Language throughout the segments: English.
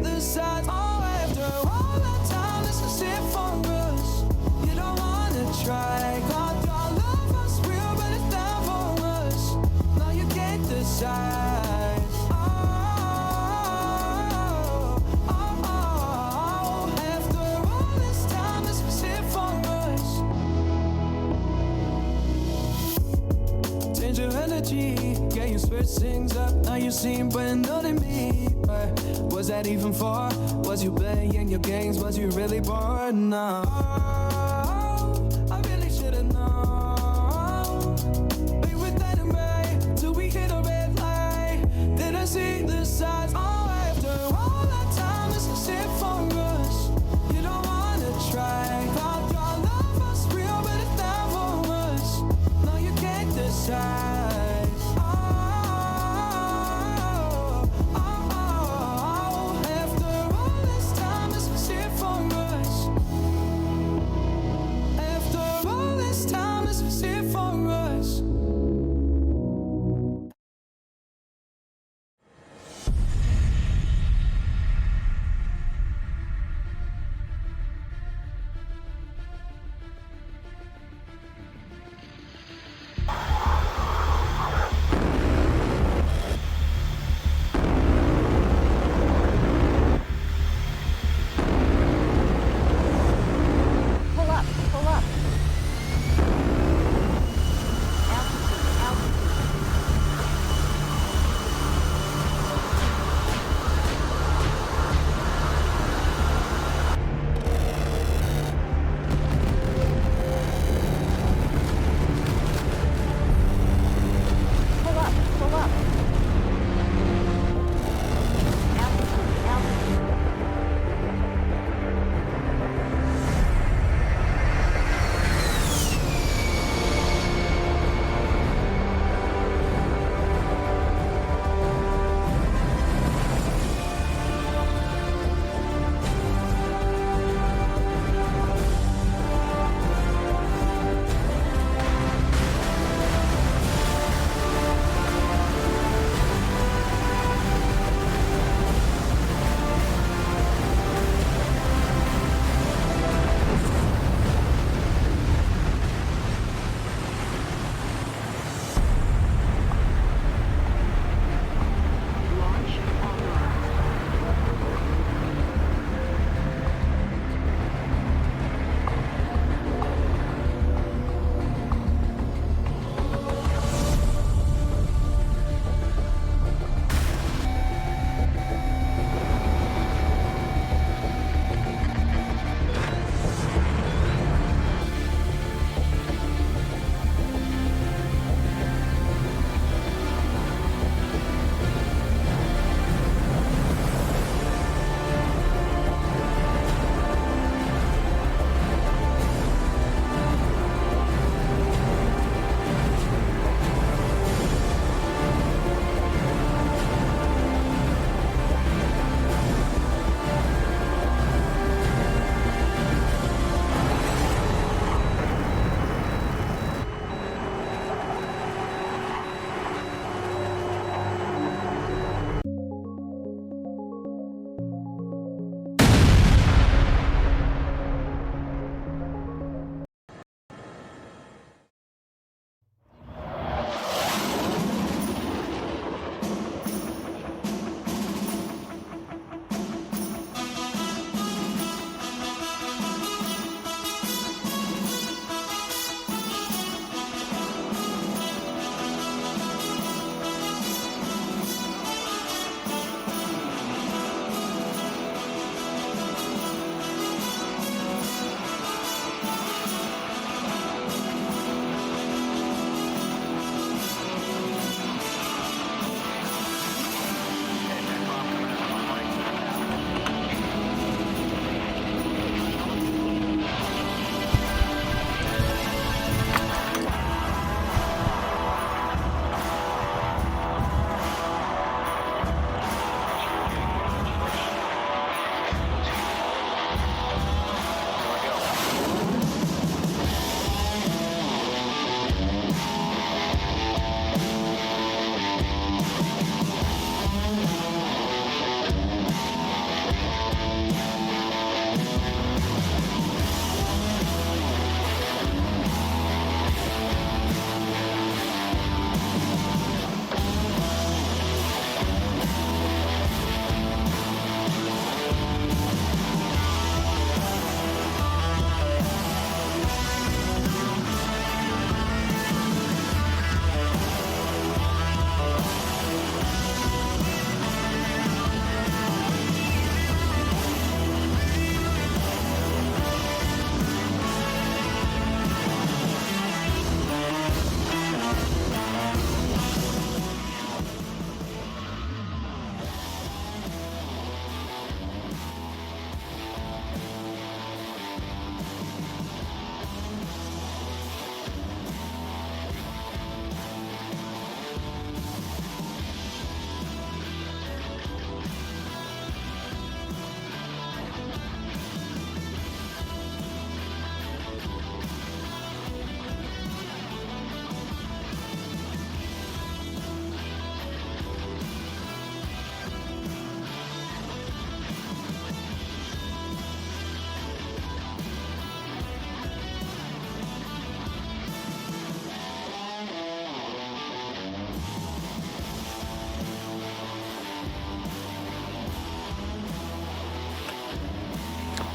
the signs. Oh, after all that time, this is it for us. You don't wanna try. God, your love was real, but it's not for us. No, you can't decide. Oh, oh, oh. After all this time, this was it for us. Change your energy, yeah, you switch things up. Now you seem brand new to me. But was that even for? Was you playing your games? Was you really bored? No. I really should've known. We were that and right till we hit a red light. Didn't see the signs. Oh, after all that time, this is it for us. You don't wanna try. Thought your love was real, but it's not for us. No, you can't decide. Oh, oh, oh. After all this time, this was it for us. After all this time, this was it for us.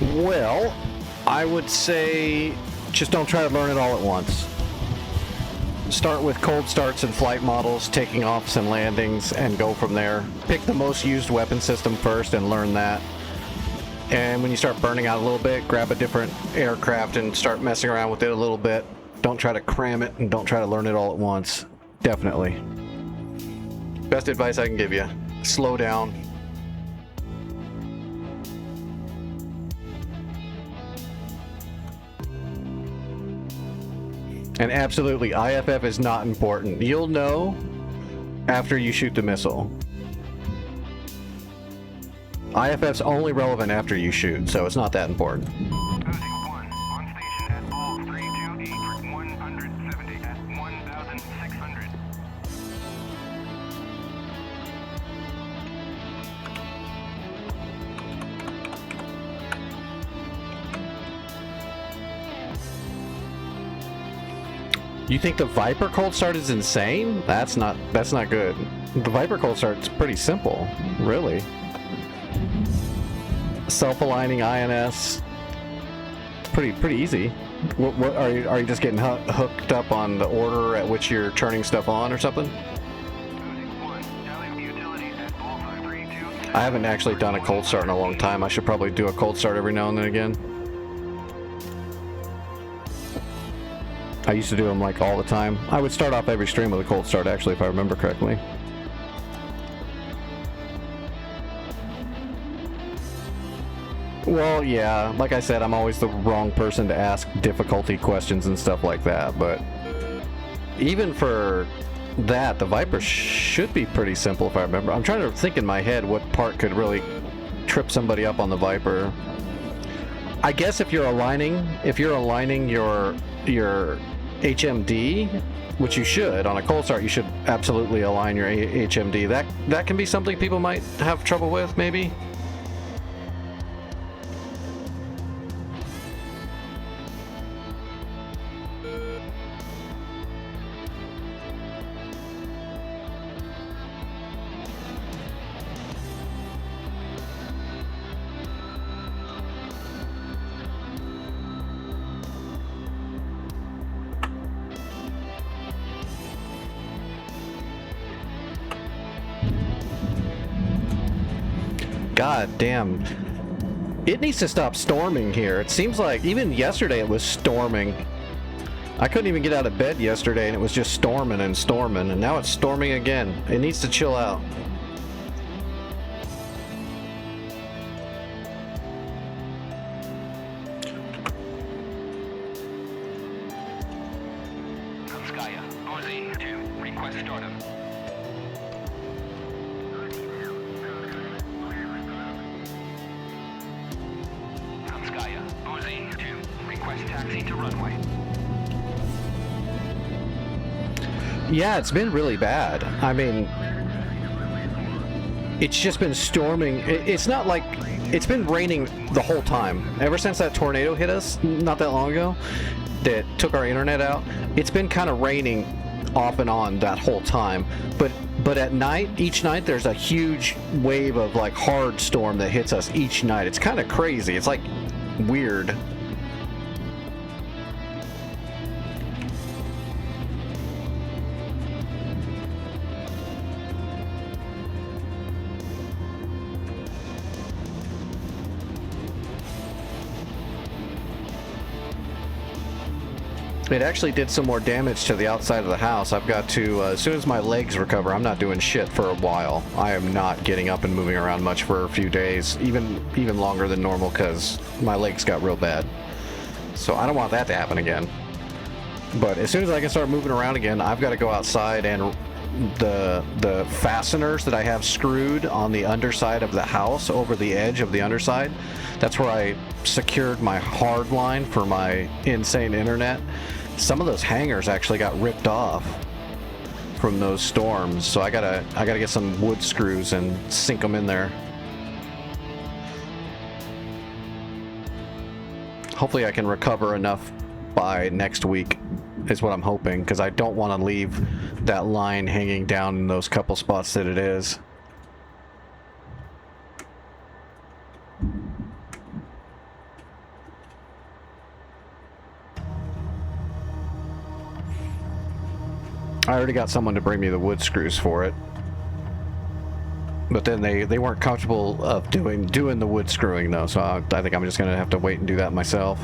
Well, I would say just don't try to learn it all at once. Start with cold starts and flight models, taking offs and landings, and go from there. Pick the most used weapon system first and learn that. And when you start burning out a little bit, grab a different aircraft and start messing around with it a little bit. Don't try to cram it and don't try to learn it all at once. Definitely. Best advice I can give you. Slow down. And absolutely, IFF is not important. You'll know after you shoot the missile. IFF's only relevant after you shoot, so it's not that important. You think the Viper cold start is insane? That's not good. The Viper cold start's pretty simple, really. Self-aligning INS, pretty easy. What are you just getting hooked up on the order at which you're turning stuff on or something? I haven't actually done a cold start in a long time. I should probably do a cold start every now and then again. I used to do them like all the time. I would start off every stream with a cold start, actually, if I remember correctly. Well, yeah, like I said, I'm always the wrong person to ask difficulty questions and stuff like that, but even for that, the Viper should be pretty simple if I remember. I'm trying to think in my head what part could really trip somebody up on the Viper. I guess if you're aligning your HMD, which you should, on a cold start, you should absolutely align your HMD. That can be something people might have trouble with, maybe. God damn. It needs to stop storming here. It seems like even yesterday it was storming. I couldn't even get out of bed yesterday and it was just storming and storming, and now it's storming again. It needs to chill out. Yeah, it's been really bad. I mean, it's just been storming. It's not like it's been raining the whole time. Ever since that tornado hit us not that long ago that took our internet out, it's been kind of raining off and on that whole time. But at night, each night, there's a huge wave of like hard storm that hits us each night. It's kind of crazy. It's like weird. It actually did some more damage to the outside of the house. I've got to, as soon as my legs recover, I'm not doing shit for a while. I am not getting up and moving around much for a few days, even longer than normal, because my legs got real bad. So I don't want that to happen again. But as soon as I can start moving around again, I've got to go outside, and the fasteners that I have screwed on the underside of the house, over the edge of the underside, that's where I secured my hard line for my insane internet. Some of those hangers actually got ripped off from those storms, so I gotta get some wood screws and sink them in there. Hopefully I can recover enough by next week, is what I'm hoping, because I don't want to leave that line hanging down in those couple spots that it is. I already got someone to bring me the wood screws for it. But then they weren't comfortable of doing the wood screwing though, so I think I'm just gonna have to wait and do that myself.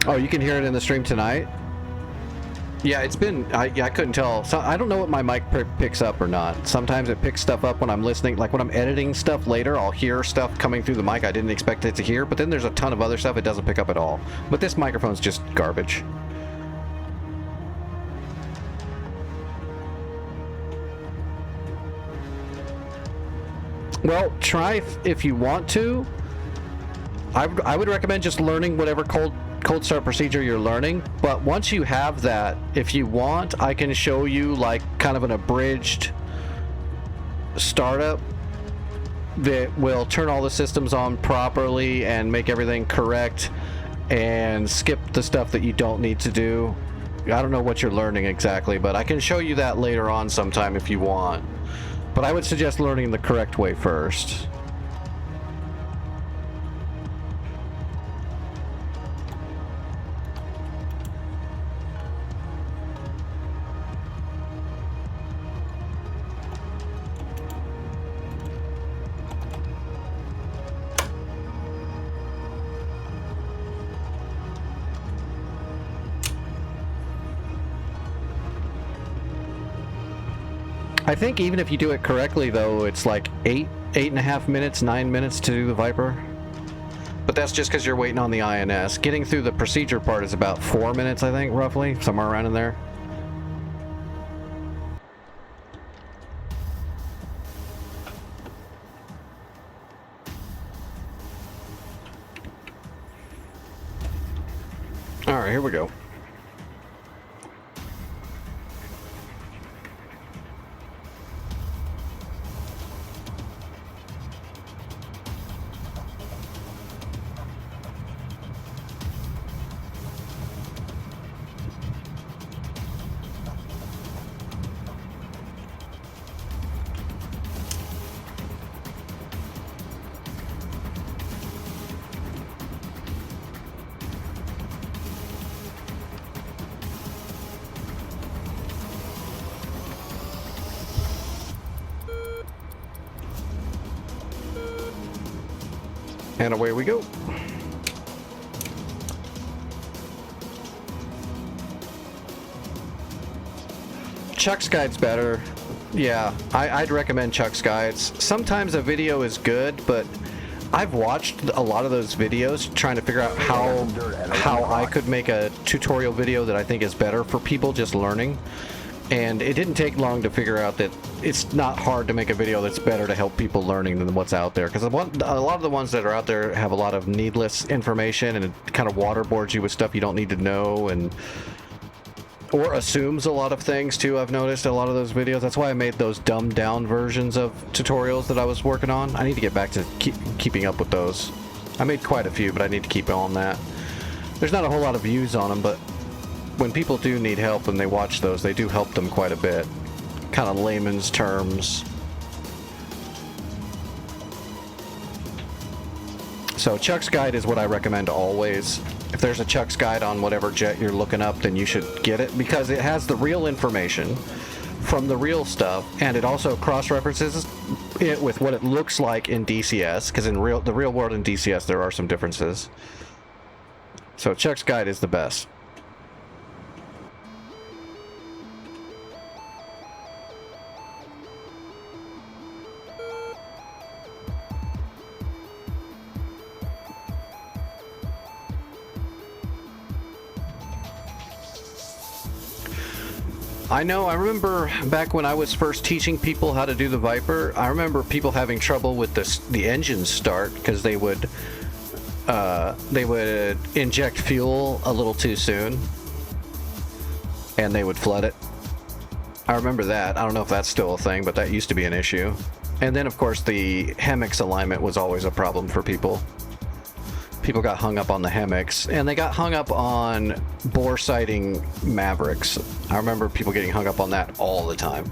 Oh, you can hear it in the stream tonight? Yeah, it's been, I couldn't tell. So I don't know what my mic picks up or not. Sometimes it picks stuff up when I'm listening. Like when I'm editing stuff later, I'll hear stuff coming through the mic I didn't expect it to hear. But then there's a ton of other stuff it doesn't pick up at all. But this microphone's just garbage. Well, try if you want to. I would recommend just learning whatever cold start procedure you're learning, but once you have that, if you want, I can show you like kind of an abridged startup that will turn all the systems on properly and make everything correct and skip the stuff that you don't need to do. I don't know what you're learning exactly, but I can show you that later on sometime if you want. But I would suggest learning the correct way first. I think even if you do it correctly, though, it's like 8.5 minutes, 9 minutes to do the Viper. But that's just because you're waiting on the INS. Getting through the procedure part is about 4 minutes, I think, roughly, somewhere around in there. All right, here we go. And away we go. Chuck's Guide's better. Yeah, I'd recommend Chuck's Guides. Sometimes a video is good, but I've watched a lot of those videos trying to figure out how I could make a tutorial video that I think is better for people just learning. And it didn't take long to figure out that it's not hard to make a video that's better to help people learning than what's out there. Because a lot of the ones that are out there have a lot of needless information and it kind of waterboards you with stuff you don't need to know, and or assumes a lot of things too. I've noticed a lot of those videos. That's why I made those dumbed down versions of tutorials that I was working on. I need to get back to keeping up with those. I made quite a few, but I need to keep on that. There's not a whole lot of views on them, but when people do need help and they watch those, they do help them quite a bit. Kind of layman's terms. So Chuck's Guide is what I recommend always. If there's a Chuck's Guide on whatever jet you're looking up, then you should get it because it has the real information from the real stuff, and it also cross-references it with what it looks like in DCS, because in the real world in DCS there are some differences. So Chuck's Guide is the best. I know, I remember back when I was first teaching people how to do the Viper, I remember people having trouble with the engine start because they would inject fuel a little too soon and they would flood it. I remember that. I don't know if that's still a thing, but that used to be an issue. And then of course the HEMIX alignment was always a problem for people. people got hung up on the hammocks, and they got hung up on bore sighting Mavericks. I remember people getting hung up on that all the time.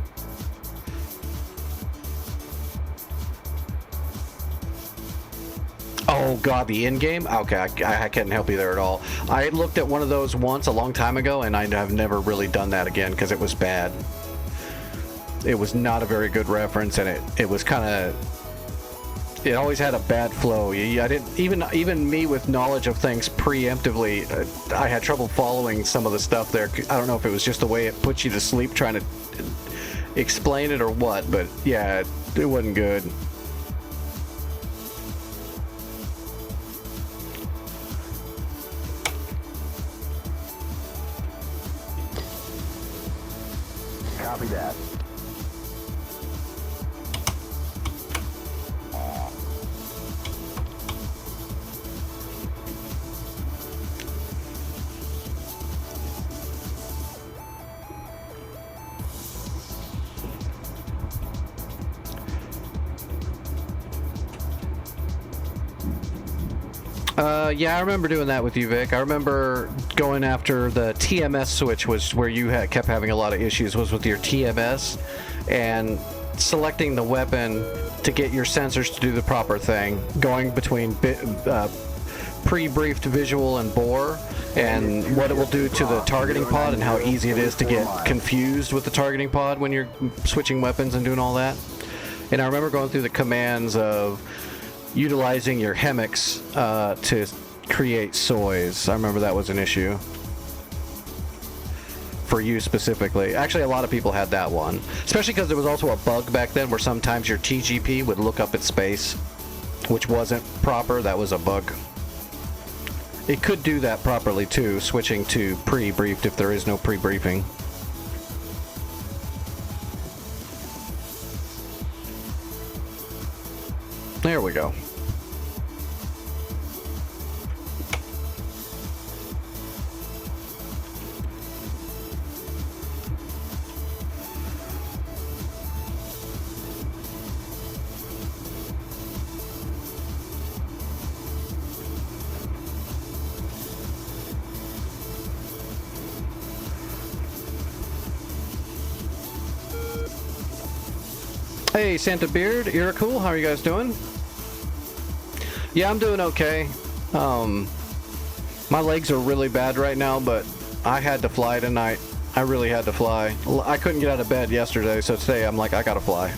Oh god, the in-game? Okay, I couldn't help you there at all. I looked at one of those once a long time ago, and I have never really done that again because it was bad. It was not a very good reference, and it was kind of... It always had a bad flow. I didn't even me with knowledge of things preemptively. I had trouble following some of the stuff there. I don't know if it was just the way it puts you to sleep trying to explain it or what, but yeah, it wasn't good. Copy that. Yeah, I remember doing that with you, Vic. I remember going after the TMS switch, was where you kept having a lot of issues, was with your TMS, and selecting the weapon to get your sensors to do the proper thing, going between pre-briefed visual and bore, and what it will do to the targeting pod, and how easy it is to get confused with the targeting pod when you're switching weapons and doing all that. And I remember going through the commands of utilizing your hammocks to create soys. I remember that was an issue for you specifically. Actually, a lot of people had that one, especially because there was also a bug back then where sometimes your TGP would look up at space, which wasn't proper. That was a bug. It could do that properly too, switching to pre-briefed if there is no pre-briefing. There we go. Hey, Santa Beard, Iracool, how are you guys doing? Yeah, I'm doing okay. My legs are really bad right now, but I had to fly tonight. I really had to fly. I couldn't get out of bed yesterday, so today I'm like, I gotta fly.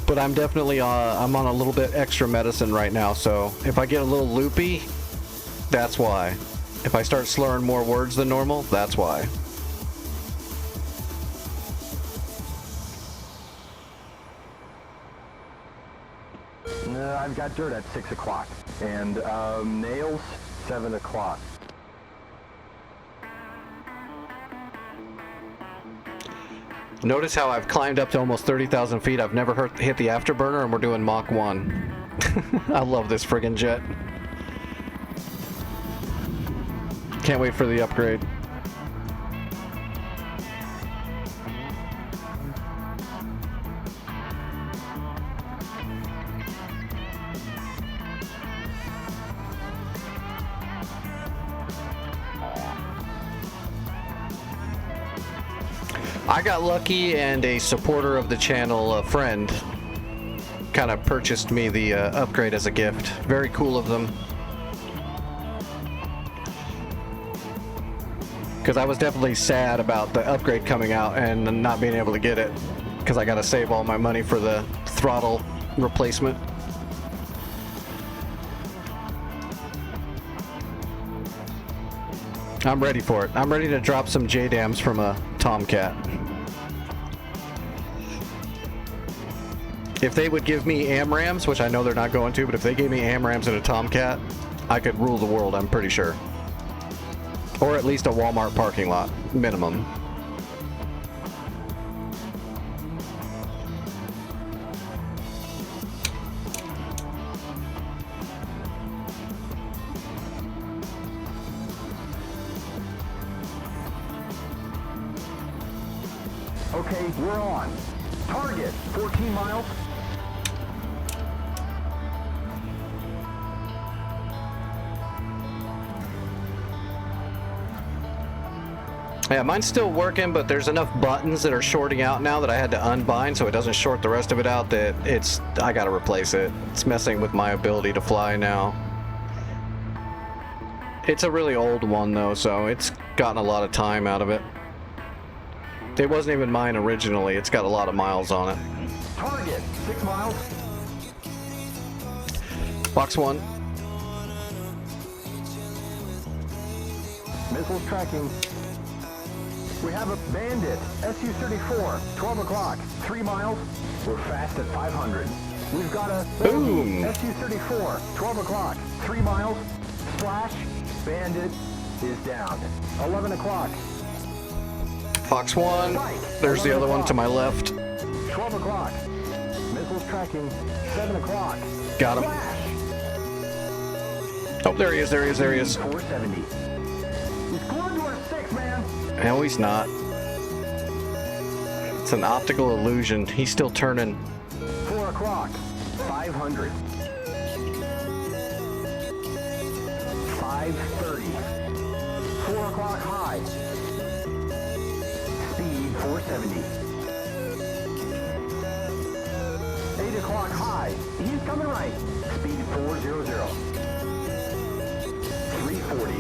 But I'm definitely, I'm on a little bit extra medicine right now, so if I get a little loopy, that's why. If I start slurring more words than normal, that's why. I've got dirt at 6 o'clock, and nails 7 o'clock. Notice how I've climbed up to almost 30,000 feet. I've never hit the afterburner, and we're doing Mach 1. I love this friggin' jet. Can't wait for the upgrade. I got lucky, and a supporter of the channel, a friend, kind of purchased me the upgrade as a gift. Very cool of them. Because I was definitely sad about the upgrade coming out and not being able to get it, because I got to save all my money for the throttle replacement. I'm ready for it. I'm ready to drop some JDAMs from a Tomcat. If they would give me AMRAMs, which I know they're not going to, but if they gave me AMRAMs in a Tomcat, I could rule the world, I'm pretty sure. Or at least a Walmart parking lot, minimum. Okay, we're on. Target, 14 miles. Yeah, mine's still working, but there's enough buttons that are shorting out now that I had to unbind so it doesn't short the rest of it out that I gotta replace it. It's messing with my ability to fly now. It's a really old one though, so it's gotten a lot of time out of it. It wasn't even mine originally. It's got a lot of miles on it. Target, 6 miles. Box 1. Missiles tracking. We have a Bandit, SU-34, 12 o'clock, 3 miles. We're fast at 500. We've got a Boom. SU-34, 12 o'clock, 3 miles. Splash, Bandit is down. 11 o'clock. Box 1. There's the other one to my left. 12 o'clock. Missiles tracking, 7 o'clock. Got him. Flash. Oh, there he is, there he is, there he is. 470. He's glued to our 6, man. No, he's not. It's an optical illusion. He's still turning. 4 o'clock, 500. 530. 4 o'clock high. Speed 470. 8 o'clock high. He's coming right. Speed 400. 340.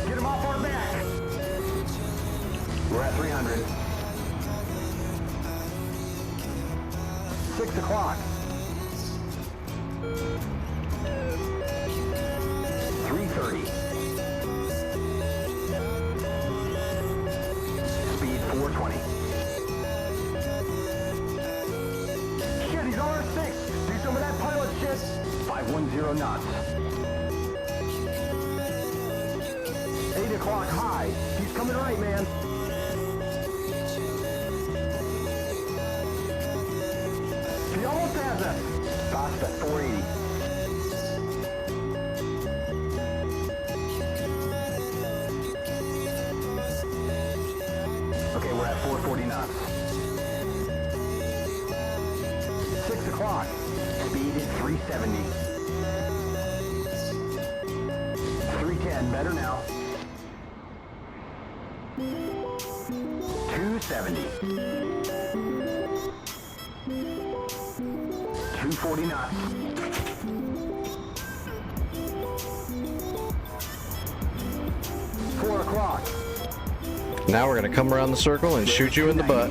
Get him off our back. We're at 300. 6 o'clock. 330. Speed 420. Shit, he's on our 6. Do some of that pilot shit. 510 knots. 8 o'clock high. He's coming right, man. He almost has us. Fast at 480. Okay, we're at 440 knots. 6 o'clock. Speed is 370. 310, better now. 270. 240 knots. 4 o'clock. Now we're gonna come around the circle and shoot you in the butt.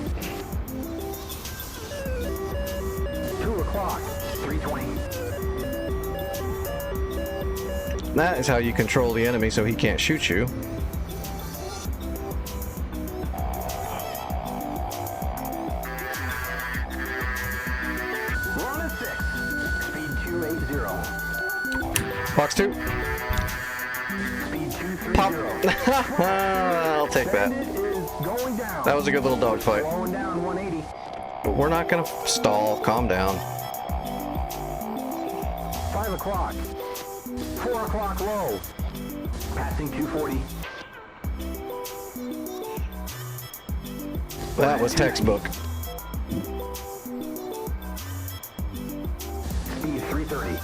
2 o'clock. 320. That is how you control the enemy so he can't shoot you. We're on a 6. Speed 280. Box 2. Speed 230. Pop. I'll take that. Bandit is going down. That was a good little dogfight. Slowing down 180. But we're not gonna stall. Calm down. 5 o'clock. 4 o'clock low. Passing 240. That was textbook. Speed 330.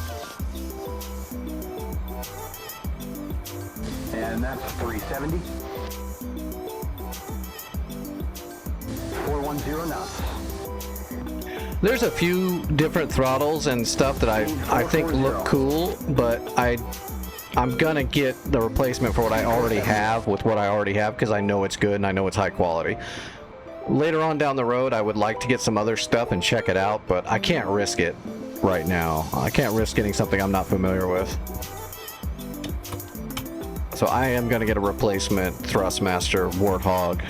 And that's 370. 410 knots. There's a few different throttles and stuff that I think look cool, but I'm gonna get the replacement for what I already have with what I already have because I know it's good and I know it's high quality. Later on down the road, I would like to get some other stuff and check it out, but I can't risk it right now. I can't risk getting something I'm not familiar with. So I am gonna get a replacement Thrustmaster Warthog,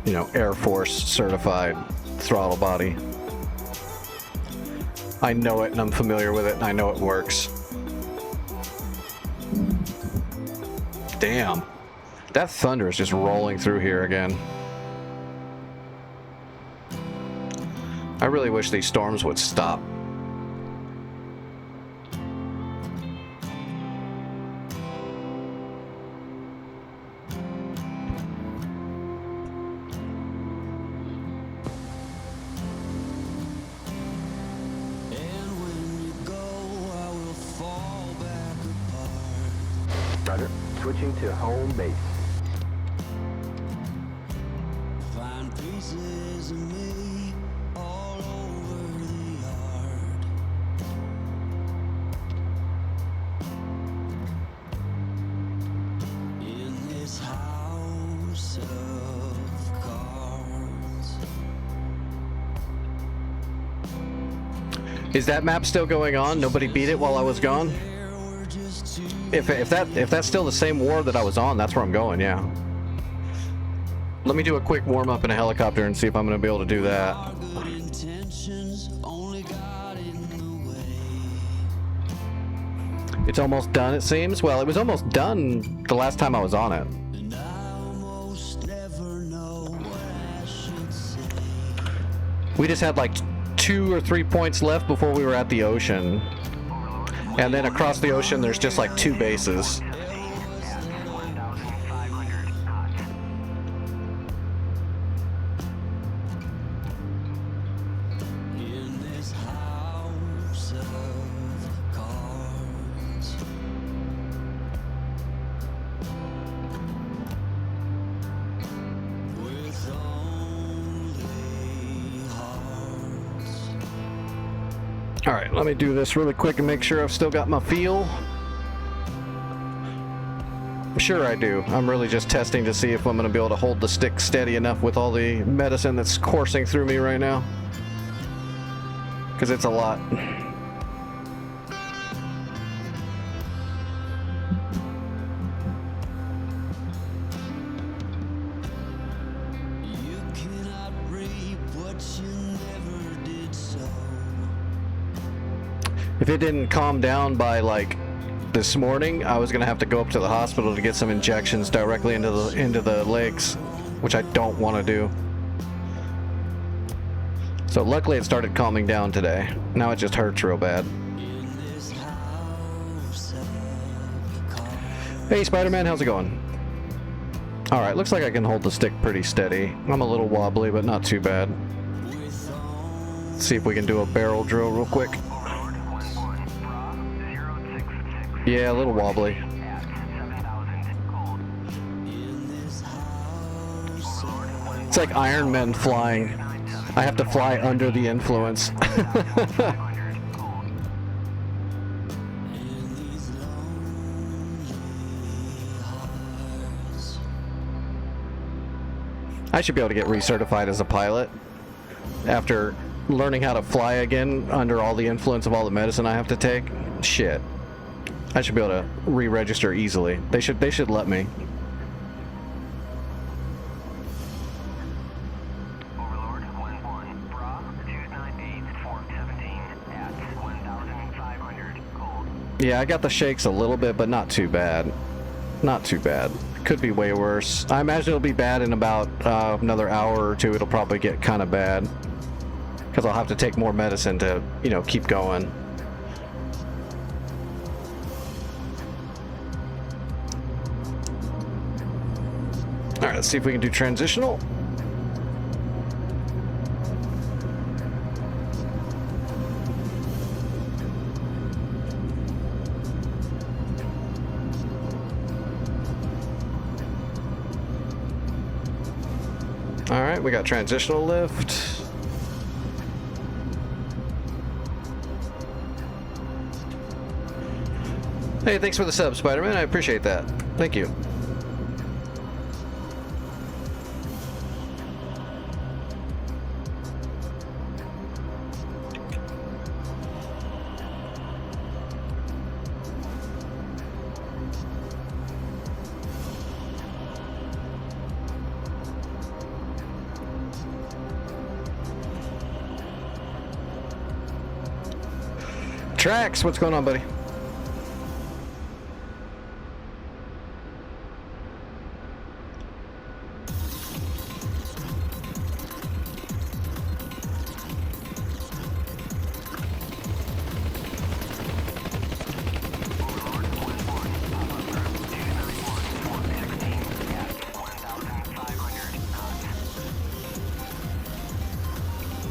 you know, Air Force certified throttle body. I know it and I'm familiar with it and I know it works. Damn. That thunder is just rolling through here again. I really wish these storms would stop. Roger. Switching to home base. me all over the yard. In this house of cards. Is that map still going on? Nobody beat it while I was gone? If that's still the same war that I was on, that's where I'm going, yeah. Let me do a quick warm-up in a helicopter and see if I'm going to be able to do that. It's almost done, it seems. Well, it was almost done the last time I was on it. We just had like 2 or 3 points left before we were at the ocean. And then across the ocean, there's just like 2 bases. Alright, let me do this really quick and make sure I've still got my feel. I'm sure I do. I'm really just testing to see if I'm going to be able to hold the stick steady enough with all the medicine that's coursing through me right now. Because it's a lot. If it didn't calm down by like this morning, I was gonna have to go up to the hospital to get some injections directly into the legs, which I don't want to do. So luckily it started calming down today. Now it just hurts real bad. Hey Spider-Man, how's it going? Alright, looks like I can hold the stick pretty steady. I'm a little wobbly, but not too bad. Let's see if we can do a barrel drill real quick. Yeah, a little wobbly. It's like Iron Man flying. I have to fly under the influence. I should be able to get recertified as a pilot after learning how to fly again under all the influence of all the medicine I have to take. Shit. I should be able to re-register easily. They should let me. Overlord 1-1, Bra 298-417 at 1,500 cold. Yeah, I got the shakes a little bit, but not too bad. Not too bad. Could be way worse. I imagine it'll be bad in about another hour or two. It'll probably get kind of bad. Because I'll have to take more medicine to, you know, keep going. Alright, let's see if we can do transitional. Alright, we got transitional lift. Hey, thanks for the sub, Spider-Man. I appreciate that. Thank you. Trax, what's going on, buddy?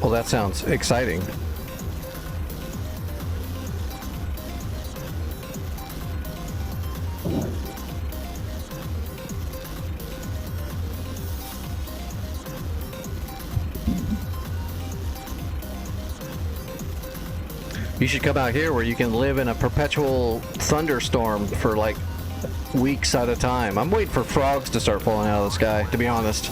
Well, that sounds exciting. You should come out here where you can live in a perpetual thunderstorm for like weeks at a time. I'm waiting for frogs to start falling out of the sky, to be honest.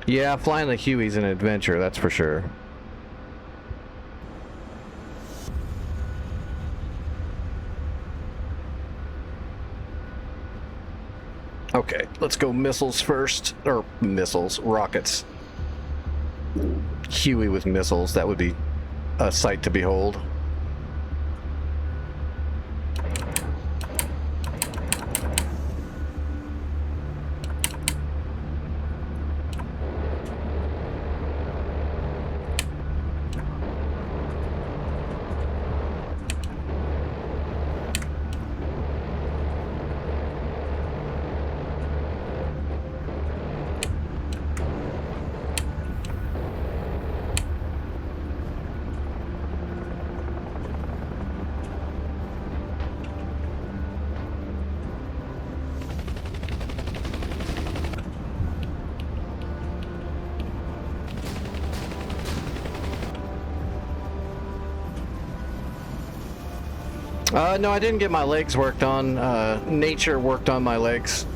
Yeah, flying the Huey's an adventure, that's for sure. Okay, let's go missiles first. Or missiles, rockets. Huey with missiles, that would be a sight to behold. No, I didn't get my legs worked on. Nature worked on my legs.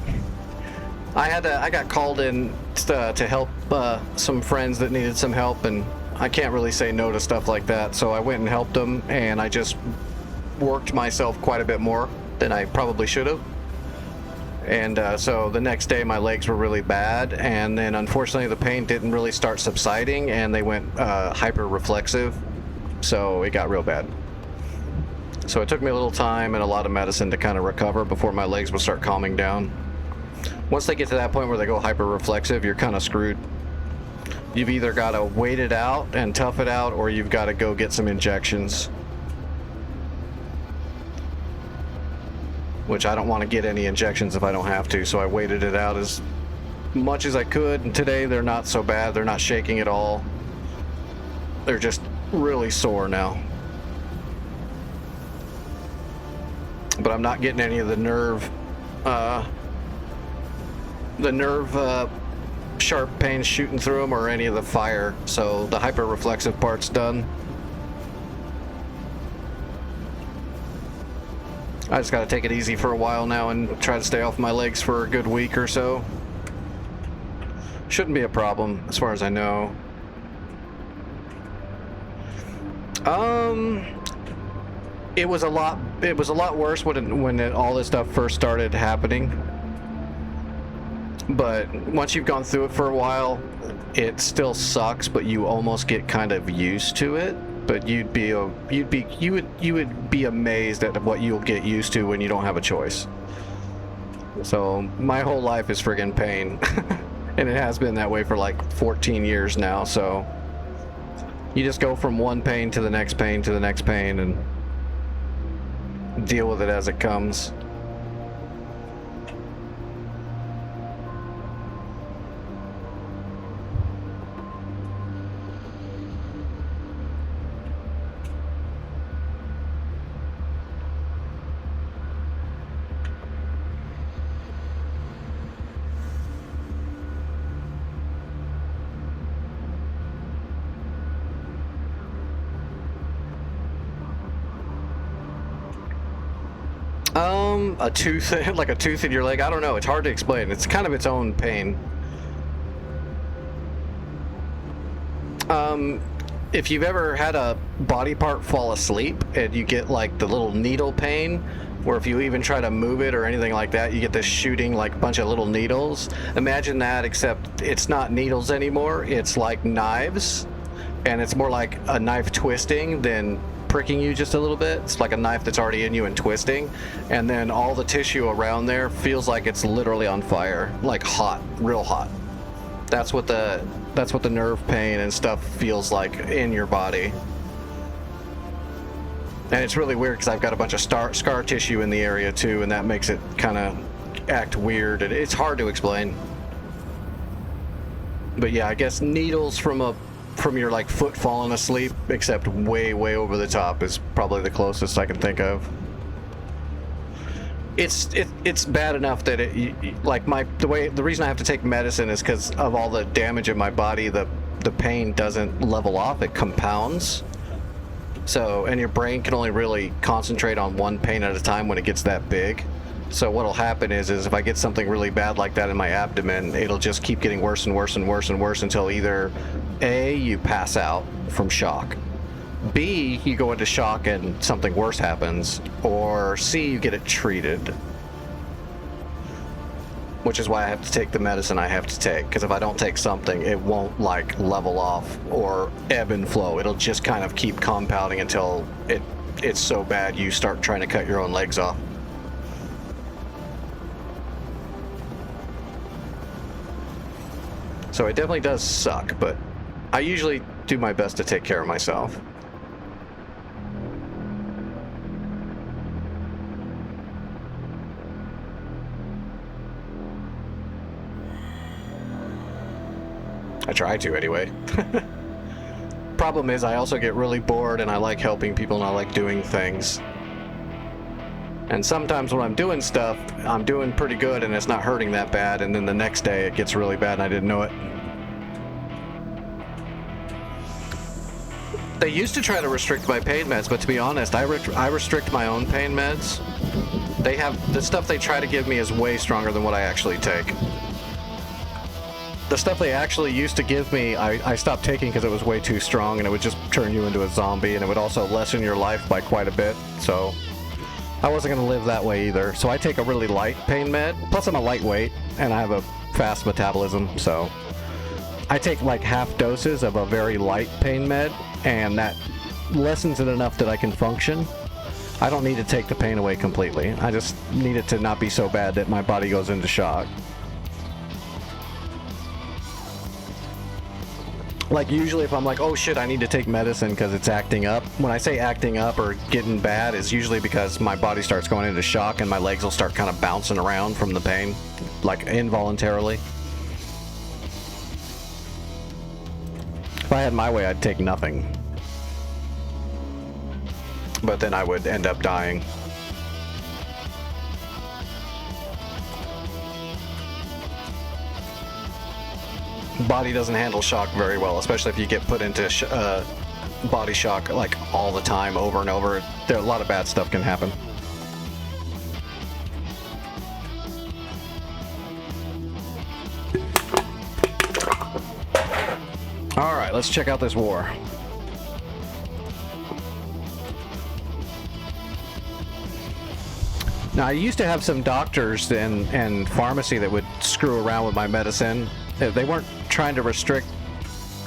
I got called in to help some friends that needed some help, and I can't really say no to stuff like that. So I went and helped them, and I just worked myself quite a bit more than I probably should have. And so the next day my legs were really bad, and then unfortunately the pain didn't really start subsiding, and they went hyper reflexive, so it got real bad. So it took me a little time and a lot of medicine to kind of recover before my legs would start calming down. Once they get to that point where they go hyper reflexive, you're kind of screwed. You've either got to wait it out and tough it out, or you've got to go get some injections. Which I don't want to get any injections if I don't have to, so I waited it out as much as I could, and today they're not so bad. They're not shaking at all. They're just really sore now. But I'm not getting any of the nerve sharp pains shooting through them or any of the fire, so the hyper-reflexive part's done. I just gotta take it easy for a while now and try to stay off my legs for a good week or so. Shouldn't be a problem, as far as I know. It was a lot worse when all this stuff first started happening. But once you've gone through it for a while, it still sucks, but you almost get kind of used to it. But you would be amazed at what you'll get used to when you don't have a choice. So my whole life is friggin' pain. And it has been that way for like 14 years now, so you just go from one pain to the next pain to the next pain and deal with it as it comes. A tooth, like a tooth in your leg. I don't know. It's hard to explain. It's kind of its own pain. If you've ever had a body part fall asleep and you get like the little needle pain, where if you even try to move it or anything like that, you get this shooting like bunch of little needles. Imagine that, except it's not needles anymore. It's like knives, and it's more like a knife twisting than pricking you just a little bit. It's like a knife that's already in you and twisting, and then all the tissue around there feels like it's literally on fire, like hot, real hot. That's what the nerve pain and stuff feels like in your body. And it's really weird because I've got a bunch of scar tissue in the area too, and that makes it kind of act weird. It's hard to explain. But yeah, I guess needles from your like foot falling asleep, except way over the top, is probably the closest I can think of. It's bad enough that the reason I have to take medicine is because of all the damage in my body. The pain doesn't level off; it compounds. So, and your brain can only really concentrate on one pain at a time when it gets that big. So what'll happen is if I get something really bad like that in my abdomen, it'll just keep getting worse and worse and worse and worse until either A, you pass out from shock, B, you go into shock and something worse happens, or C, you get it treated. Which is why I have to take the medicine I have to take, because if I don't take something, it won't like level off or ebb and flow. It'll just kind of keep compounding until it's so bad you start trying to cut your own legs off. So it definitely does suck, but I usually do my best to take care of myself. I try to, anyway. Problem is, I also get really bored, and I like helping people, and I like doing things. And sometimes when I'm doing stuff, I'm doing pretty good, and it's not hurting that bad, and then the next day it gets really bad, and I didn't know it. They used to try to restrict my pain meds, but to be honest, I restrict my own pain meds. They have, the stuff they try to give me is way stronger than what I actually take. The stuff they actually used to give me, I stopped taking because it was way too strong, and it would just turn you into a zombie, and it would also lessen your life by quite a bit, so I wasn't going to live that way either. So I take a really light pain med, plus I'm a lightweight, and I have a fast metabolism, so I take like half doses of a very light pain med, and that lessens it enough that I can function. I don't need to take the pain away completely. I just need it to not be so bad that my body goes into shock. Like usually if I'm like, oh shit, I need to take medicine because it's acting up. When I say acting up or getting bad, it's usually because my body starts going into shock and my legs will start kind of bouncing around from the pain, like involuntarily. If I had my way, I'd take nothing. But then I would end up dying. Body doesn't handle shock very well, especially if you get put into body shock like all the time, over and over. There, a lot of bad stuff can happen. All right, let's check out this war. Now, I used to have some doctors and pharmacy that would screw around with my medicine. They weren't trying to restrict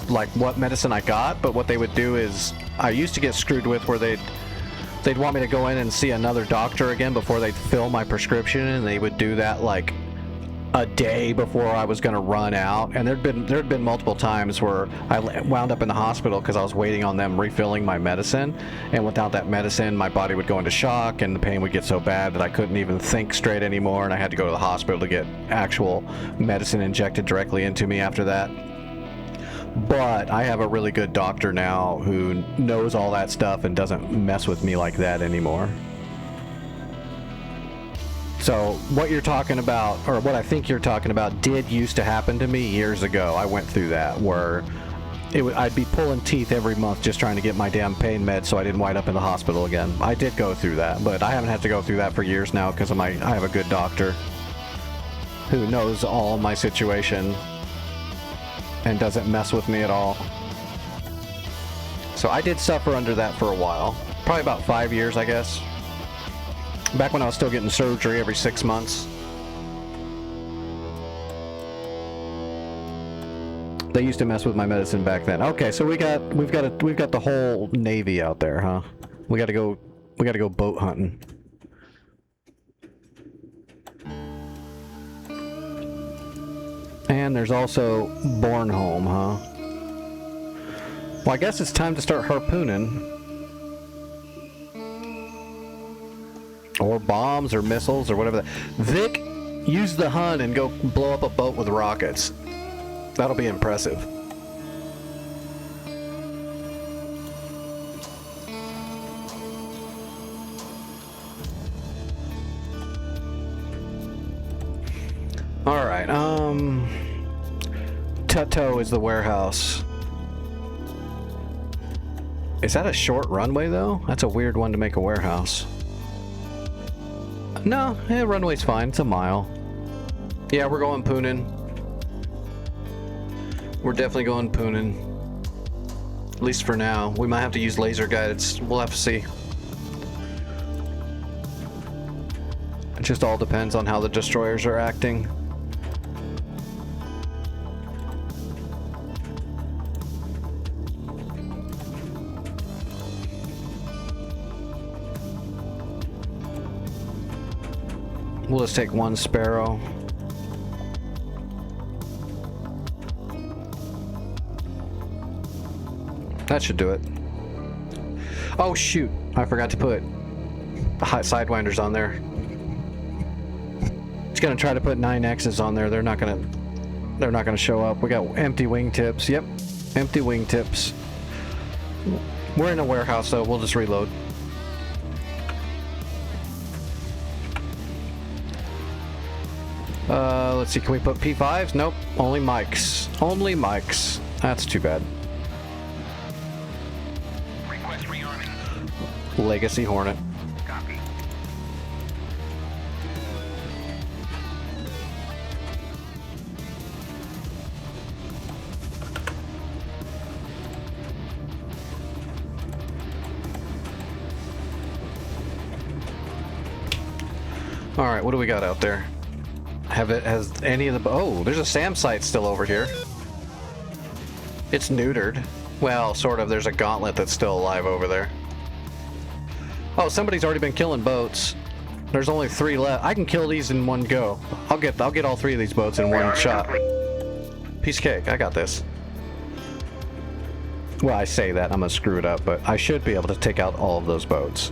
like what medicine I got, but what they would do is, I used to get screwed with where they'd want me to go in and see another doctor again before they'd fill my prescription, and they would do that like a day before I was going to run out. And there'd been multiple times where I wound up in the hospital because I was waiting on them refilling my medicine, and without that medicine my body would go into shock and the pain would get so bad that I couldn't even think straight anymore, and I had to go to the hospital to get actual medicine injected directly into me after that. But I have a really good doctor now who knows all that stuff and doesn't mess with me like that anymore. So what you're talking about, or what I think you're talking about, did used to happen to me years ago. I went through that where I'd be pulling teeth every month just trying to get my damn pain meds so I didn't wind up in the hospital again. I did go through that, but I haven't had to go through that for years now because I have a good doctor who knows all my situation and doesn't mess with me at all. So I did suffer under that for a while. Probably about 5 years, I guess. Back when I was still getting surgery every 6 months. They used to mess with my medicine back then. Okay, so we've got the whole Navy out there, huh? We gotta go boat hunting. And there's also Bornholm, huh? Well, I guess it's time to start harpooning. Or bombs or missiles or whatever. Vic, use the Hun and go blow up a boat with rockets. That'll be impressive. All right. Tutto is the warehouse. Is that a short runway though? That's a weird one to make a warehouse. No, yeah, runway's fine. It's a mile. Yeah, we're going Poonin. We're definitely going Poonin. At least for now. We might have to use laser guidance. We'll have to see. It just all depends on how the destroyers are acting. We'll just take one Sparrow. That should do it. Oh shoot, I forgot to put Sidewinders on there. It's gonna try to put 9X's on there. They're not gonna show up. We got empty wingtips. Yep, empty wingtips. We're in a warehouse, so we'll just reload. Let's see, can we put P5s? Nope, only mics. Only mics. That's too bad. Request rearming. Legacy Hornet. Copy. Alright, what do we got out there? Has any of the... Oh, there's a SAM site still over here. It's neutered. Well, sort of. There's a gauntlet that's still alive over there. Oh, somebody's already been killing boats. There's only 3 left. I can kill these in one go. I'll get all 3 of these boats in one shot. Piece of cake. I got this. Well, I say that. I'm gonna screw it up, but I should be able to take out all of those boats.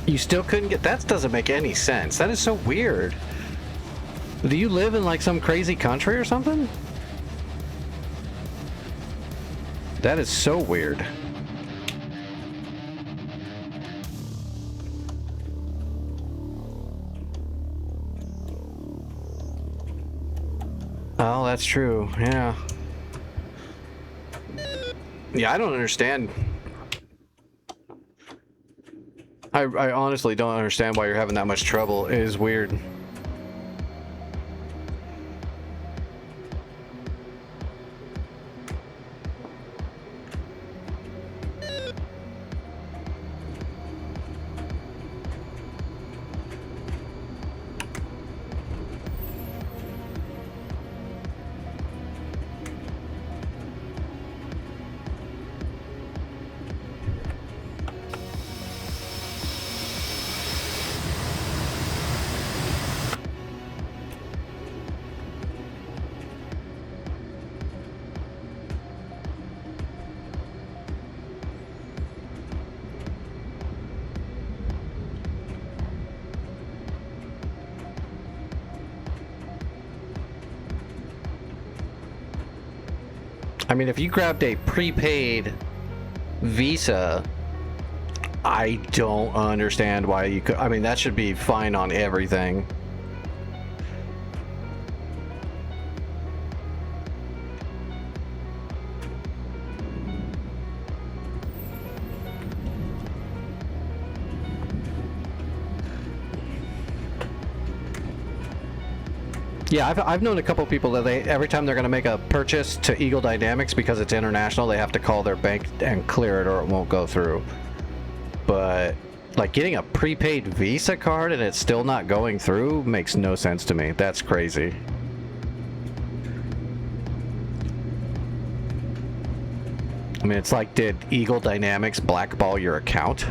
You still couldn't get... That doesn't make any sense. That is so weird. Do you live in like some crazy country or something? That is so weird. Oh, that's true. Yeah. Yeah, I don't understand. I honestly don't understand why you're having that much trouble. It is weird. I mean, if you grabbed a prepaid Visa, I don't understand why you could. I mean, that should be fine on everything. Yeah, I've known a couple people that every time they're going to make a purchase to Eagle Dynamics, because it's international, they have to call their bank and clear it or it won't go through. But like getting a prepaid Visa card and it's still not going through makes no sense to me. That's crazy. I mean, it's like, did Eagle Dynamics blackball your account?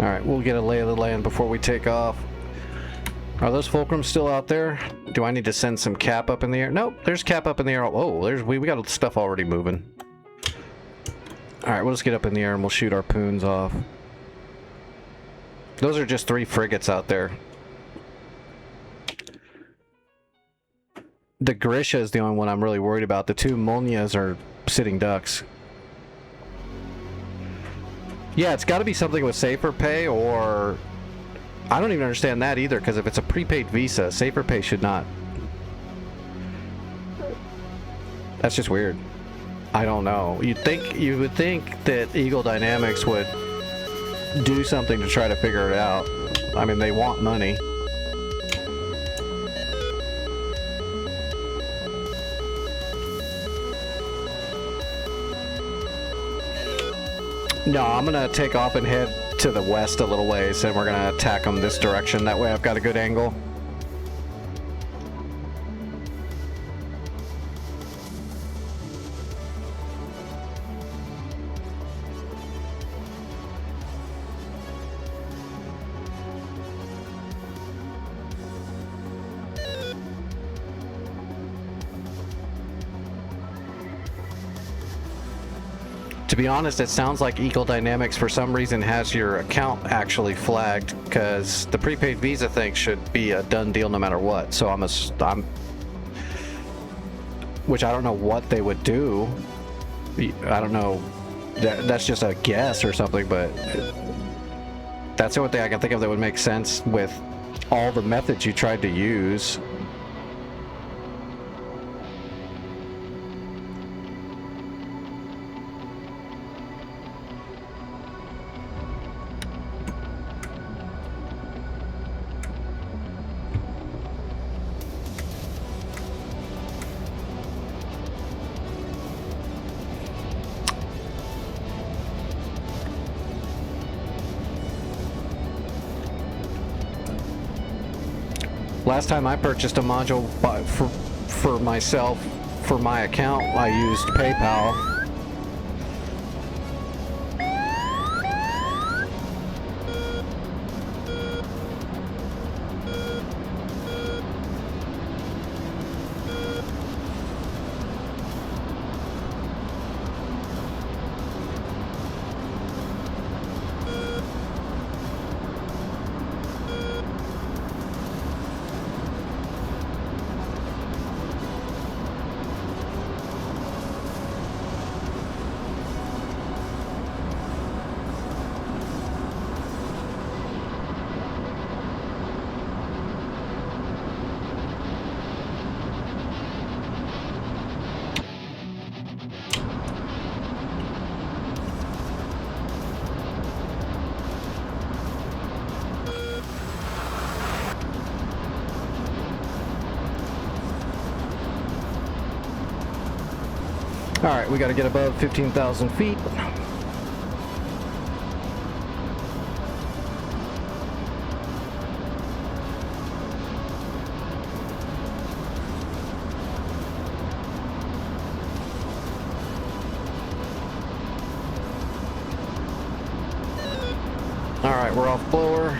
Alright, we'll get a lay of the land before we take off. Are those fulcrums still out there? Do I need to send some cap up in the air? Nope, there's cap up in the air. Oh, we got stuff already moving. Alright, we'll just get up in the air and we'll shoot our poons off. Those are just 3 frigates out there. The Grisha is the only one I'm really worried about. The 2 Molnias are sitting ducks. Yeah, it's got to be something with Safer Pay, or I don't even understand that either, because if it's a prepaid Visa, Safer Pay should not. That's just weird. I don't know. You would think that Eagle Dynamics would do something to try to figure it out. I mean, they want money. No, I'm gonna take off and head to the west a little ways, and we're gonna attack them this direction. That way I've got a good angle. To be honest, it sounds like Eagle Dynamics for some reason has your account actually flagged, because the prepaid Visa thing should be a done deal no matter what. So which I don't know what they would do. I don't know. That's just a guess or something, but that's the only thing I can think of that would make sense with all the methods you tried to use. Last time I purchased a module for myself, for my account, I used PayPal. Alright, we gotta get above 15,000 feet. Alright, we're off blower.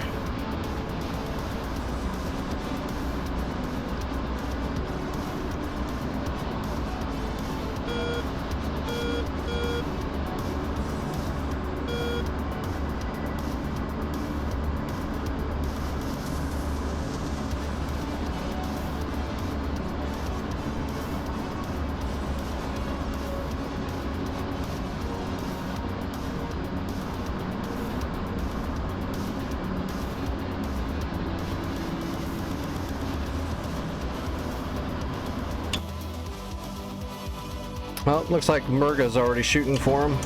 Well, it looks like Murga's already shooting for him.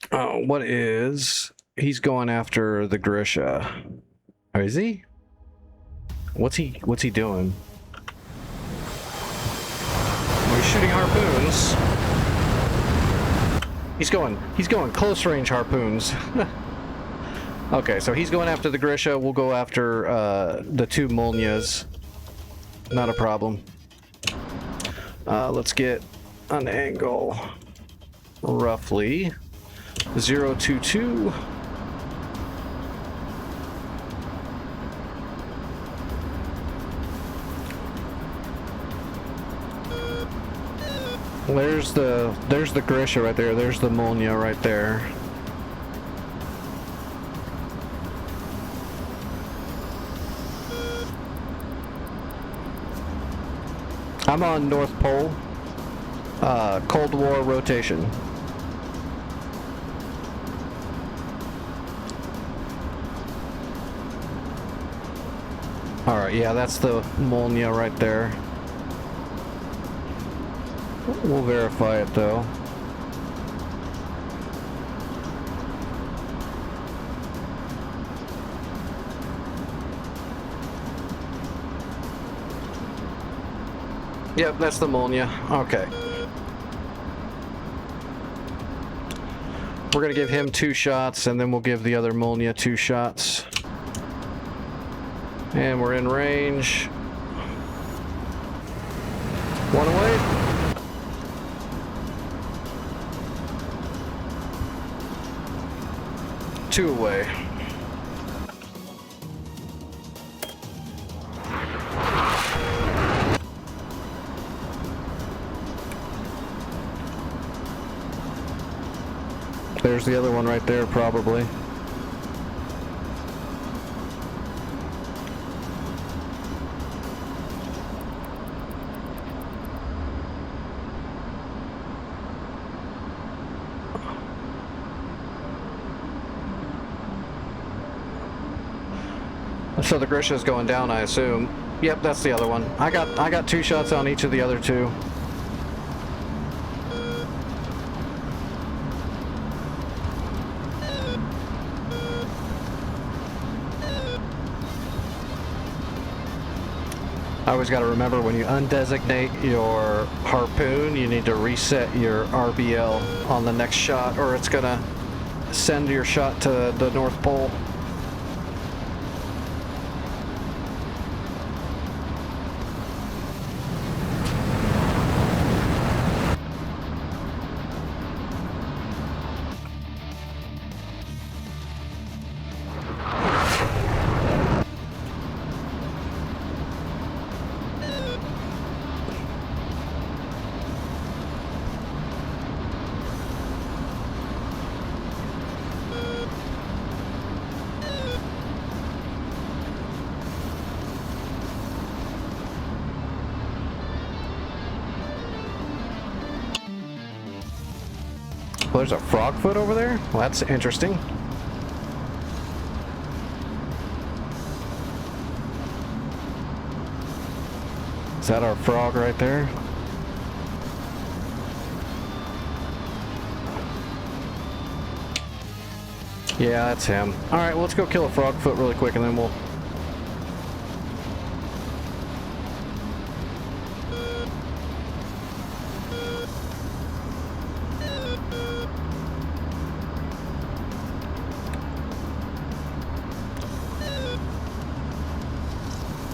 Oh, what is... He's going after the Grisha. Oh, is he? What's he doing? Oh, he's shooting harpoons. He's going close range harpoons. Okay, so he's going after the Grisha. We'll go after the two Molnias. Not a problem. Let's get an angle roughly 022. There's the Grisha right there. There's the Molnia right there. I'm on North Pole. Cold War rotation. Alright, yeah, that's the Molnia right there. We'll verify it though. Yep, that's the Molnia. Okay. We're gonna give him 2 shots, and then we'll give the other Molnia 2 shots. And we're in range. 1 away. Two away. There's the other one right there, probably. So the Grisha's going down, I assume. Yep, that's the other one. I got 2 shots on each of the other 2. I always got to remember, when you undesignate your harpoon, you need to reset your RBL on the next shot, or it's gonna send your shot to the North Pole. Well, there's a frogfoot over there? Well, that's interesting. Is that our frog right there? Yeah, that's him. Alright, well, let's go kill a frogfoot really quick and then we'll...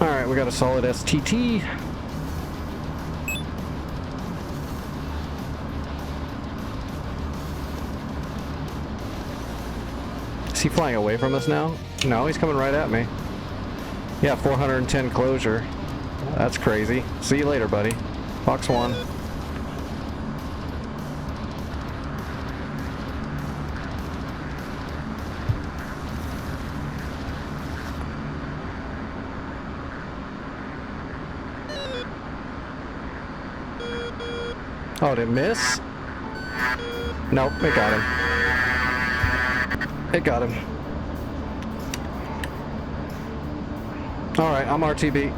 Alright, we got a solid STT. Is he flying away from us now? No, he's coming right at me. Yeah, 410 closure. That's crazy. See you later, buddy. Fox 1. Oh, did it miss? Nope, it got him. It got him. Alright, I'm RTB.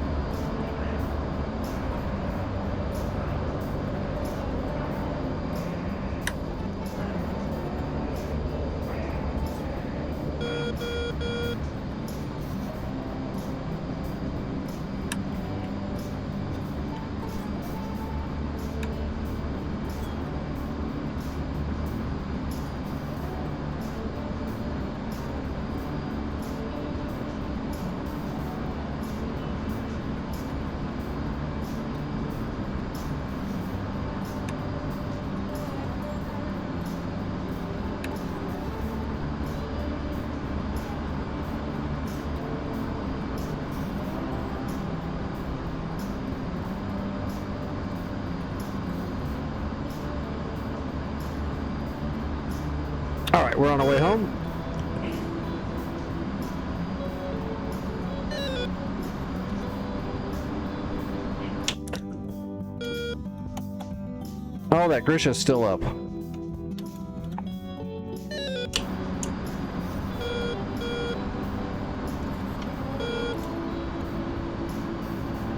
Alright, we're on our way home. Oh, that Grisha's still up.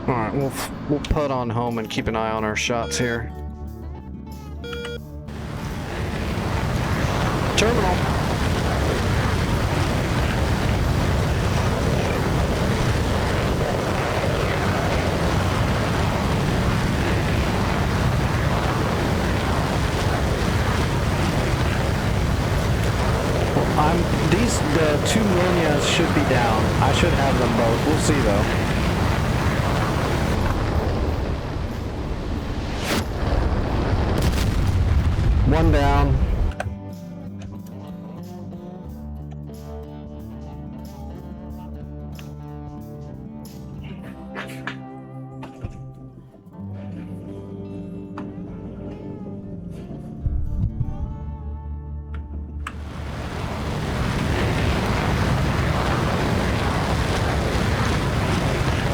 Alright, we'll put on home and keep an eye on our shots here. Terminal. The 2 Milnias should be down. I should have them both. We'll see though. One down.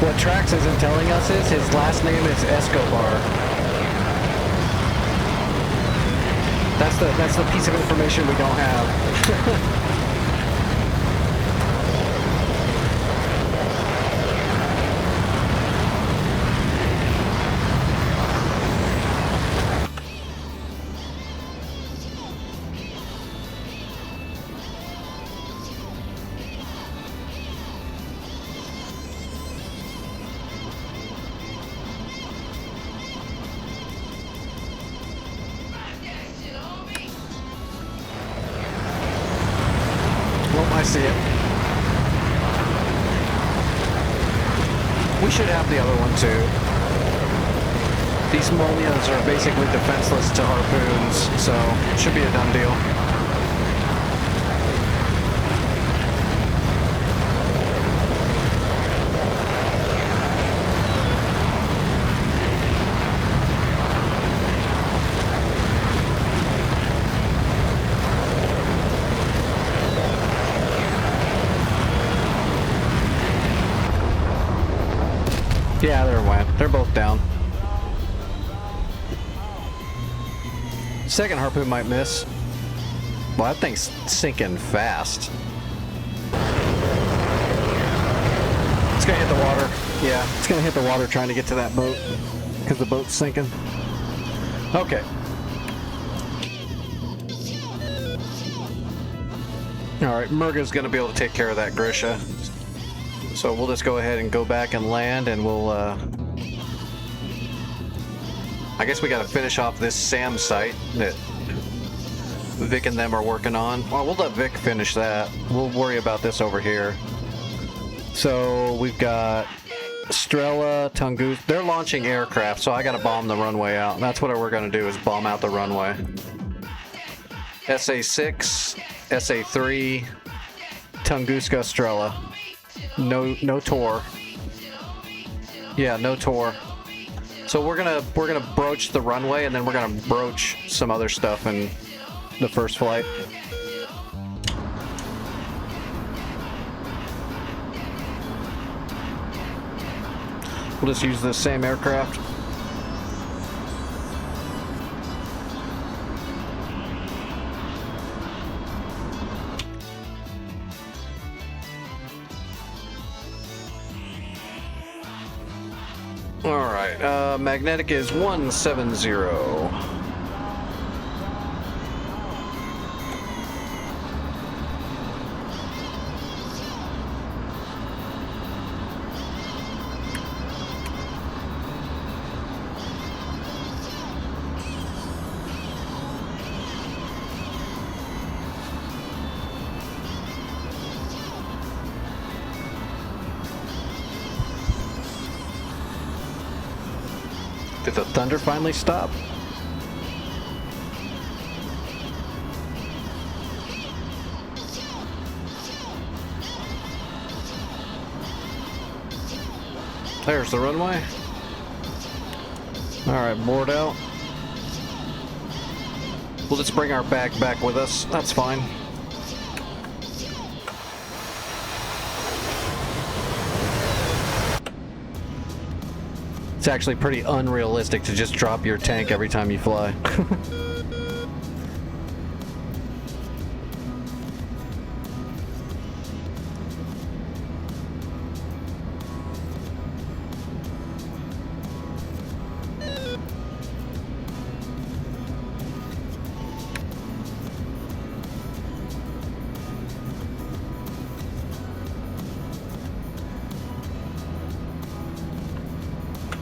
What Trax isn't telling us is his last name is Escobar. That's the piece of information we don't have. I see it. We should have the other one too. These Molnias are basically defenseless to harpoons, so it should be a done deal. Yeah, they're both down. Second harpoon might miss. Well, that thing's sinking fast. It's gonna hit the water. Yeah, it's gonna hit the water trying to get to that boat because the boat's sinking. Okay. All right, Murga's gonna be able to take care of that Grisha. So we'll just go ahead and go back and land, and we'll, I guess we gotta finish off this SAM site that Vic and them are working on. Well, we'll let Vic finish that. We'll worry about this over here. So we've got Strela, Tungus. They're launching aircraft, so I gotta bomb the runway out. That's what we're gonna do, is bomb out the runway. SA-6, SA-3, Tunguska, Strela. No tour. Yeah, no tour. So we're gonna broach the runway, and then we're gonna broach some other stuff in the first flight. We'll just use the same aircraft. Alright, magnetic is 170. Did the thunder finally stop? There's the runway. Alright, board out. We'll just bring our bag back with us. That's fine. It's actually pretty unrealistic to just drop your tank every time you fly.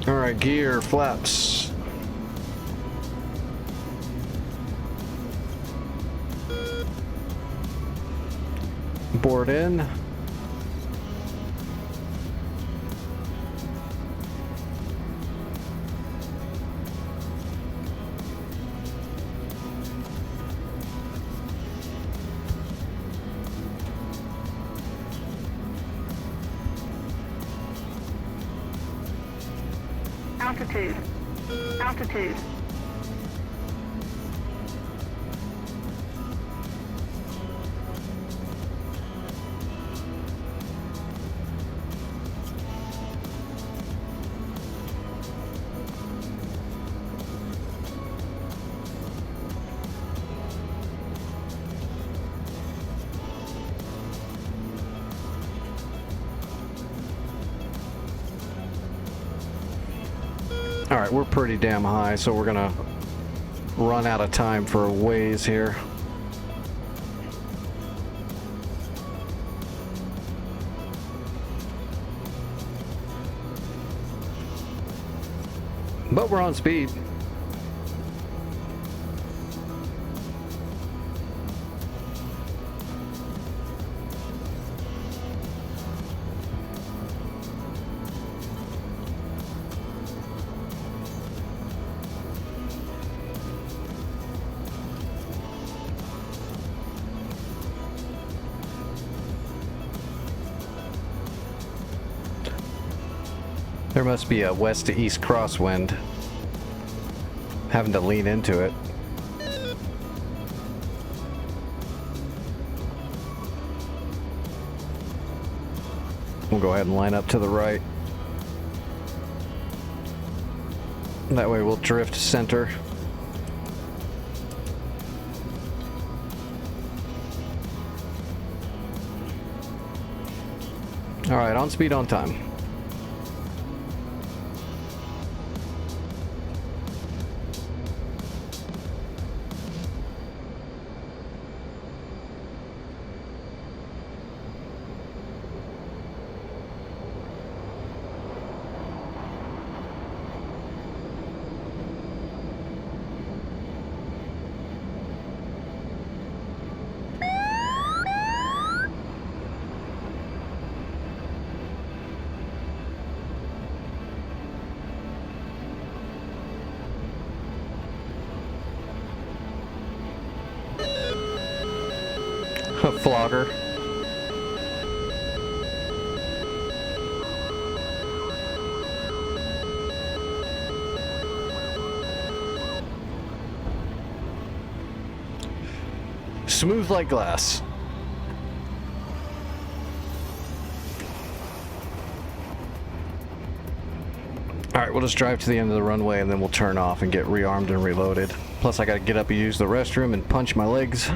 Alright, gear, flaps. Board in. Altitude. Altitude. Alright, we're pretty damn high, so we're gonna run out of time for a ways here. But we're on speed. There must be a west to east crosswind. Having to lean into it. We'll go ahead and line up to the right. That way we'll drift center. Alright, on speed, on time. A flogger. Smooth like glass. Alright, we'll just drive to the end of the runway and then we'll turn off and get rearmed and reloaded. Plus I gotta get up and use the restroom and punch my legs.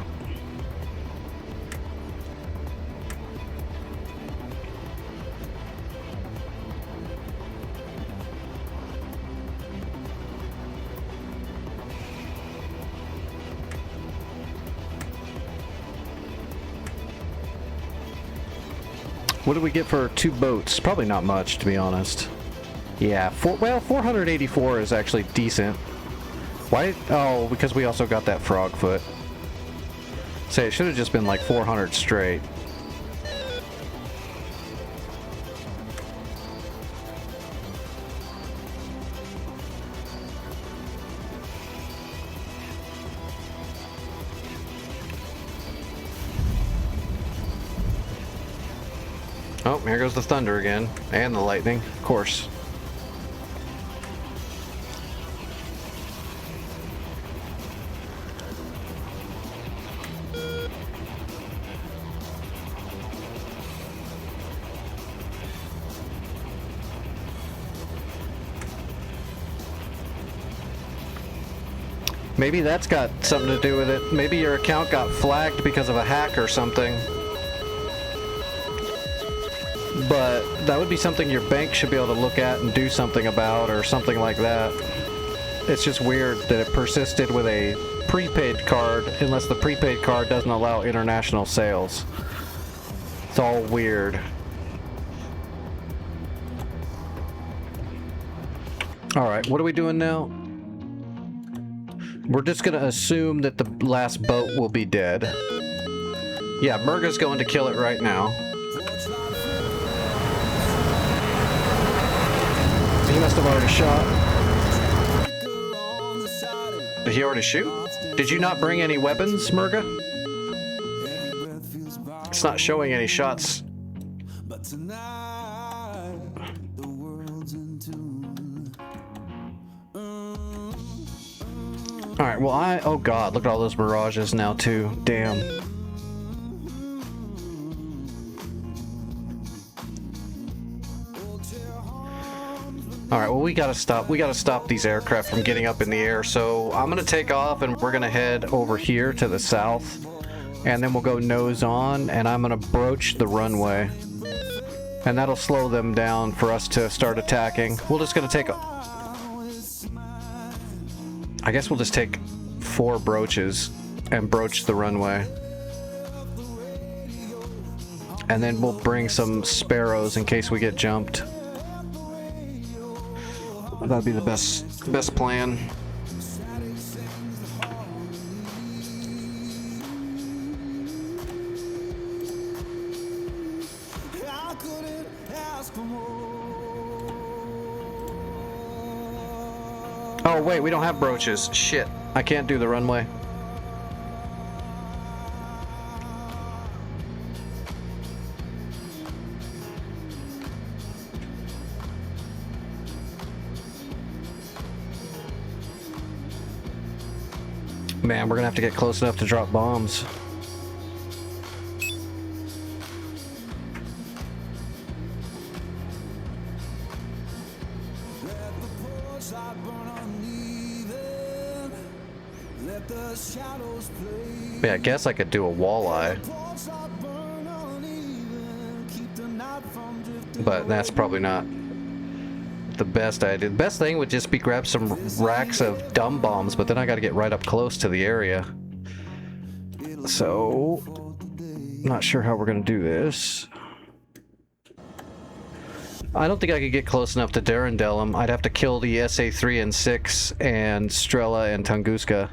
What did we get for 2 boats? Probably not much, to be honest. Yeah, 484 is actually decent. Why? Oh, because we also got that frog foot. Say, it should have just been like 400 straight. Oh, here goes the thunder again. And the lightning, of course. Maybe that's got something to do with it. Maybe your account got flagged because of a hack or something. But that would be something your bank should be able to look at and do something about, or something like that. It's just weird that it persisted with a prepaid card, unless the prepaid card doesn't allow international sales. It's all weird. Alright, what are we doing now? We're just gonna assume that the last boat will be dead. Yeah, Murga's going to kill it right now. He must have already shot. Did he already shoot? Did you not bring any weapons, Murga? It's not showing any shots. Alright, well oh god, look at all those mirages now too. Damn. Alright, well we gotta stop these aircraft from getting up in the air, so I'm gonna take off and we're gonna head over here to the south, and then we'll go nose on, and I'm gonna broach the runway. And that'll slow them down for us to start attacking. We're just gonna take I guess we'll just take 4 broaches and broach the runway. And then we'll bring some sparrows in case we get jumped. That'd be the best plan. Oh wait, we don't have broaches. Shit, I can't do the runway. Man, we're gonna have to get close enough to drop bombs. Yeah, I guess I could do a walleye. But that's probably not the best idea. The best thing would just be grab some racks of dumb bombs, but then I gotta get right up close to the area. So, not sure how we're gonna do this. I don't think I could get close enough to Darendellum. I'd have to kill the SA-3 and 6 and Strela and Tunguska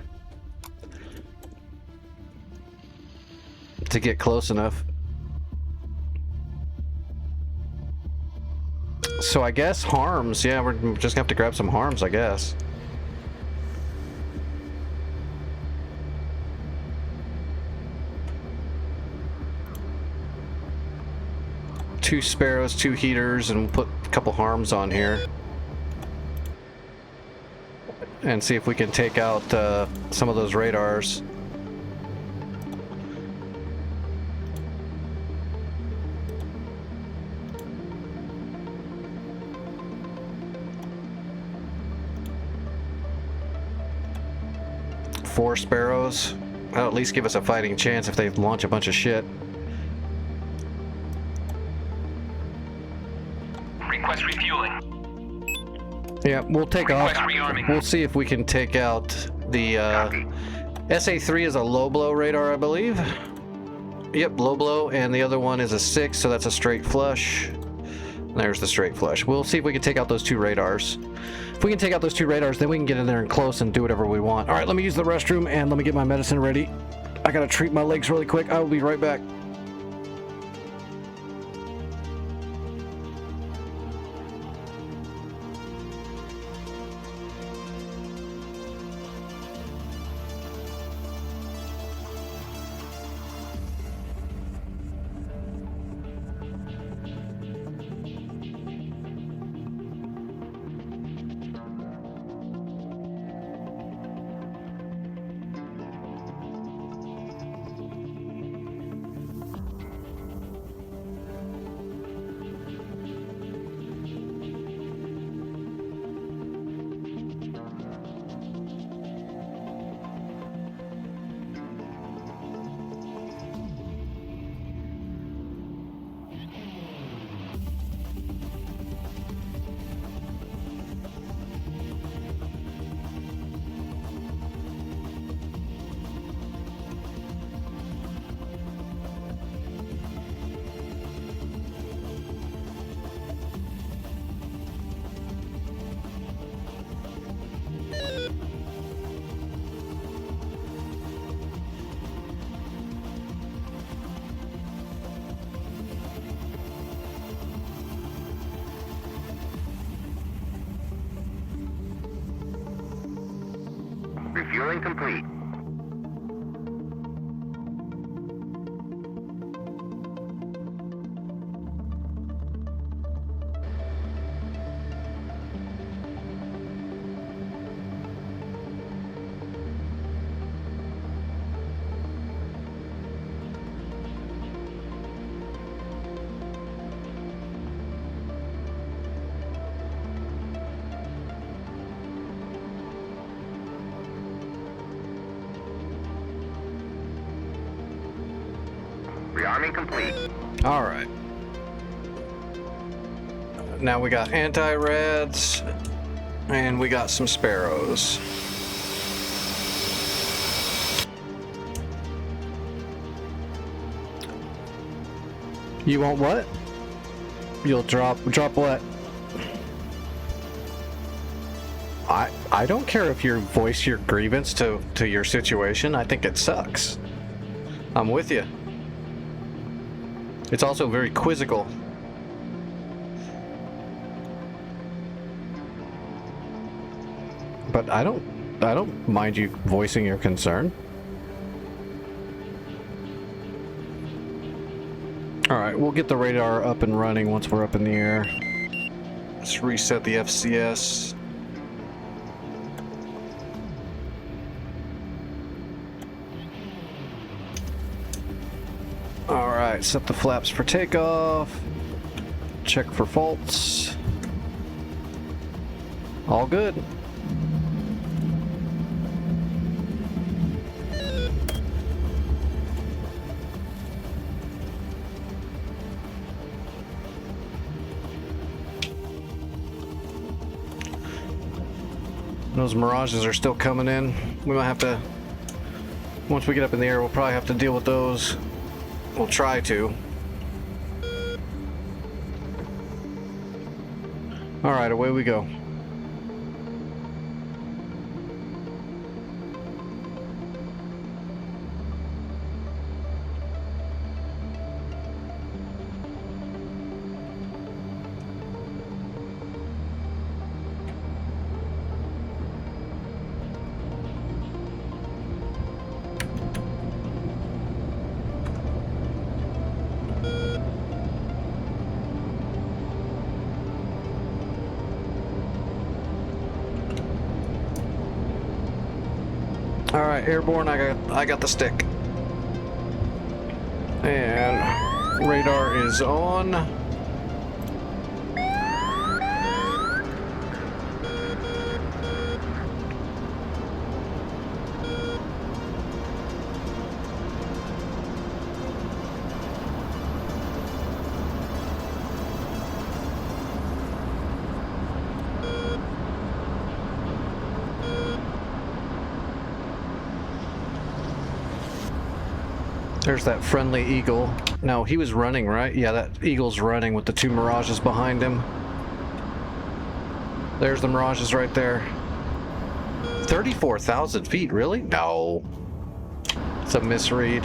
to get close enough. So I guess harms. Yeah, we're just gonna have to grab some harms, I guess. Two sparrows, 2 heaters, and we'll put a couple harms on here. And see if we can take out some of those radars. Four sparrows. That'll at least give us a fighting chance if they launch a bunch of shit. Request refueling. Yeah, we'll take off. Request rearming. We'll see if we can take out the Copy. SA-3 is a low blow radar, I believe. Yep, low blow, and the other one is a 6, so that's a straight flush. There's the straight flush. We'll see if we can take out those 2 radars. If we can take out those 2 radars, then we can get in there and close and do whatever we want. All right, let me use the restroom and let me get my medicine ready. I gotta treat my legs really quick. I will be right back. Refueling complete. Rearming complete. All right. Now we got anti-rads, and we got some sparrows. You want what? You'll drop what? I don't care if you voice your grievance to your situation. I think it sucks. I'm with you. It's also very quizzical. But I don't mind you voicing your concern. All right, we'll get the radar up and running once we're up in the air. Let's reset the FCS. All right, set the flaps for takeoff. Check for faults. All good. Those mirages are still coming in. We might have to, once we get up in the air, we'll probably have to deal with those. We'll try to. All right, away we go. All right, airborne, I got the stick. And radar is on. There's that friendly eagle. No, he was running, right? Yeah, that eagle's running with the two mirages behind him. There's the mirages right there. 34,000 feet, really? No. It's a misread.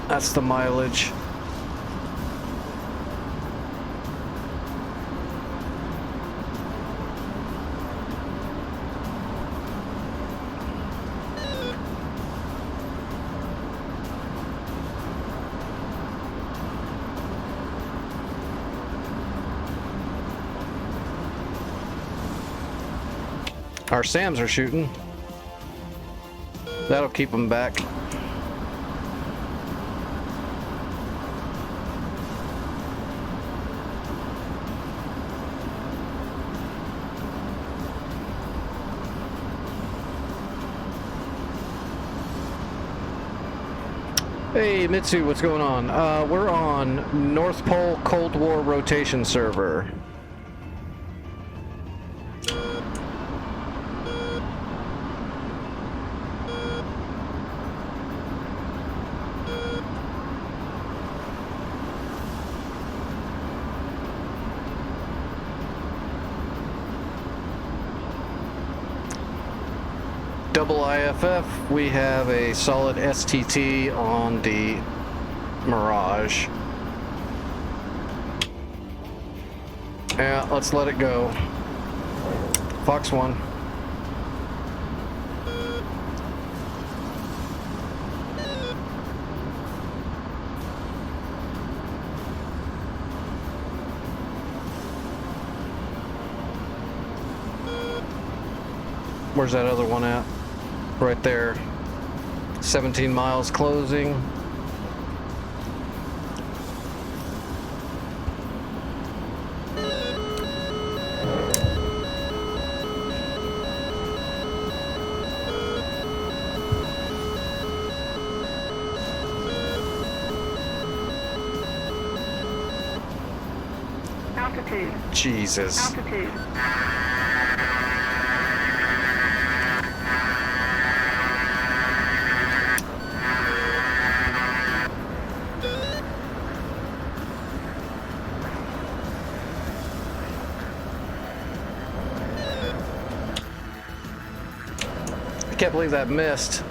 That's the mileage. Our SAMs are shooting. That'll keep them back. Hey Mitsu, what's going on? We're on North Pole Cold War rotation server. Double IFF, we have a solid STT on the Mirage. Yeah, let's let it go. Fox 1. Where's that other one at? Right there. 17 miles closing. Altitude. Jesus. Altitude. I can't believe that missed.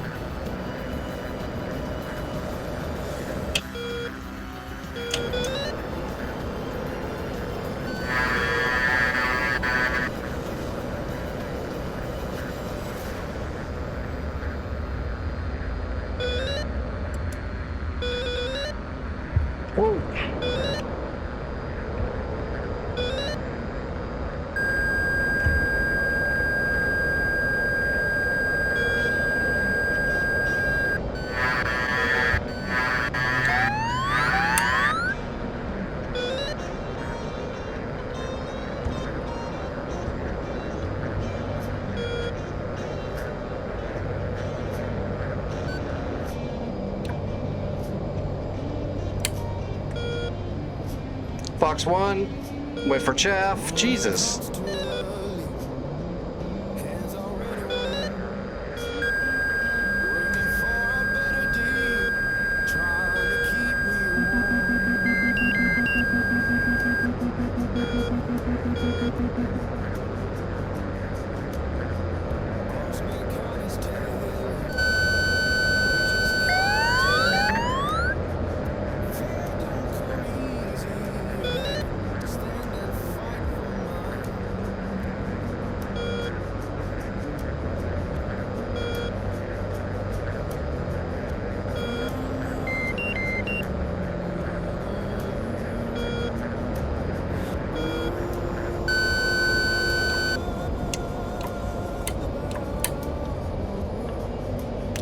Whoa. Fox 1, wait for chaff. Jesus.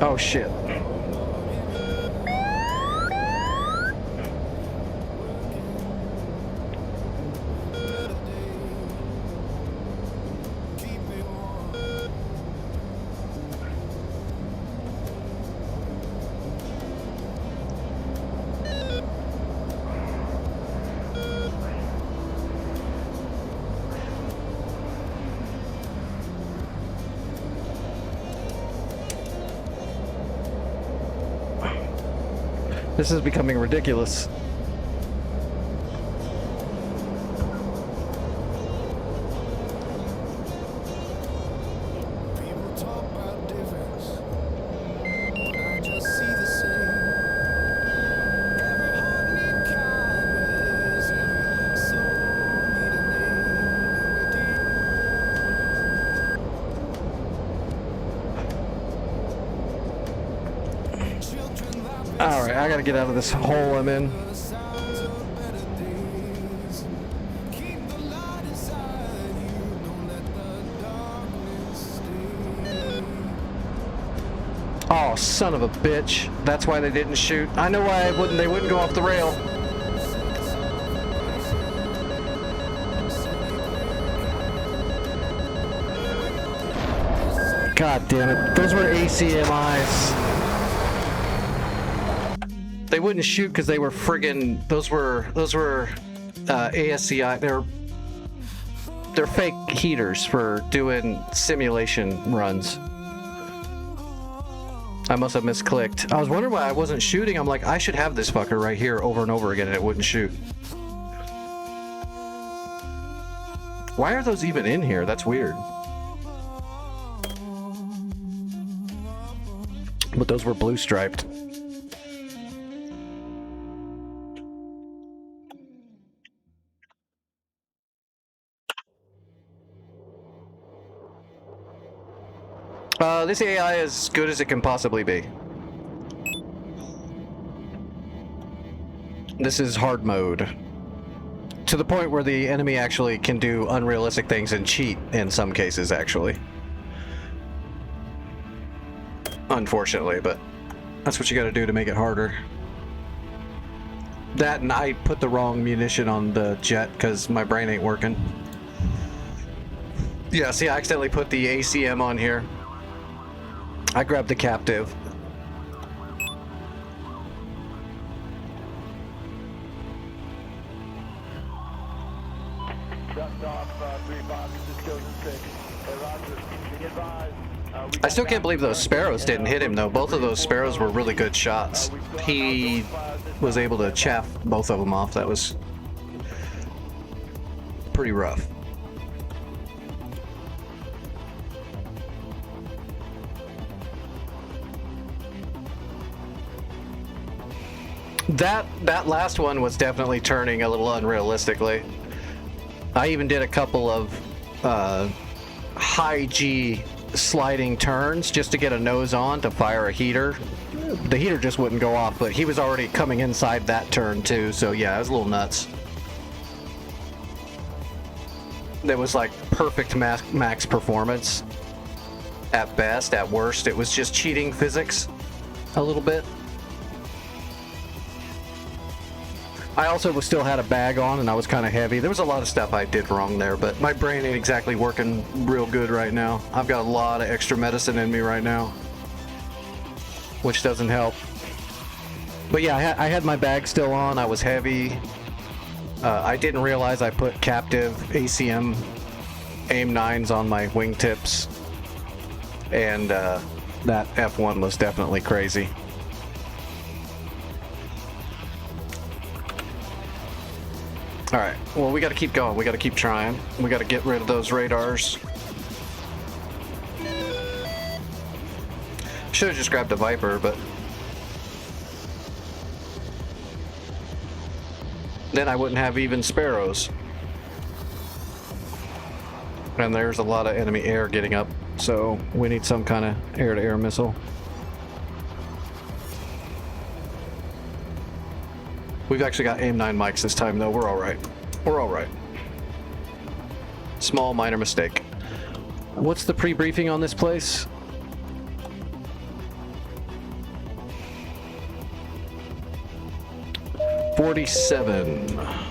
Oh shit. This is becoming ridiculous. People talk about difference, but I just see the same. Every heart need kindness, every soul need a name, and we're deep. Children that Alright, I gotta get out of this hole I'm in. the signs of better days. Keep the light inside you, don't let the darkness stay. Oh, son of a bitch. That's why they didn't shoot. I know why they wouldn't go off the rail. God damn it. Those were ACMIs. They wouldn't shoot because they were friggin' those were ASCI. They're fake heaters for doing simulation runs. I must have misclicked. I was wondering why I wasn't shooting. I'm like, I should have this fucker right here over and over again and it wouldn't shoot. Why are those even in here? That's weird. But those were blue striped. This AI is as good as it can possibly be. This is hard mode. To the point where the enemy actually can do unrealistic things and cheat in some cases, actually. Unfortunately, but that's what you gotta do to make it harder. That and I put the wrong munition on the jet because my brain ain't working. Yeah, see, I accidentally put the ACM on here. I grabbed the captive. I still can't believe those sparrows didn't hit him though. Both of those sparrows were really good shots. He was able to chaff both of them off. That was pretty rough. That last one was definitely turning a little unrealistically. I even did a couple of high G sliding turns just to get a nose on to fire a heater. The heater just wouldn't go off, but he was already coming inside that turn too, so yeah, it was a little nuts. That was like perfect max performance. At best, at worst, it was just cheating physics a little bit. I also still had a bag on and I was kind of heavy. There was a lot of stuff I did wrong there, but my brain ain't exactly working real good right now. I've got a lot of extra medicine in me right now, which doesn't help. But yeah, I had my bag still on. I was heavy. I didn't realize I put captive ACM AIM-9s on my wingtips, and that F1 was definitely crazy. Alright, well, we gotta keep going. We gotta keep trying. We gotta get rid of those radars. Should've just grabbed a Viper, but then I wouldn't have even sparrows. And there's a lot of enemy air getting up, so we need some kind of air-to-air missile. We've actually got AIM-9 mics this time, though. We're all right. We're all right. Small, minor mistake. What's the pre-briefing on this place? $47.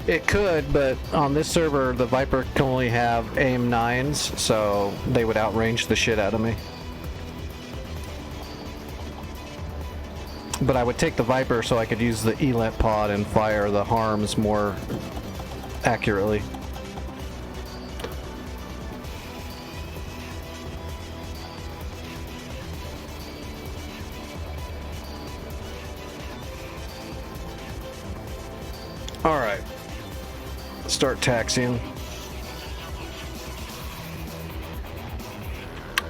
It could, but on this server, the Viper can only have AIM-9s, so they would outrange the shit out of me. But I would take the Viper so I could use the ELET pod and fire the harms more accurately. All right. Start taxiing.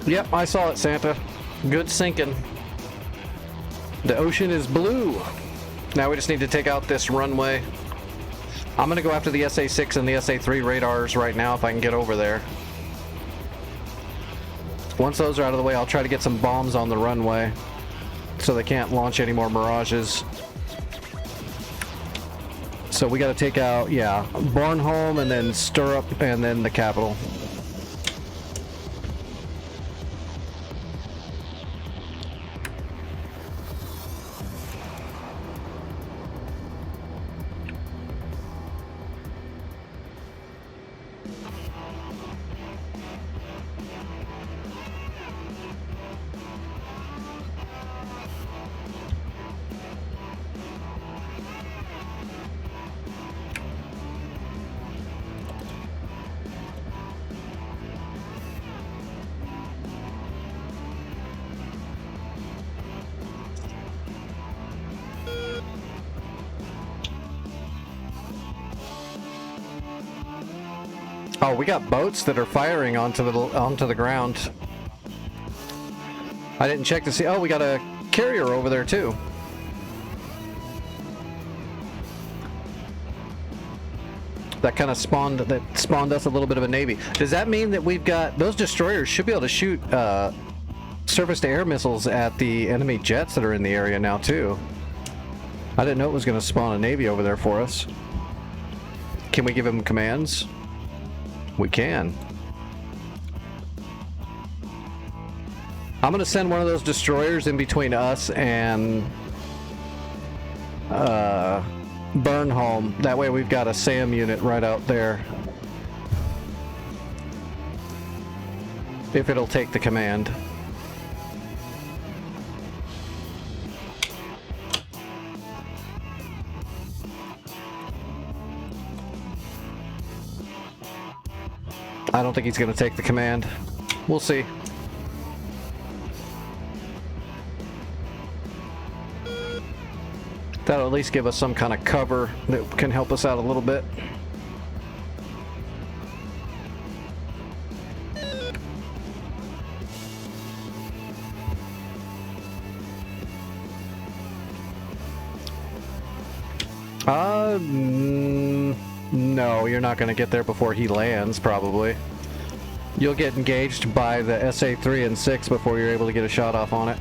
Yep, I saw it, Santa. Good sinking. The ocean is blue. Now we just need to take out this runway. I'm gonna go after the SA-6 and the SA-3 radars right now if I can get over there. Once those are out of the way, I'll try to get some bombs on the runway so they can't launch any more Mirages. So we got to take out, yeah, Bornholm and then Stirrup and then the capital. Oh, we got boats that are firing onto the ground. I didn't check to see. Oh, we got a carrier over there too. That kind of spawned us a little bit of a navy. Does that mean that we've got those destroyers should be able to shoot surface-to-air missiles at the enemy jets that are in the area now too? I didn't know it was going to spawn a navy over there for us. Can we give him commands? We can. I'm going to send one of those destroyers in between us and Burnholm. That way we've got a SAM unit right out there. If it'll take the command. I don't think he's going to take the command. We'll see. That'll at least give us some kind of cover that can help us out a little bit. No, you're not going to get there before he lands, probably. You'll get engaged by the SA-3 and 6 before you're able to get a shot off on it.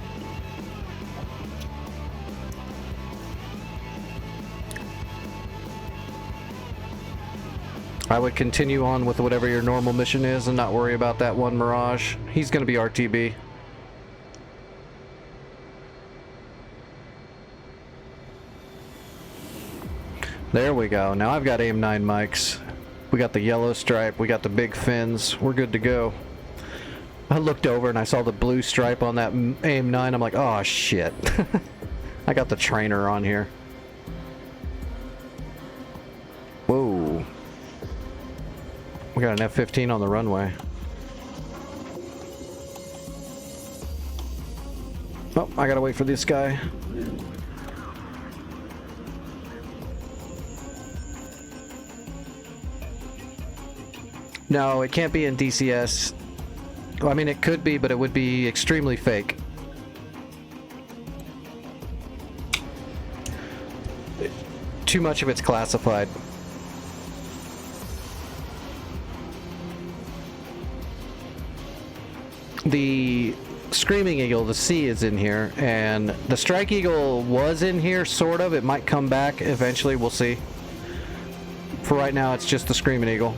I would continue on with whatever your normal mission is and not worry about that one Mirage. He's going to be RTB. There we go. Now I've got AIM-9 mics. We got the yellow stripe. We got the big fins. We're good to go. I looked over and I saw the blue stripe on that AIM-9. I'm like, oh shit. I got the trainer on here. Whoa. We got an F-15 on the runway. Oh, I gotta wait for this guy. No, it can't be in DCS. Well, I mean, it could be, but it would be extremely fake. Too much of it's classified. The Screaming Eagle, the C is in here, and the Strike Eagle was in here, sort of. It might come back eventually, we'll see. For right now, it's just the Screaming Eagle.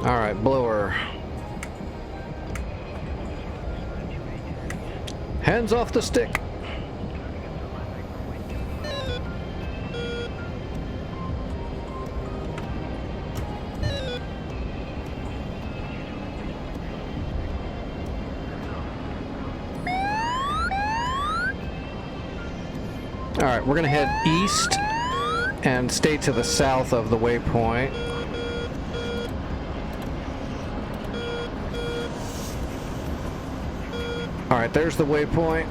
Alright, blower. Hands off the stick. Alright, we're gonna head east and stay to the south of the waypoint. Alright, there's the waypoint.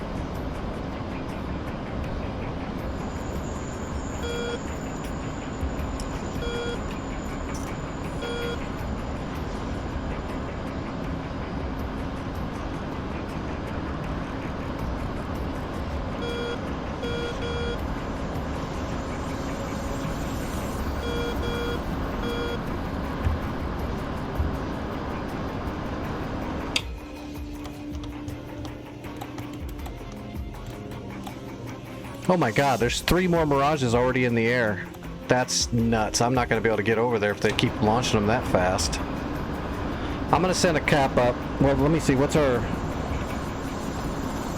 Oh my god, there's 3 more Mirages already in the air. That's nuts. I'm not going to be able to get over there if they keep launching them that fast. I'm going to send a cap up. Well, let me see. What's our...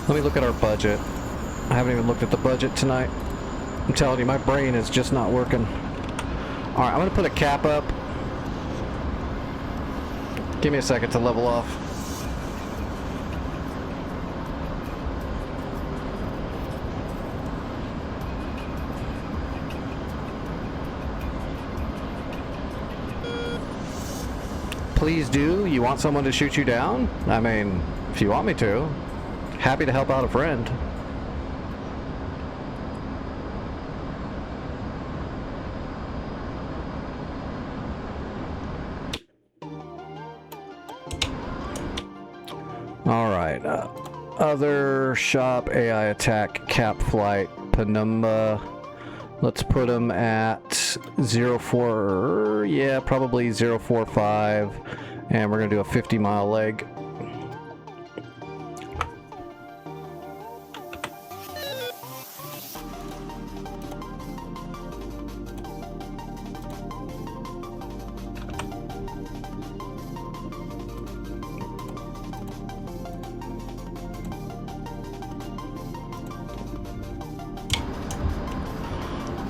Let me look at our budget. I haven't even looked at the budget tonight. I'm telling you, my brain is just not working. Alright, I'm going to put a cap up. Give me a second to level off. Please do. You want someone to shoot you down? I mean, if you want me to. Happy to help out a friend. Alright. Other shop, AI attack, cap flight, Penumbra. Let's put them at 04, yeah, probably 045, and we're going to do a 50-mile leg.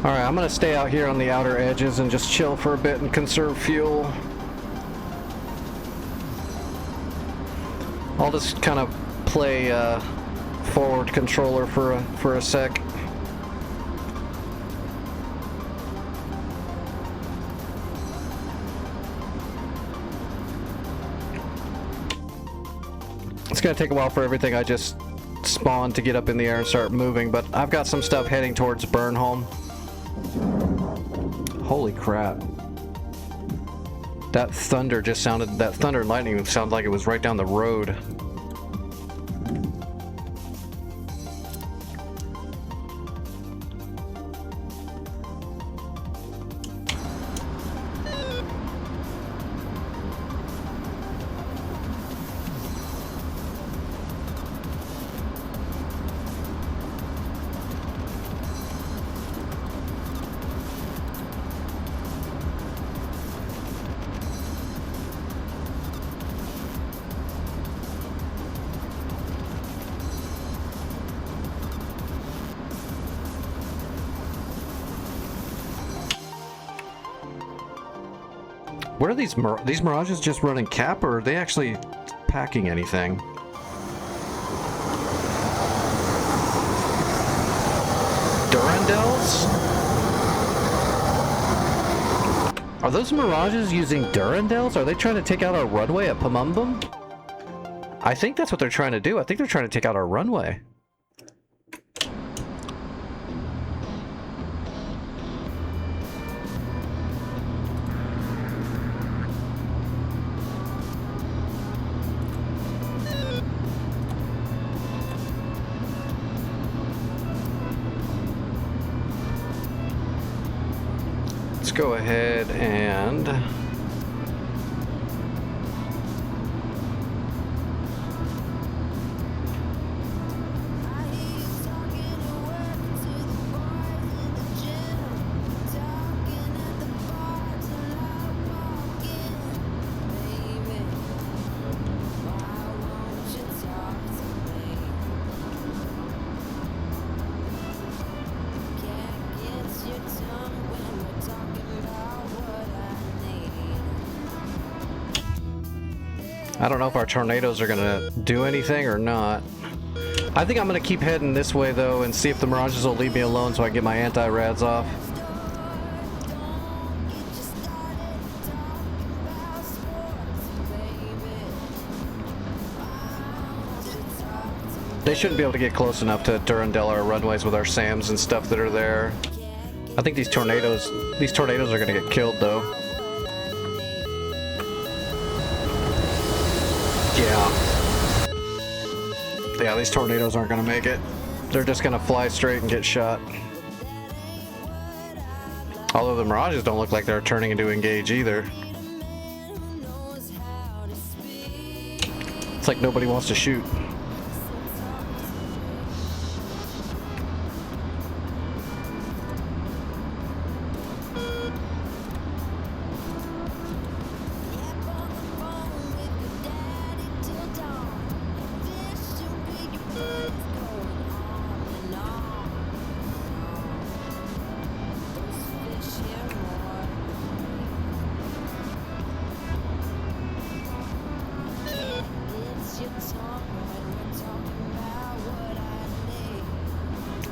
Alright, I'm going to stay out here on the outer edges and just chill for a bit and conserve fuel. I'll just kind of play forward controller for a sec. It's going to take a while for everything I just spawned to get up in the air and start moving, but I've got some stuff heading towards Burnholm. Holy crap. That thunder just sounded, that thunder and lightning sounded like it was right down the road. What are these Mirages just running cap, or are they actually packing anything? Durandals? Are those Mirages using Durandals? Are they trying to take out our runway at Pamumbum? I think that's what they're trying to do. I think they're trying to take out our runway. Let's go ahead and I don't know if our tornadoes are gonna do anything or not. I think I'm gonna keep heading this way though and see if the Mirages will leave me alone so I can get my anti-rads off. They shouldn't be able to get close enough to Durandell our runways with our SAMs and stuff that are there. I think these tornadoes are gonna get killed though. Yeah, these tornadoes aren't gonna make it. They're just gonna fly straight and get shot. Although the Mirages don't look like they're turning into engage either. It's like nobody wants to shoot.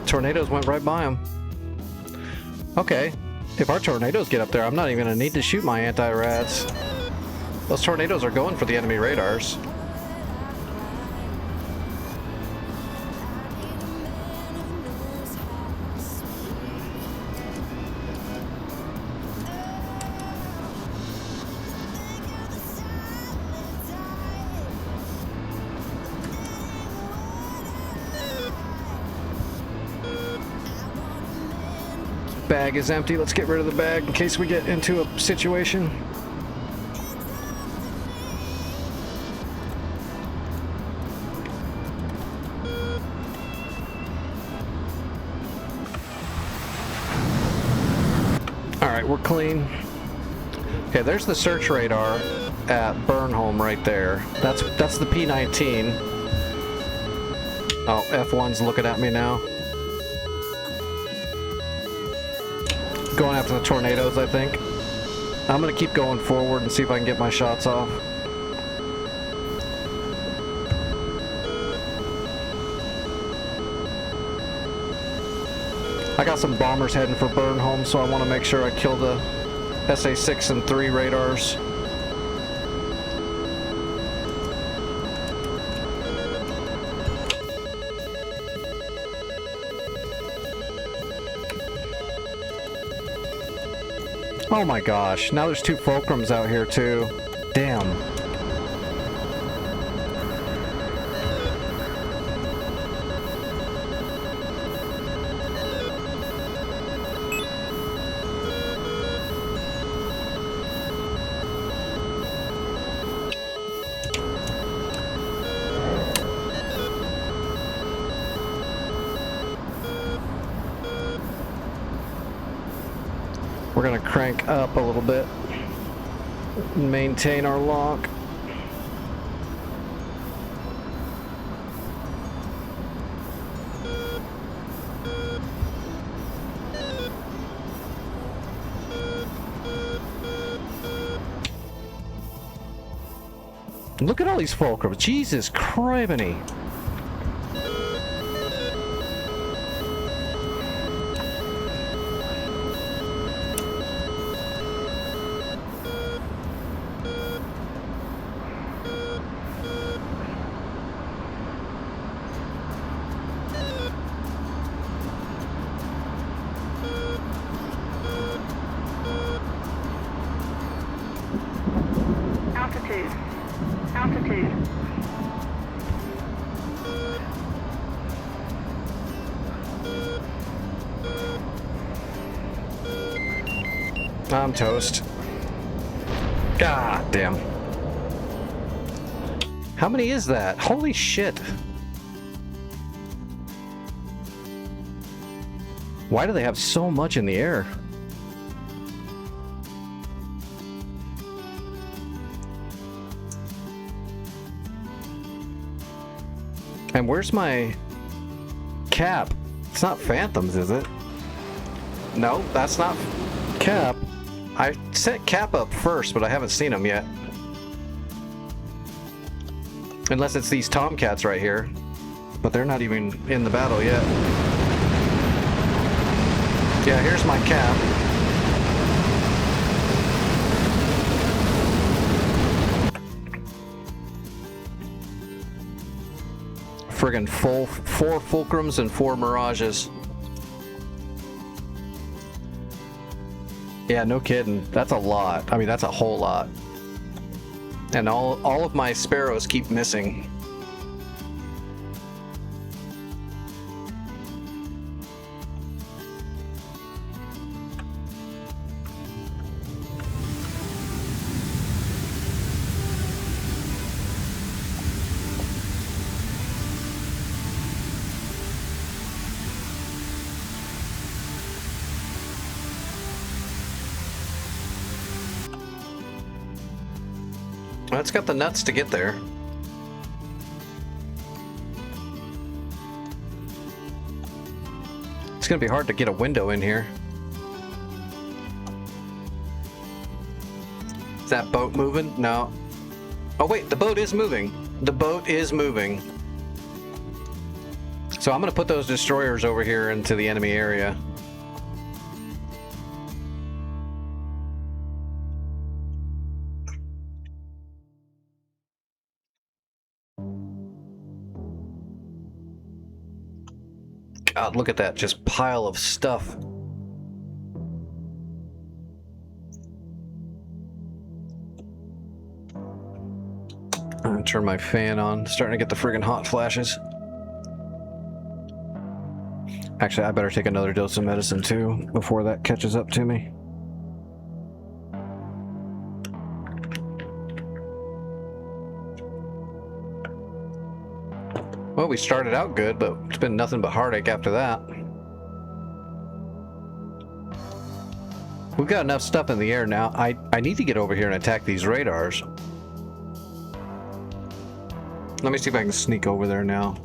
Tornadoes went right by him. Okay, if our tornadoes get up there, I'm not even gonna need to shoot my anti-rads. Those tornadoes are going for the enemy radars. Bag is empty. Let's get rid of the bag in case we get into a situation. Alright, we're clean. Okay, there's the search radar at Burnholm right there. That's the P-19. Oh, F1's looking at me now. Going after the tornadoes, I think. I'm gonna keep going forward and see if I can get my shots off. I got some bombers heading for Burnholm, so I want to make sure I kill the SA-6 and 3 radars. Oh my gosh, now there's 2 fulcrums out here too. Damn. We're gonna crank up a little bit, maintain our lock. Look at all these fulcrums. Jesus criminy. Altitude. I'm toast. God damn. How many is that? Holy shit. Why do they have so much in the air? And where's my cap? It's not Phantoms, is it? No, that's not cap. I set cap up first, but I haven't seen them yet. Unless it's these Tomcats right here. But they're not even in the battle yet. Yeah, here's my cap. friggin' four Fulcrums and 4 Mirages. Yeah, no kidding. That's a lot. I mean, that's a whole lot. And all of my Sparrows keep missing. Well, it's got the nuts to get there. It's gonna be hard to get a window in here. Is that boat moving? No. Oh wait, the boat is moving. The boat is moving. So I'm gonna put those destroyers over here into the enemy area. God, look at that, just pile of stuff. I'm gonna turn my fan on, starting to get the friggin' hot flashes. Actually, I better take another dose of medicine too, before that catches up to me. Well, we started out good, but it's been nothing but heartache after that. We've got enough stuff in the air now. I need to get over here and attack these radars. Let me see if I can sneak over there now.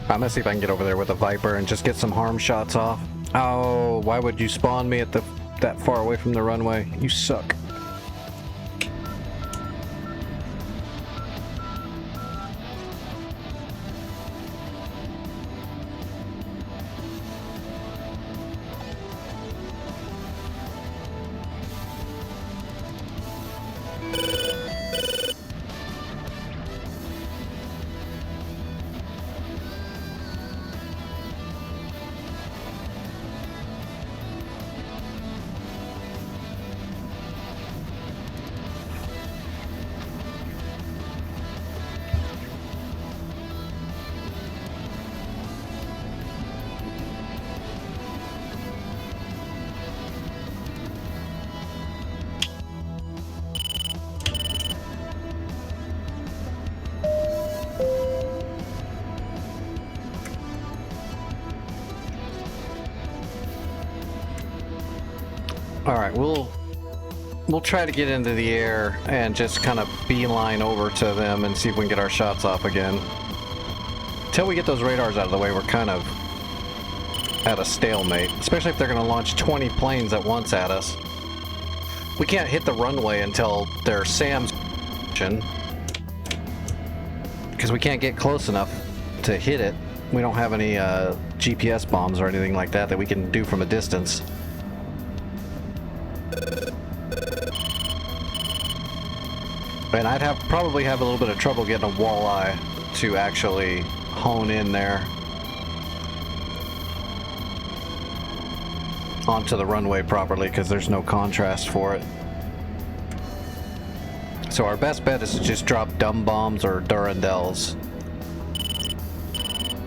I'm gonna see if I can get over there with a Viper and just get some harm shots off. Oh, why would you spawn me at that far away from the runway? You suck. All right, we'll try to get into the air and just kind of beeline over to them and see if we can get our shots off again. Until we get those radars out of the way, we're kind of at a stalemate, especially if they're going to launch 20 planes at once at us. We can't hit the runway until they're SAM's because we can't get close enough to hit it. We don't have any GPS bombs or anything like that we can do from a distance. And I'd probably have a little bit of trouble getting a walleye to actually hone in there onto the runway properly because there's no contrast for it. So our best bet is to just drop dumb bombs or Durandals,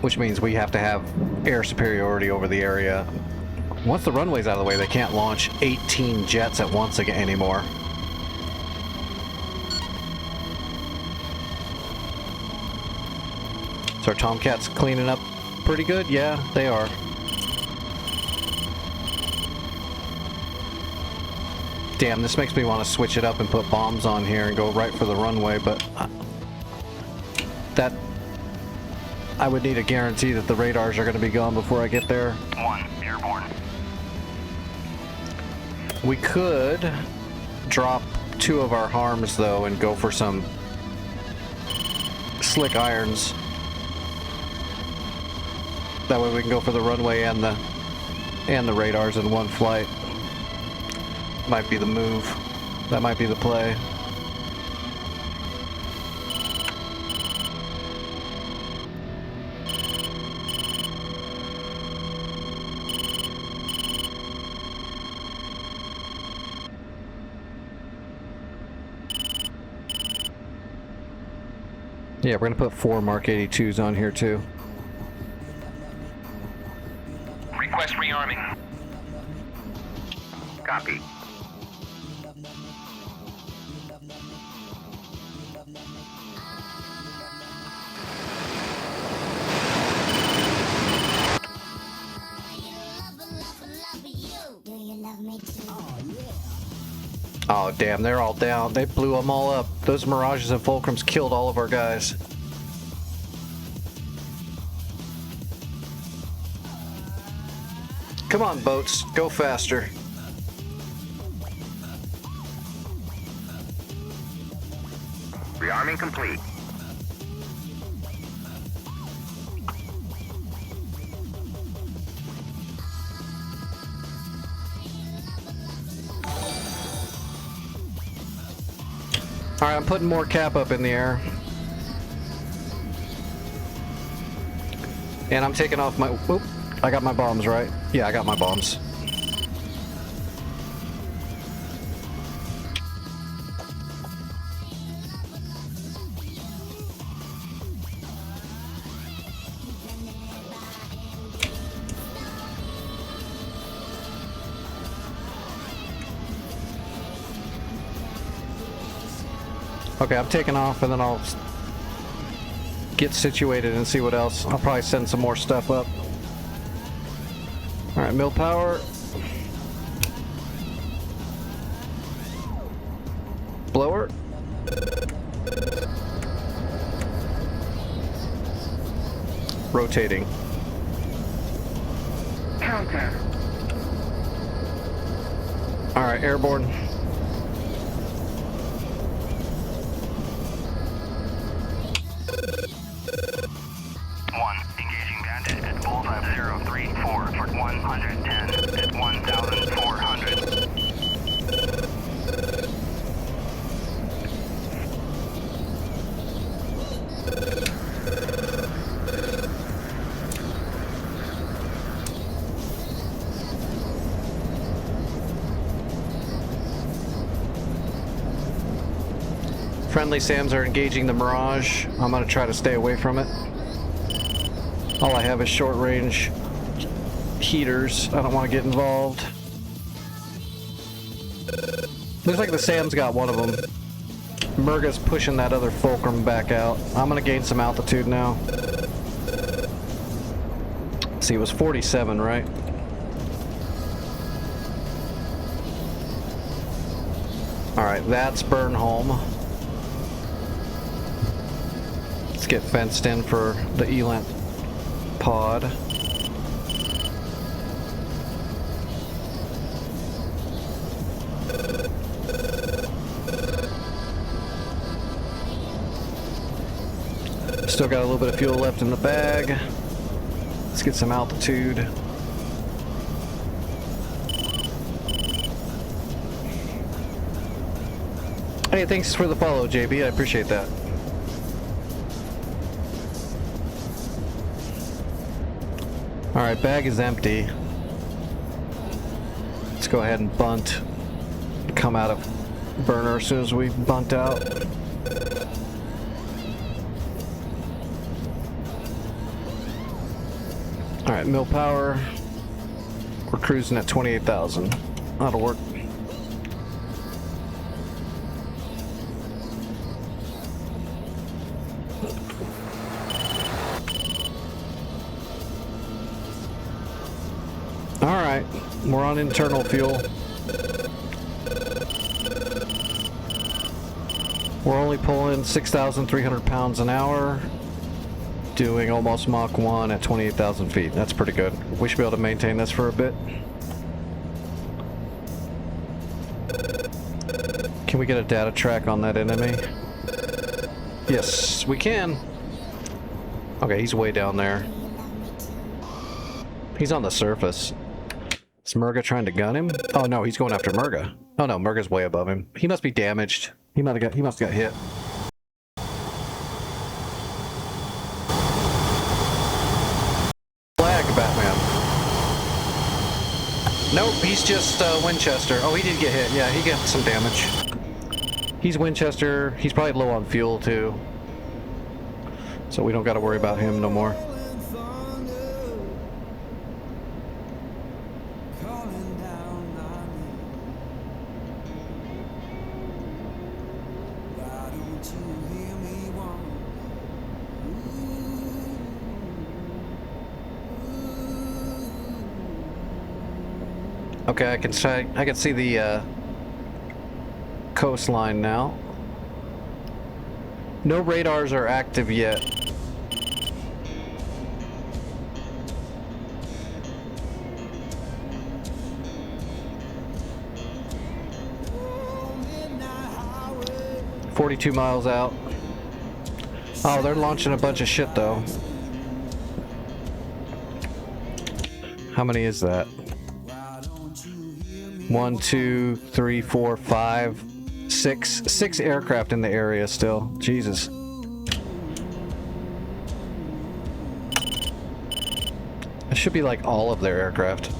which means we have to have air superiority over the area. Once the runway's out of the way, they can't launch 18 jets at once again anymore. So our Tomcats cleaning up pretty good? Yeah, they are. Damn, this makes me want to switch it up and put bombs on here and go right for the runway, but that I would need a guarantee that the radars are going to be gone before I get there. 1 airborne. We could drop 2 of our harms though and go for some slick irons. That way we can go for the runway and the radars in one flight. Might be the move. That might be the play. Yeah, we're gonna put 4 Mark 82s on here too. Request rearming. Copy. Oh damn, they're all down. They blew them all up. Those Mirages and Fulcrums killed all of our guys. Come on, boats, go faster. Rearming complete. Alright, I'm putting more cap up in the air. And I'm taking off my... Oop, I got my bombs, right? Yeah, I got my bombs. Okay, I'm taking off and then I'll get situated and see what else. I'll probably send some more stuff up. Alright, mill power. Blower. Rotating. Counter. Alright, airborne. Engaging bandit at bullseye 034 for 110 at 1,400. Friendly SAMs are engaging the Mirage. I'm gonna try to stay away from it. All I have is short range heaters. I don't want to get involved. Looks like the SAM's got one of them. Murga's pushing that other Fulcrum back out. I'm gonna gain some altitude now. Let's see, it was 47, right? Alright, that's Burnholm. Let's get fenced in for the Elant pod. Still got a little bit of fuel left in the bag. Let's get some altitude. Hey, thanks for the follow, JB. I appreciate that. Alright, bag is empty. Let's go ahead and bunt. Come out of burner as soon as we bunt out. Alright, mill power. We're cruising at 28,000. That'll work. We're on internal fuel. We're only pulling 6,300 pounds an hour, doing almost Mach 1 at 28,000 feet. That's pretty good. We should be able to maintain this for a bit. Can we get a data track on that enemy? Yes, we can. Okay, he's way down there. He's on the surface. Is Murga trying to gun him? Oh no, he's going after Murga. Oh no, Murga's way above him. He must be damaged. He must have got hit. Flag, Batman. Nope, he's just Winchester. Oh, he did get hit. Yeah, he got some damage. He's Winchester. He's probably low on fuel too. So we don't got to worry about him no more. Okay, I can see the coastline now. No radars are active yet. "42 miles out." Oh, they're launching a bunch of shit though. How many is that? 1, 2, 3, 4, 5, 6. 6 aircraft in the area still. Jesus. It should be like all of their aircraft.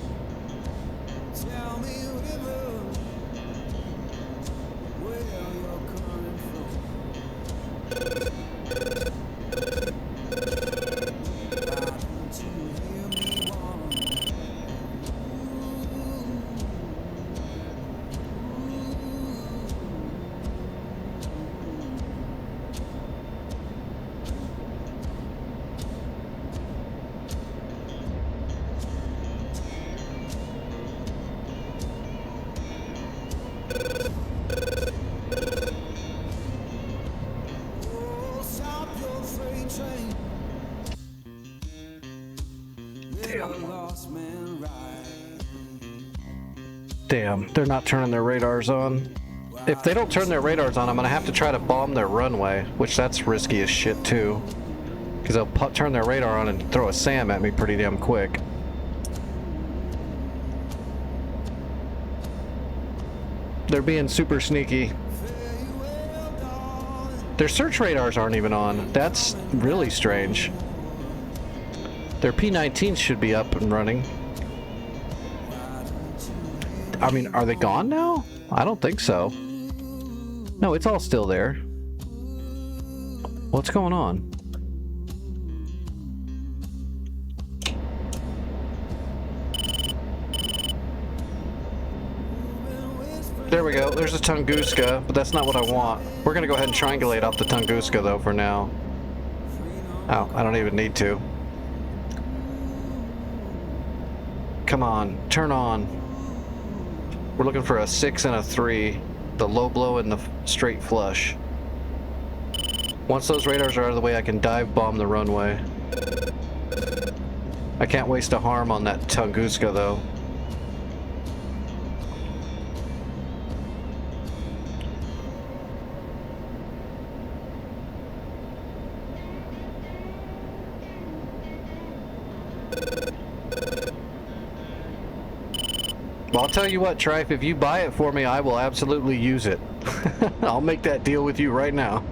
Damn, they're not turning their radars on. If they don't turn their radars on, I'm gonna have to try to bomb their runway, which that's risky as shit too. Because they'll turn their radar on and throw a SAM at me pretty damn quick. They're being super sneaky. Their search radars aren't even on. That's really strange. Their P-19s should be up and running. I mean, are they gone now? I don't think so. No, it's all still there. What's going on? There we go. There's a Tunguska, but that's not what I want. We're gonna go ahead and triangulate off the Tunguska though for now. Oh, I don't even need to. Come on, turn on. We're looking for a 6 and a 3, the low blow and the straight flush. Once those radars are out of the way, I can dive bomb the runway. I can't waste a harm on that Tunguska though. Well, I'll tell you what, Trife, if you buy it for me, I will absolutely use it. I'll make that deal with you right now.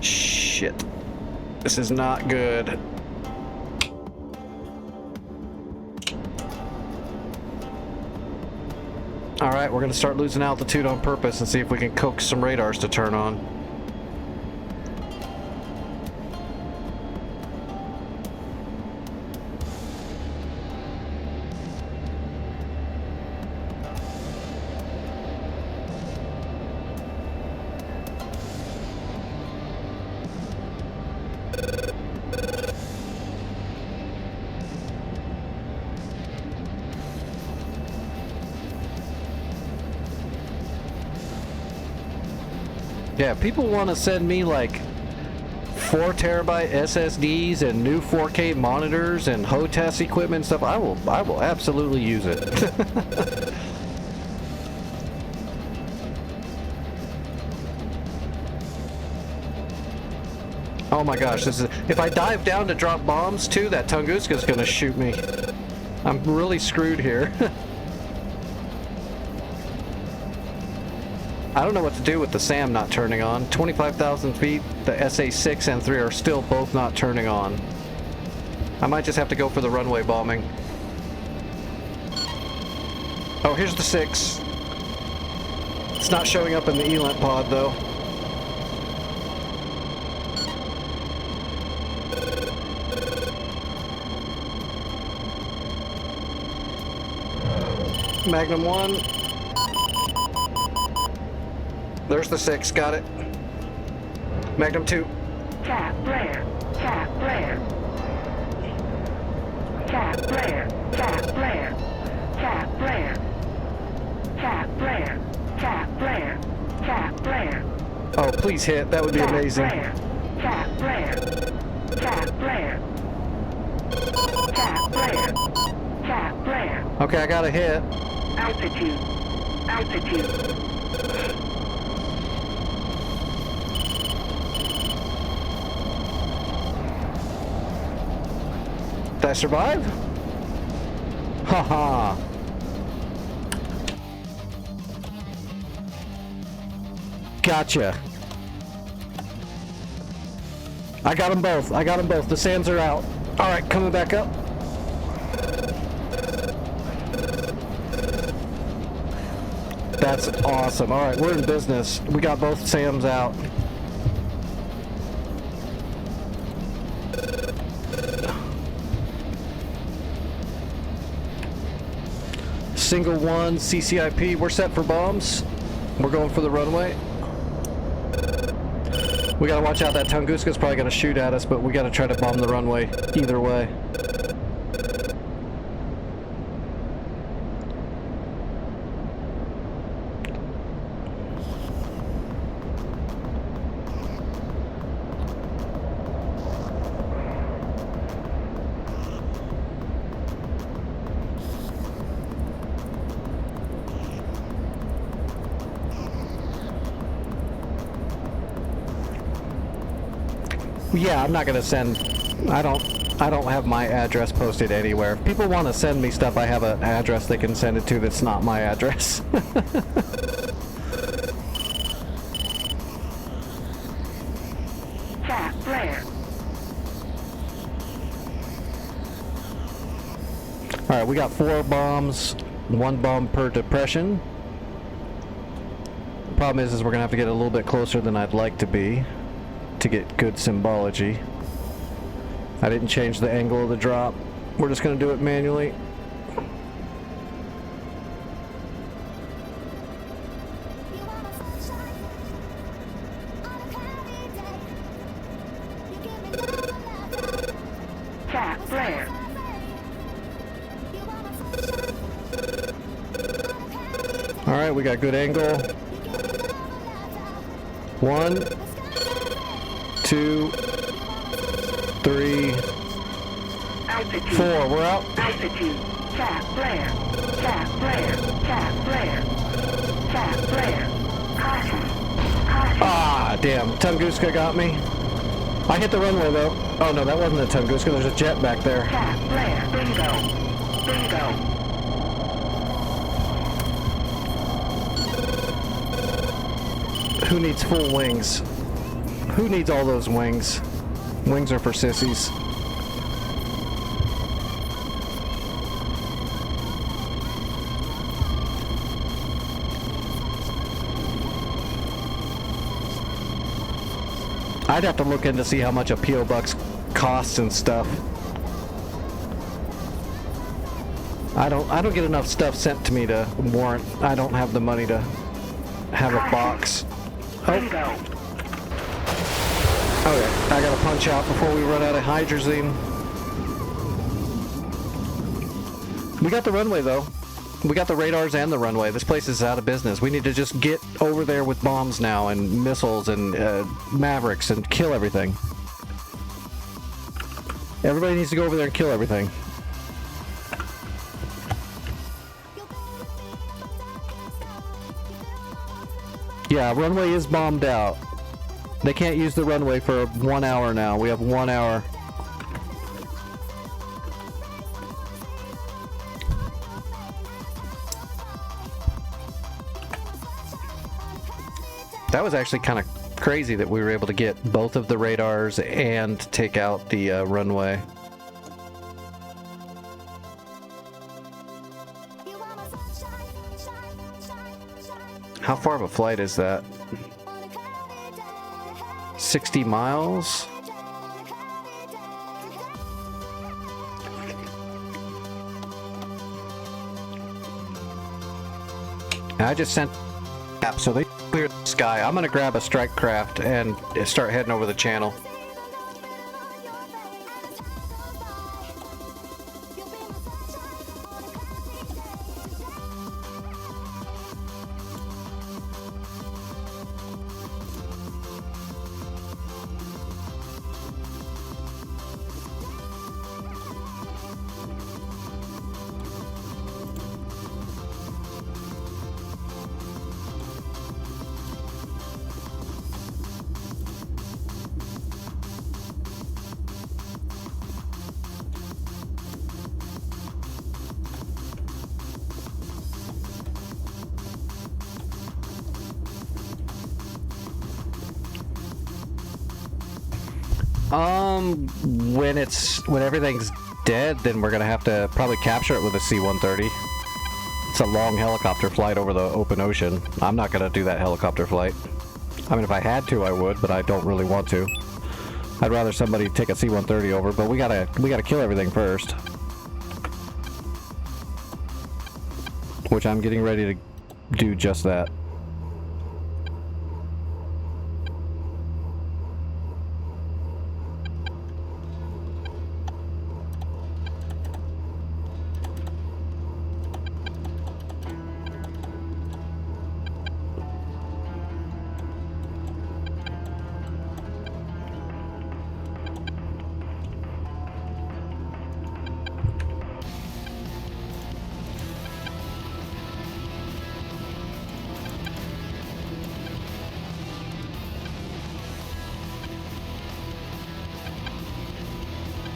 Shit. This is not good. Alright, we're going to start losing altitude on purpose and see if we can coax some radars to turn on. Yeah, people want to send me like 4 terabyte SSDs and new 4K monitors and HOTAS equipment and stuff. I will absolutely use it. Oh my gosh, this is, if I dive down to drop bombs too, that Tunguska's gonna shoot me. I'm really screwed here. I don't know what to do with the SAM not turning on. 25,000 feet, the SA-6 and 3 are still both not turning on. I might just have to go for the runway bombing. Oh, here's the 6. It's not showing up in the ELANT pod though. Magnum 1. There's the 6, got it. Magnum 2. Tap flare. Tap flare. Tap flare. Tap flare. Tap flare. Tap flare. Tap flare. Tap flare. Oh, please hit. That would be amazing. Tap flare. Tap flare. Tap flare. Tap flare. Okay, I got a hit. Altitude. Altitude. Did I survive? Haha. Gotcha. I got them both. I got them both. The SAMs are out. All right, coming back up. That's awesome. All right, we're in business. We got both SAMs out. Single 1 CCIP. We're set for bombs. We're going for the runway. We gotta watch out. That Tunguska's probably gonna shoot at us, but we gotta try to bomb the runway either way. Yeah, I'm not gonna send. I don't have my address posted anywhere. If people want to send me stuff, I have an address they can send it to that's not my address. Tap flare. All right, we got 4 bombs, 1 bomb per depression. The problem is we're gonna have to get a little bit closer than I'd like to be to get good symbology. I didn't change the angle of the drop. We're just going to do it manually. Tap flare. All right, we got good angle. 1, 2, 3, Altitude. 4. We're out. Altitude. Tap flare. Tap flare. Tap flare. Tap flare. Caution. Caution. Ah, damn. Tunguska got me. I hit the runway though. Oh no, that wasn't a Tunguska. There's a jet back there. Tap flare. Bingo. Bingo. Who needs full wings? Who needs all those wings? Wings are for sissies. I'd have to look in to see how much a P.O. Box costs and stuff. I don't get enough stuff sent to me to warrant. I don't have the money to have a box. Bingo. Okay, I gotta punch out before we run out of hydrazine. We got the runway though. We got the radars and the runway. This place is out of business. We need to just get over there with bombs now and missiles and Mavericks and kill everything. Everybody needs to go over there and kill everything. Yeah, runway is bombed out. They can't use the runway for 1 hour now. We have 1 hour. That was actually kind of crazy that we were able to get both of the radars and take out the runway. How far of a flight is that? 60 miles? I just sent so they cleared the sky. I'm gonna grab a strike craft and start heading over the channel. When everything's dead, then we're gonna have to probably capture it with a C-130. It's a long helicopter flight over the open ocean. I'm not gonna do that helicopter flight. I mean, if I had to, I would, but I don't really want to. I'd rather somebody take a C-130 over, but we gotta kill everything first. Which I'm getting ready to do just that.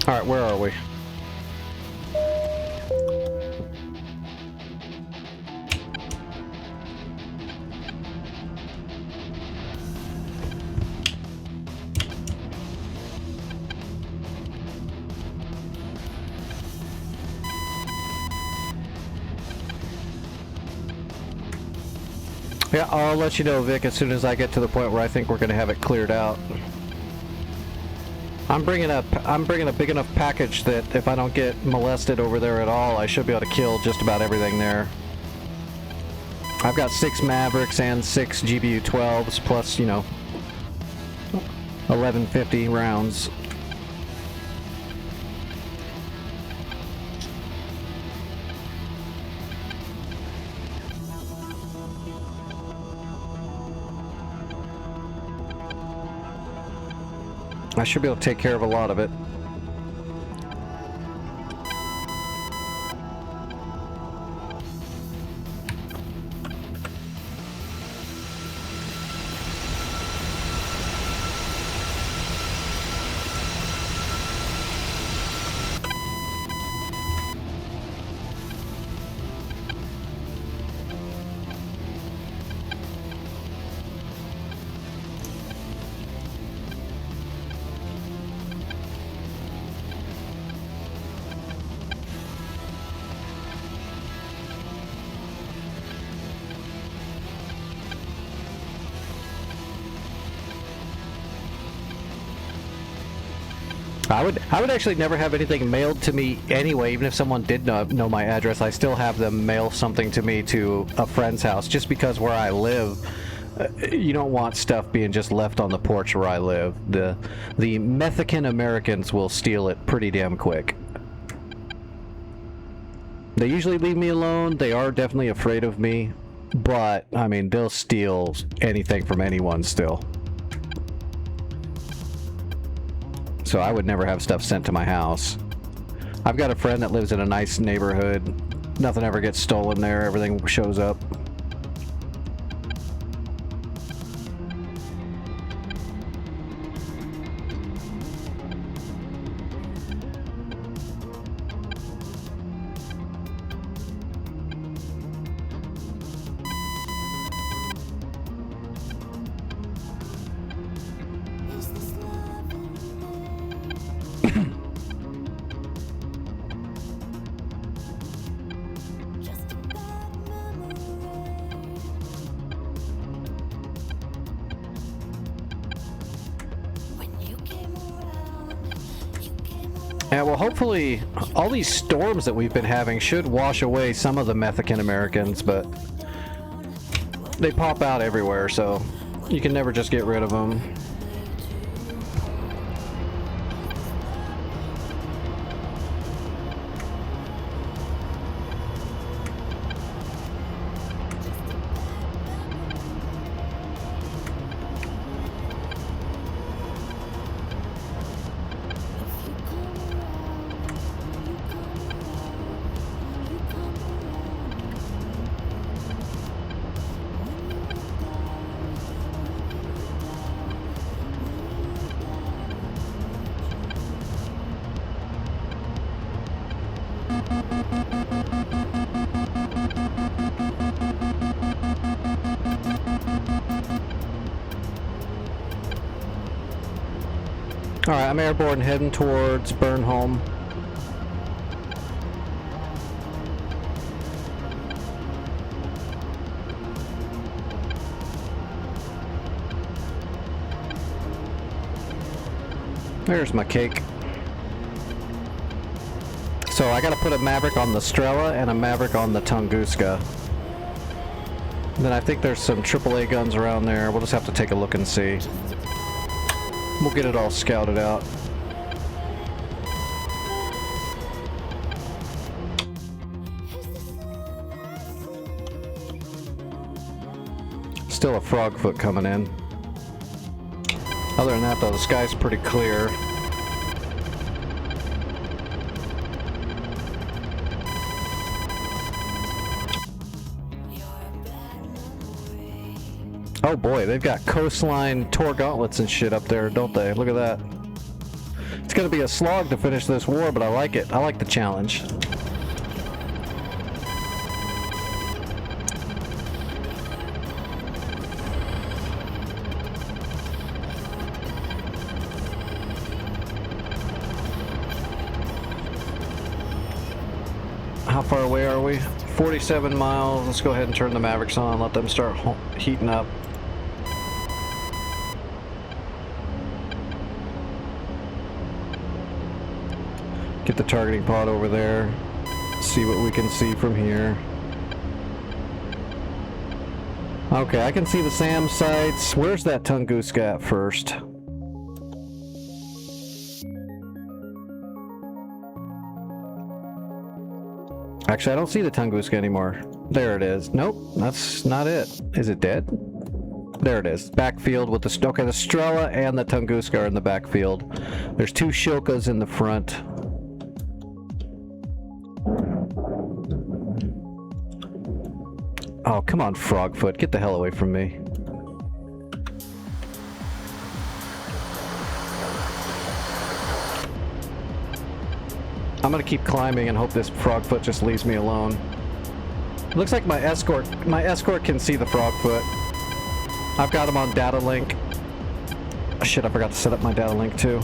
Alright, where are we? Yeah, I'll let you know, Vic, as soon as I get to the point where I think we're going to have it cleared out. I'm bringing a big enough package that if I don't get molested over there at all, I should be able to kill just about everything there. I've got 6 Mavericks and 6 GBU-12s plus, you know, 1150 rounds. I should be able to take care of a lot of it. I would actually never have anything mailed to me anyway, even if someone did know my address. I still have them mail something to me to a friend's house, just because where I live, you don't want stuff being just left on the porch where I live. The Mexican Americans will steal it pretty damn quick. They usually leave me alone. They are definitely afraid of me. But, I mean, they'll steal anything from anyone still. So I would never have stuff sent to my house. I've got a friend that lives in a nice neighborhood. Nothing ever gets stolen there. Everything shows up. Yeah, well, hopefully all these storms that we've been having should wash away some of the Mexican Americans, but they pop out everywhere, so you can never just get rid of them. Alright, I'm airborne heading towards Burnholm. There's my cake. So I gotta put a Maverick on the Strela and a Maverick on the Tunguska. And then I think there's some AAA guns around there. We'll just have to take a look and see. We'll get it all scouted out. Still a frogfoot coming in. Other than that, though, the sky's pretty clear. Oh boy, they've got coastline Tor gauntlets and shit up there, don't they? Look at that. It's gonna be a slog to finish this war, but I like it. I like the challenge. How far away are we? 47 miles. Let's go ahead and turn the Mavericks on, let them start heating up. Get the targeting pod over there. See what we can see from here. Okay, I can see the SAM sites. Where's that Tunguska at first? Actually, I don't see the Tunguska anymore. There it is. Nope, that's not it. Is it dead? There it is. Backfield with the... Okay, the Strela and the Tunguska are in the backfield. There's two Shilkas in the front. Oh, come on, Frogfoot. Get the hell away from me. I'm gonna keep climbing and hope this Frogfoot just leaves me alone. Looks like my escort can see the Frogfoot. I've got him on data link. Shit, I forgot to set up my data link too.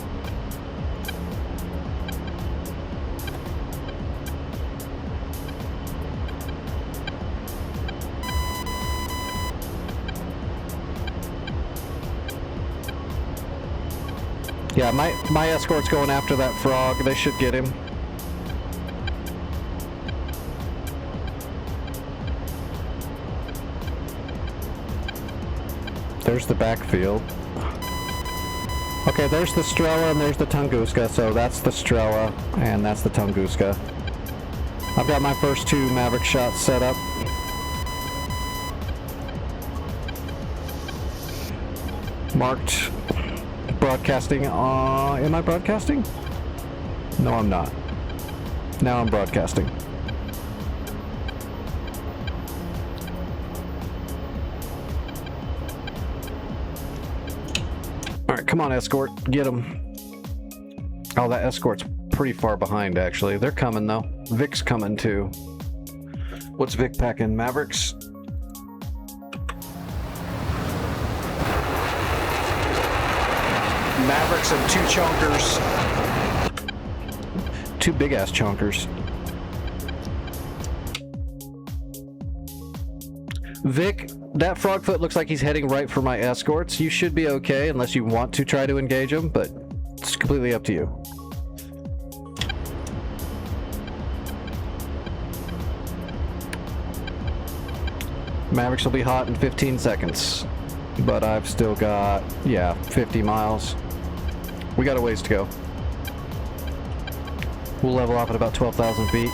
Yeah, my escort's going after that frog. They should get him. There's the backfield. Okay, there's the Strela and there's the Tunguska, so that's the Strela and that's the Tunguska. I've got my first 2 Maverick shots set up. Marked. Broadcasting. Am I broadcasting? No, I'm not. Now I'm broadcasting. Alright, come on, escort. Get them. Oh, that escort's pretty far behind, actually. They're coming, though. Vic's coming, too. What's Vic packing? Mavericks? Mavericks and 2 chonkers. 2 big-ass chonkers. Vic, that Frogfoot looks like he's heading right for my escorts. You should be okay unless you want to try to engage him, but it's completely up to you. Mavericks will be hot in 15 seconds, but I've still got, yeah, 50 miles. We got a ways to go. We'll level off at about 12,000 feet.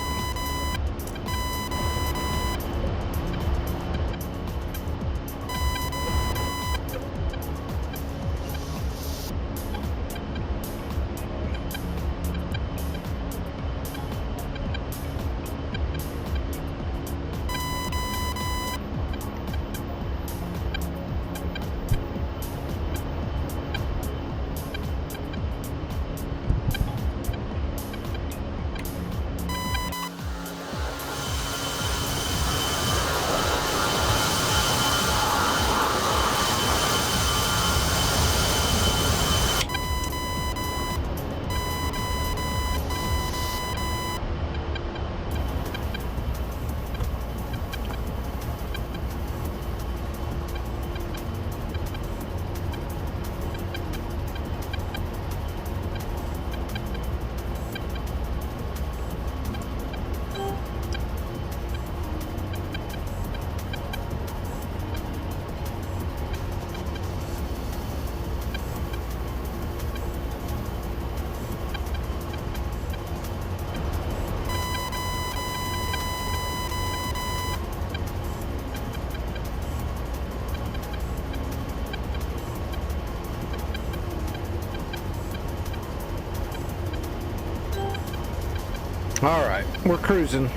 All right, we're cruising.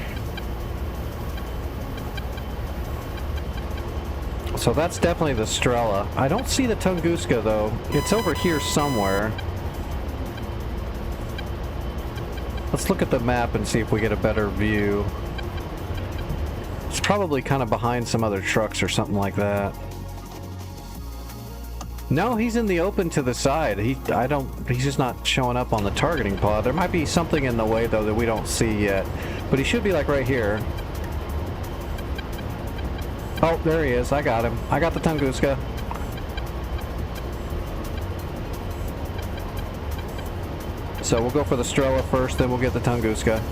So that's definitely the Strela. I don't see the Tunguska though. It's over here somewhere. Let's look at the map and see if we get a better view. It's probably kind of behind some other trucks or something like that. No, he's in the open to the side. He's just not showing up on the targeting pod. There might be something in the way though that we don't see yet. But he should be like right here. Oh, there he is. I got him. I got the Tunguska. So we'll go for the Strela first, then we'll get the Tunguska.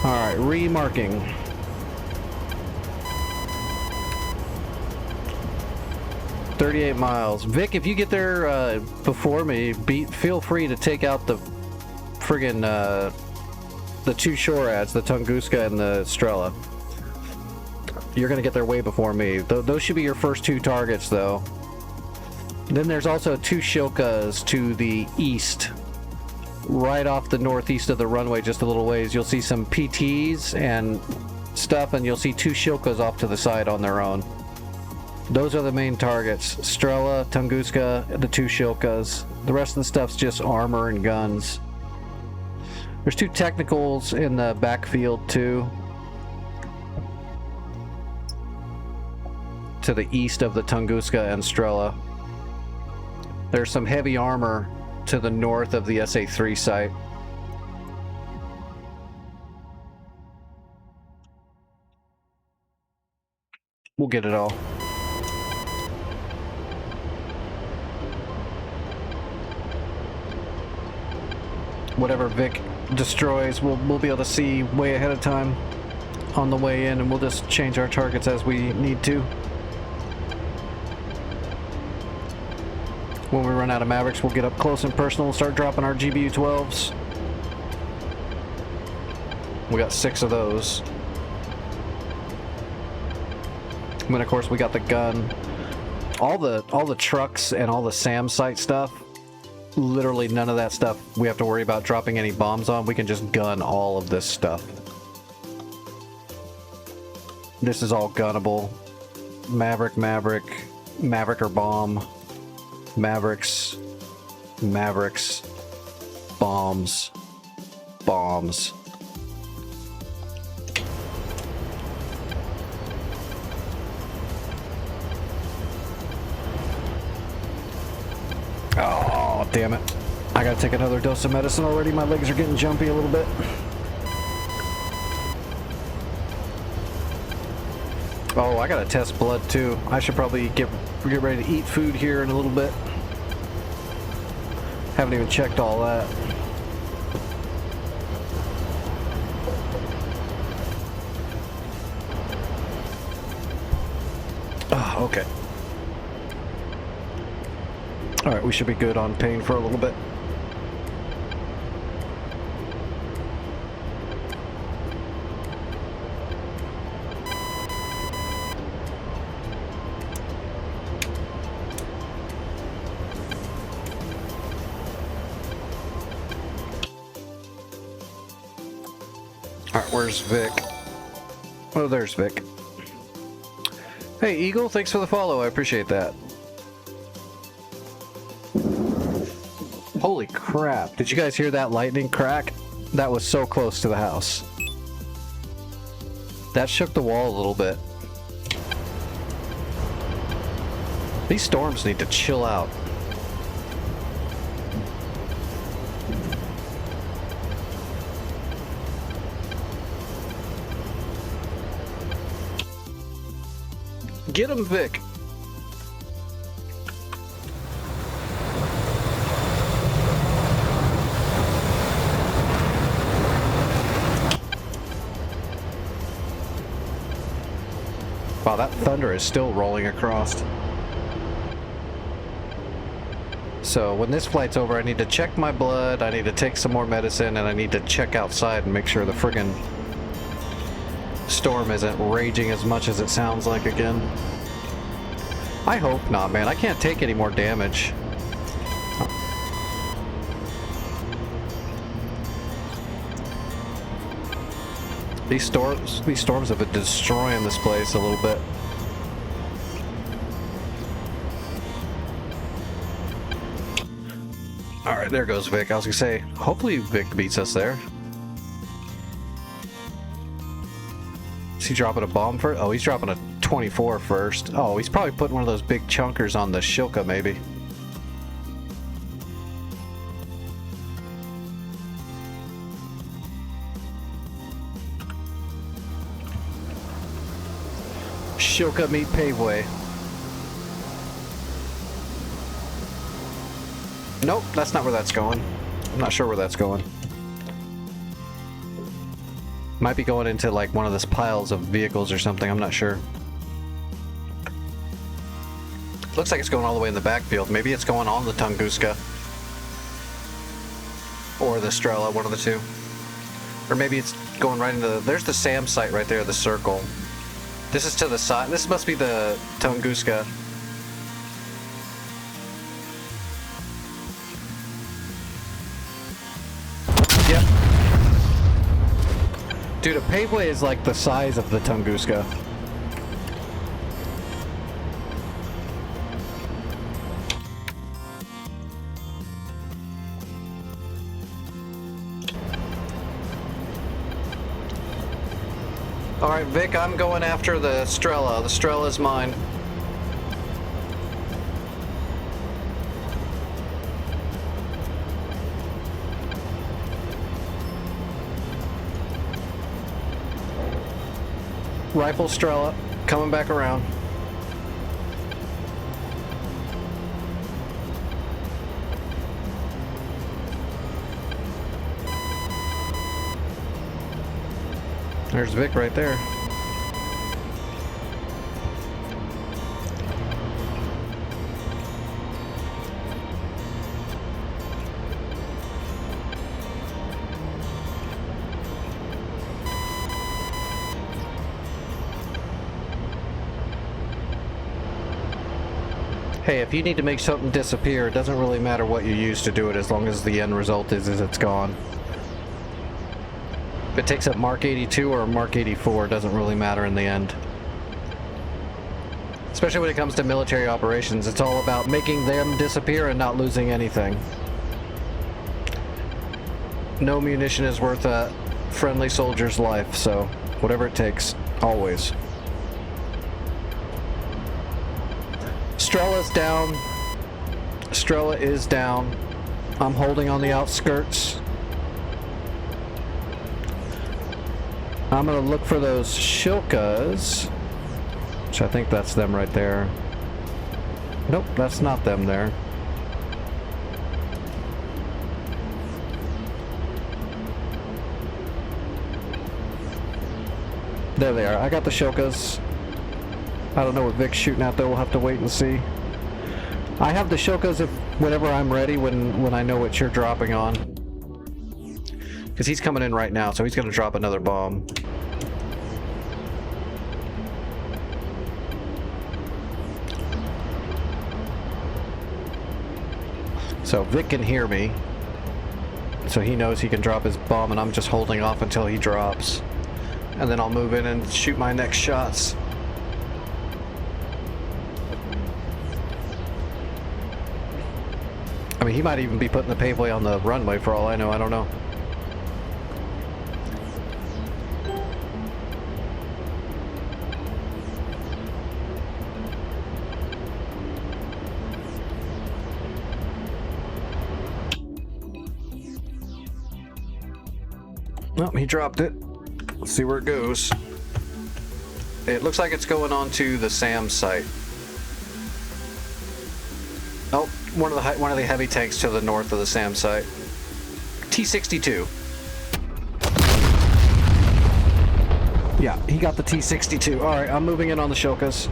Alright, remarking. $38 miles. Vic, if you get there before me, feel free to take out the friggin' the 2 shore ads, the Tunguska and the Strela. You're gonna get there way before me. Those should be your first 2 targets, though. Then there's also 2 Shilkas to the east. Right off the northeast of the runway, just a little ways, you'll see some PTs and stuff, and you'll see 2 Shilkas off to the side on their own. Those are the main targets. Strela, Tunguska, the 2 Shilkas. The rest of the stuff's just armor and guns. There's 2 technicals in the backfield too. To the east of the Tunguska and Strela. There's some heavy armor to the north of the SA3 site. We'll get it all. Whatever Vic destroys, we'll be able to see way ahead of time on the way in, and we'll just change our targets as we need to. When we run out of Mavericks, we'll get up close and personal and start dropping our GBU-12s. We got 6 of those. And then of course we got the gun. All the trucks and all the SAM site stuff, literally none of that stuff we have to worry about dropping any bombs on. We can just gun all of this stuff. This is all gunnable. Maverick, Maverick, Maverick or bomb. Mavericks, Mavericks, bombs, bombs. Oh, damn it. I gotta take another dose of medicine already. My legs are getting jumpy a little bit. Oh, I gotta test blood too. I should probably get ready to eat food here in a little bit. Haven't even checked all that. Oh, okay. Alright, we should be good on pain for a little bit. Alright, where's Vic? Oh, there's Vic. Hey, Eagle, thanks for the follow. I appreciate that. Holy crap. Did you guys hear that lightning crack? That was so close to the house. That shook the wall a little bit. These storms need to chill out. Get him, Vic. Wow, that thunder is still rolling across. So when this flight's over, I need to check my blood, I need to take some more medicine, and I need to check outside and make sure the friggin' storm isn't raging as much as it sounds like again. I hope not, man. I can't take any more damage. These storms have been destroying this place a little bit. Alright, there goes Vic. I was gonna say, hopefully Vic beats us there. Is he dropping a bomb first? Oh, he's dropping a 24 first. Oh, he's probably putting one of those big chunkers on the Shilka, maybe. Shilka meet paveway. Nope, that's not where that's going. I'm not sure where that's going. Might be going into like one of those piles of vehicles or something, I'm not sure. Looks like it's going all the way in the backfield. Maybe it's going on the Tunguska. Or the Strela, one of the two. Or maybe it's going right into the... There's the SAM site right there, the circle. This is to the side. This must be the Tunguska. Yep. Dude, a paveway is like the size of the Tunguska. Alright, Vic, I'm going after the Strela. The Strela's mine. Rifle Strela, coming back around. There's Vic right there. Hey, if you need to make something disappear, it doesn't really matter what you use to do it as long as the end result is it's gone. If it takes up Mark 82 or Mark 84, it doesn't really matter in the end. Especially when it comes to military operations, it's all about making them disappear and not losing anything. No munition is worth a friendly soldier's life, so whatever it takes, always. Strella's down. Strella is down. I'm holding on the outskirts. I'm gonna look for those Shilkas, which I think that's them right there. Nope, that's not them there. There they are. I got the Shilkas. I don't know what Vic's shooting at though. We'll have to wait and see. I have the Shilkas if whenever I'm ready, when I know what you're dropping on. Because he's coming in right now, so he's going to drop another bomb. So Vic can hear me. So he knows he can drop his bomb, and I'm just holding off until he drops. And then I'll move in and shoot my next shots. I mean, he might even be putting the paveway on the runway for all I know. I don't know. Oh, he dropped it. Let's see where it goes. It looks like it's going on to the SAM site. Oh, one of the heavy tanks to the north of the SAM site. T-62. Yeah, he got the T-62. All right, I'm moving in on the Shilkas.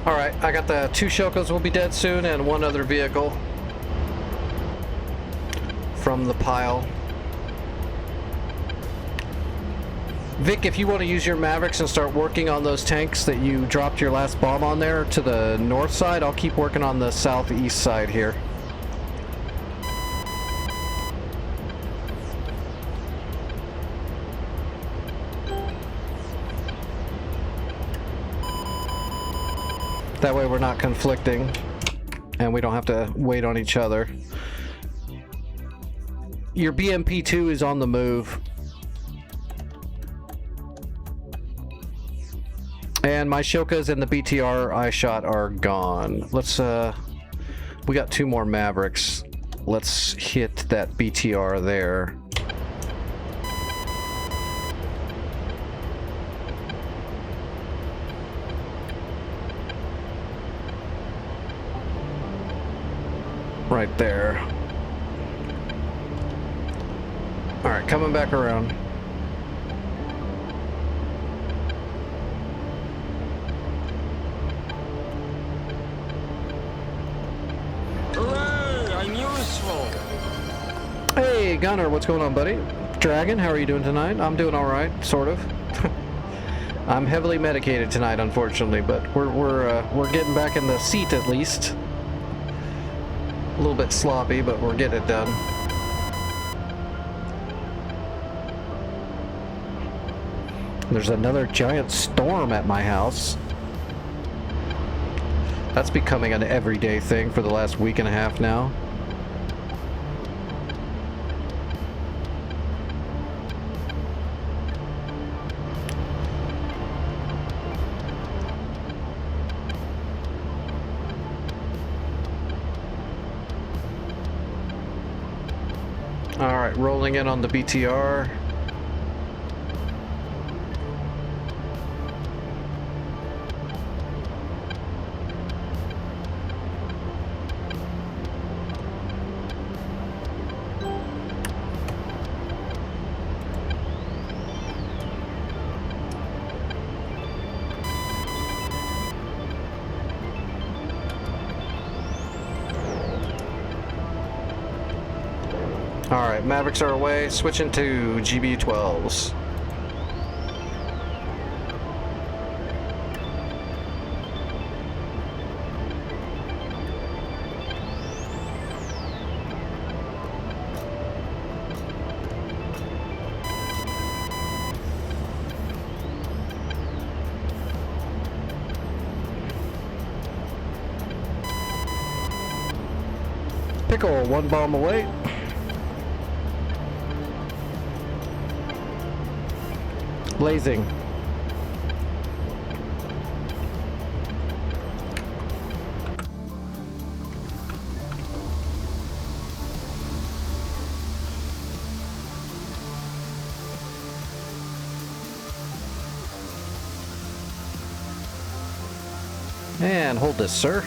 Alright, I got the 2 Shilkas will be dead soon and 1 other vehicle from the pile. Vic, if you want to use your Mavericks and start working on those tanks that you dropped your last bomb on there to the north side, I'll keep working on the southeast side here. That way we're not conflicting and we don't have to wait on each other. Your BMP-2 is on the move. And my Shilkas and the BTR I shot are gone. Let's, we got 2 more Mavericks. Let's hit that BTR there. Right there. Alright, coming back around. Hooray! I'm useful! Hey, Gunner, what's going on, buddy? Dragon, how are you doing tonight? I'm doing alright, sort of. I'm heavily medicated tonight, unfortunately, but we're getting back in the seat at least. A little bit sloppy, but we're getting it done. There's another giant storm at my house. That's becoming an everyday thing for the last week and a half now. Alright, rolling in on the BTR. Alright, Mavericks are away, switching to GBU-12s. Pickle, one bomb away. Blazing. And hold this, sir.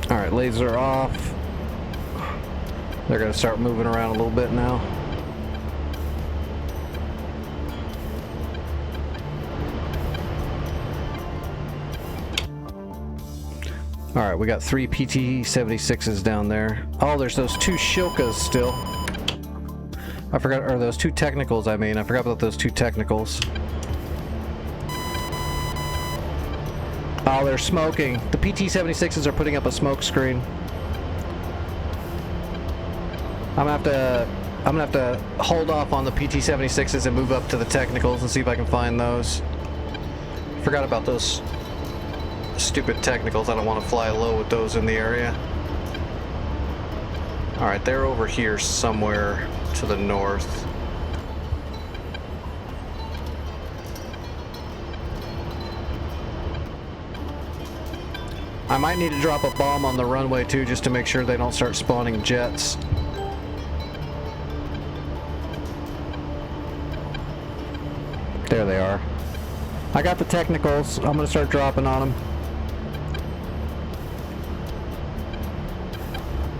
All right, laser off. They're going to start moving around a little bit now. Alright, we got 3 PT-76s down there. Oh, there's those 2 Shilkas still. I forgot, or those 2 technicals, I mean. I forgot about those 2 technicals. Oh, they're smoking. The PT-76s are putting up a smoke screen. I'm gonna have to hold off on the PT-76s and move up to the technicals and see if I can find those. Forgot about those stupid technicals. I don't want to fly low with those in the area. Alright, they're over here somewhere to the north. I might need to drop a bomb on the runway too, just to make sure they don't start spawning jets. There they are. I got the technicals. I'm gonna start dropping on them.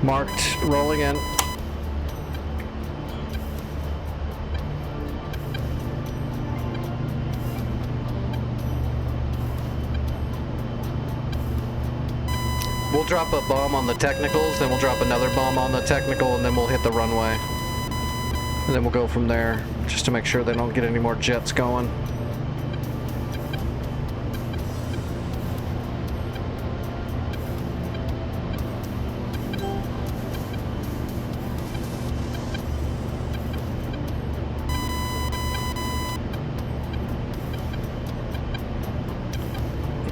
Marked, rolling in. We'll drop a bomb on the technicals, then we'll drop another bomb on the technical, and then we'll hit the runway. And then we'll go from there, just to make sure they don't get any more jets going.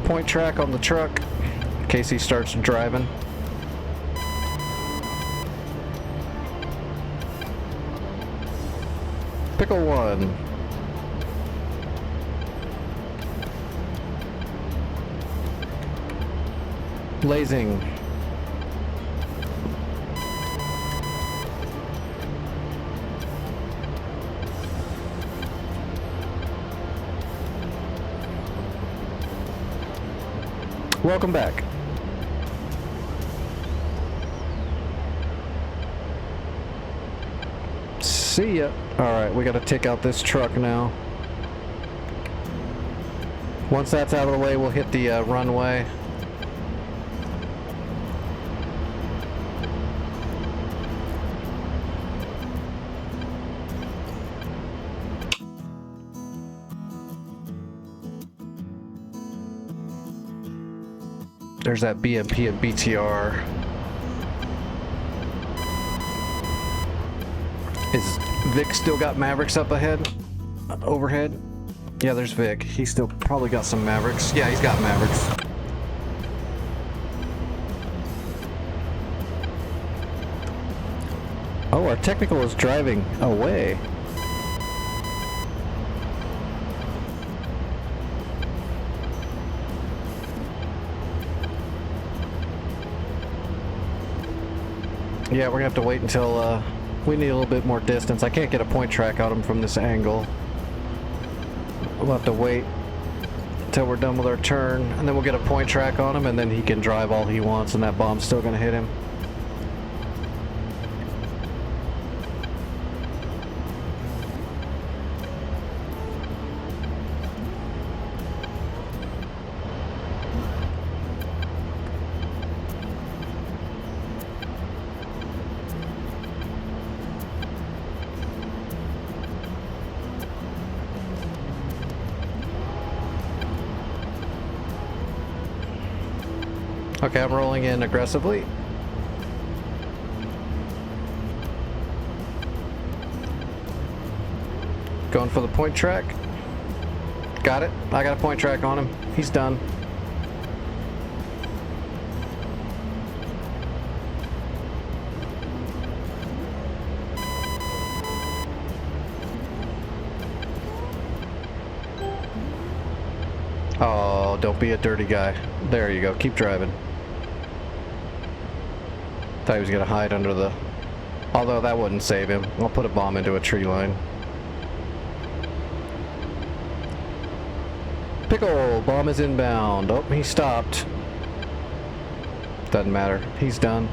Point track on the truck, in case he starts driving. Pickle one. Blazing. Welcome back. See ya. Alright, we gotta take out this truck now. Once that's out of the way, we'll hit the runway. There's that BMP and BTR. Is Vic still got Mavericks up ahead? Overhead? Yeah, there's Vic. He's still probably got some Mavericks. Yeah, he's got Mavericks. Oh, our technical is driving away. Yeah, we're gonna have to wait until we need a little bit more distance. I can't get a point track on him from this angle. We'll have to wait until we're done with our turn, and then we'll get a point track on him, and then he can drive all he wants, and that bomb's still gonna hit him. Okay, I'm rolling in aggressively. Going for the point track. Got it. I got a point track on him. He's done. Oh, don't be a dirty guy. There you go. Keep driving. Thought he was gonna hide under the... Although that wouldn't save him. I'll put a bomb into a tree line. Pickle! Bomb is inbound. Oh, he stopped. Doesn't matter. He's done.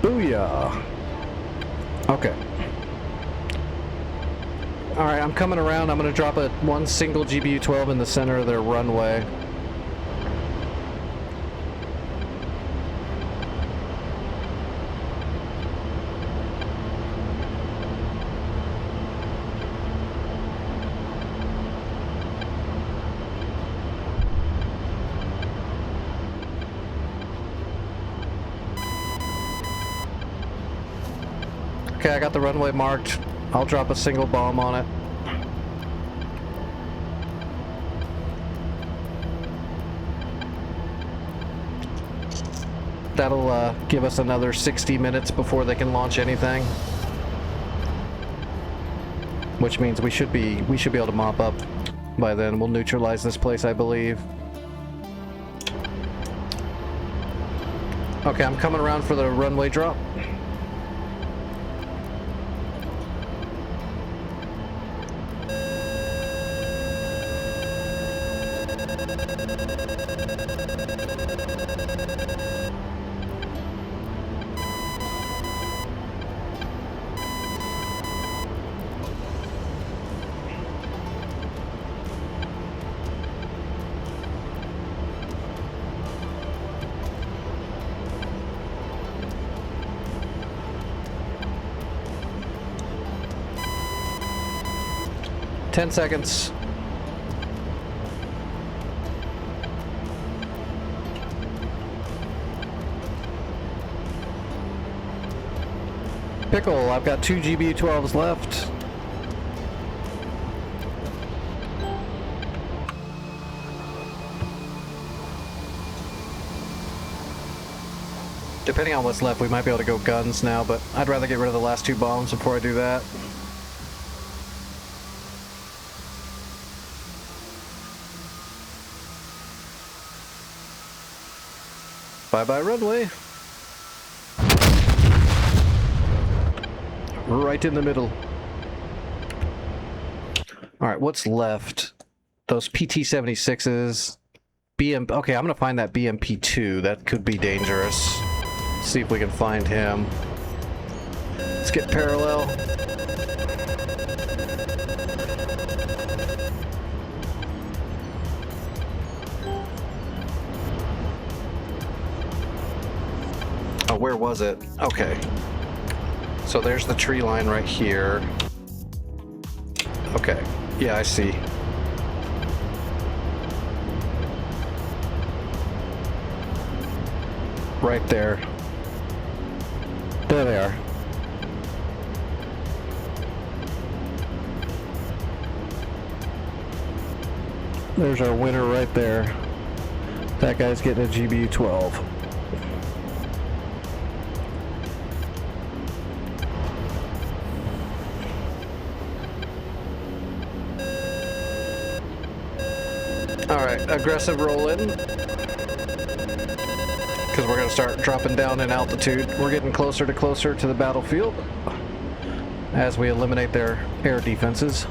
Booyah! Okay. Alright, I'm coming around. I'm going to drop one single GBU-12 in the center of their runway. Okay, I got the runway marked. I'll drop a single bomb on it. That'll give us another 60 minutes before they can launch anything. Which means we should be able to mop up by then. We'll neutralize this place, I believe. Okay, I'm coming around for the runway drop. Ten seconds. Pickle, I've got 2 GBU-12s left. Depending on what's left, we might be able to go guns now, but I'd rather get rid of the last 2 bombs before I do that. Bye-bye runway. Right in the middle. Alright, what's left? Those PT-76s. Okay, I'm gonna find that BMP-2. That could be dangerous. See if we can find him. Let's get parallel. Oh, where was it? Okay. So there's the tree line right here. Okay. Yeah, I see. Right there. There they are. There's our winner right there. That guy's getting a GBU-12. Alright, aggressive roll in. Because we're going to start dropping down in altitude. We're getting closer to the battlefield as we eliminate their air defenses.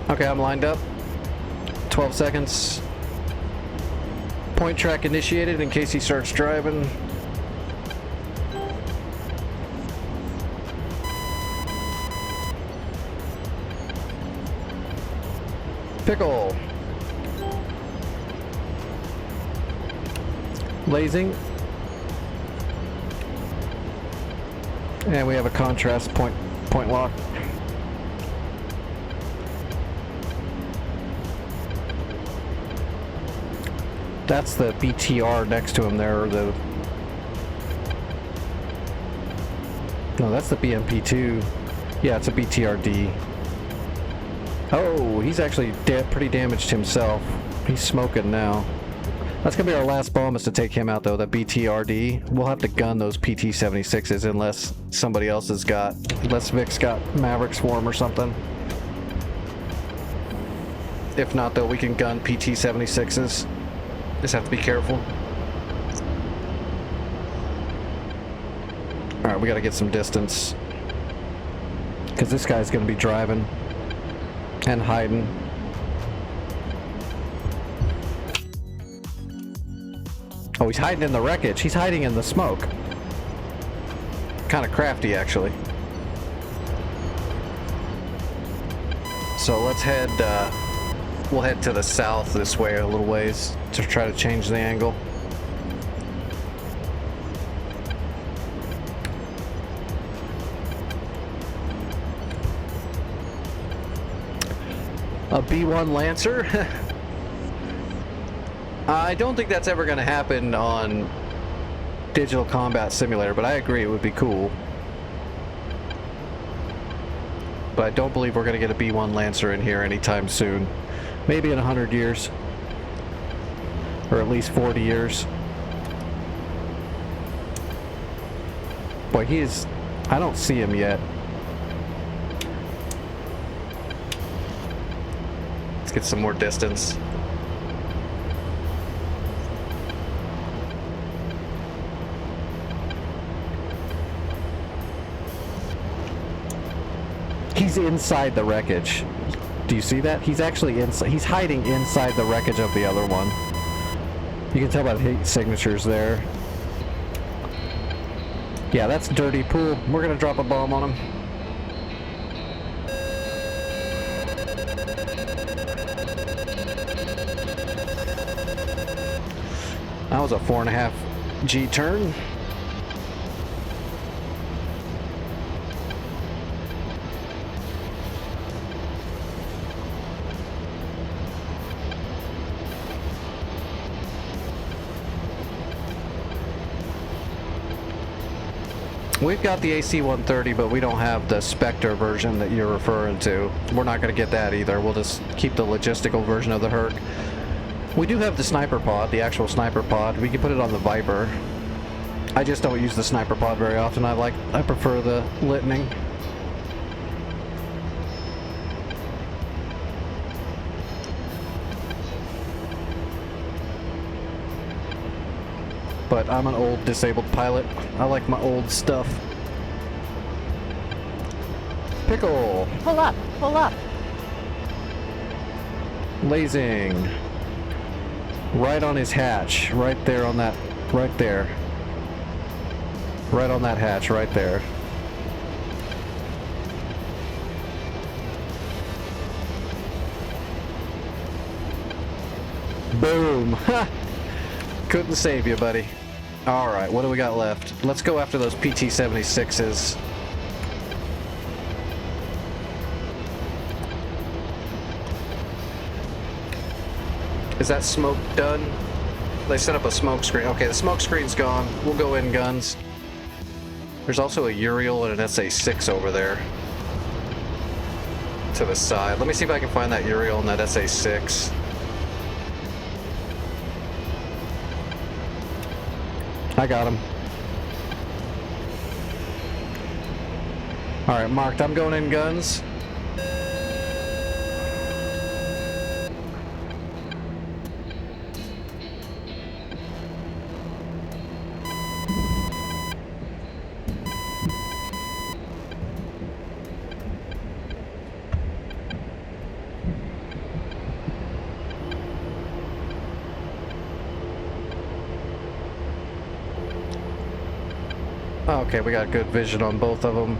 Okay, I'm lined up. 12 seconds. Point track initiated in case he starts driving. Pickle. Lasing. And we have a contrast point lock. That's the BTR next to him there, or the... No, that's the BMP2. Yeah, it's a BTRD. Oh, he's actually pretty damaged himself. He's smoking now. That's gonna be our last bomb, is to take him out though, that BTRD. We'll have to gun those PT-76s unless somebody else has got... Unless Vic's got Mavericks for him or something. If not though, we can gun PT-76s. Just have to be careful. Alright, we gotta get some distance. Because this guy's gonna be driving. And hiding. Oh, he's hiding in the wreckage. He's hiding in the smoke. Kind of crafty, actually. So let's head, we'll head to the south this way a little ways to try to change the angle. A B-1 Lancer? I don't think that's ever going to happen on Digital Combat Simulator, but I agree it would be cool. But I don't believe we're going to get a B-1 Lancer in here anytime soon. Maybe in 100 years. Or at least 40 years. Boy, he is... I don't see him yet. Let's get some more distance. He's inside the wreckage. Do you see that? He's actually inside. He's hiding inside the wreckage of the other one. You can tell by the heat signatures there. Yeah, that's Dirty Pool. We're gonna drop a bomb on him. That was a 4.5 G turn. We've got the AC-130, but we don't have the Spectre version that you're referring to. We're not going to get that either. We'll just keep the logistical version of the Herc. We do have the sniper pod, the actual sniper pod. We can put it on the Viper. I just don't use the sniper pod very often. I prefer the Lightning. But I'm an old disabled pilot. I like my old stuff. Pickle! Pull up! Pull up! Lasing. Right on his hatch. Right there on that... Right there. Right on that hatch. Right there. Boom! Ha! Couldn't save you, buddy. Alright, what do we got left? Let's go after those PT-76s. Is that smoke done? They set up a smoke screen. Okay, the smoke screen's gone. We'll go in guns. There's also a Uriel and an SA-6 over there. to the side. Let me see if I can find that Uriel and that SA-6. I got him. Alright, marked. I'm going in guns. Okay, we got good vision on both of them.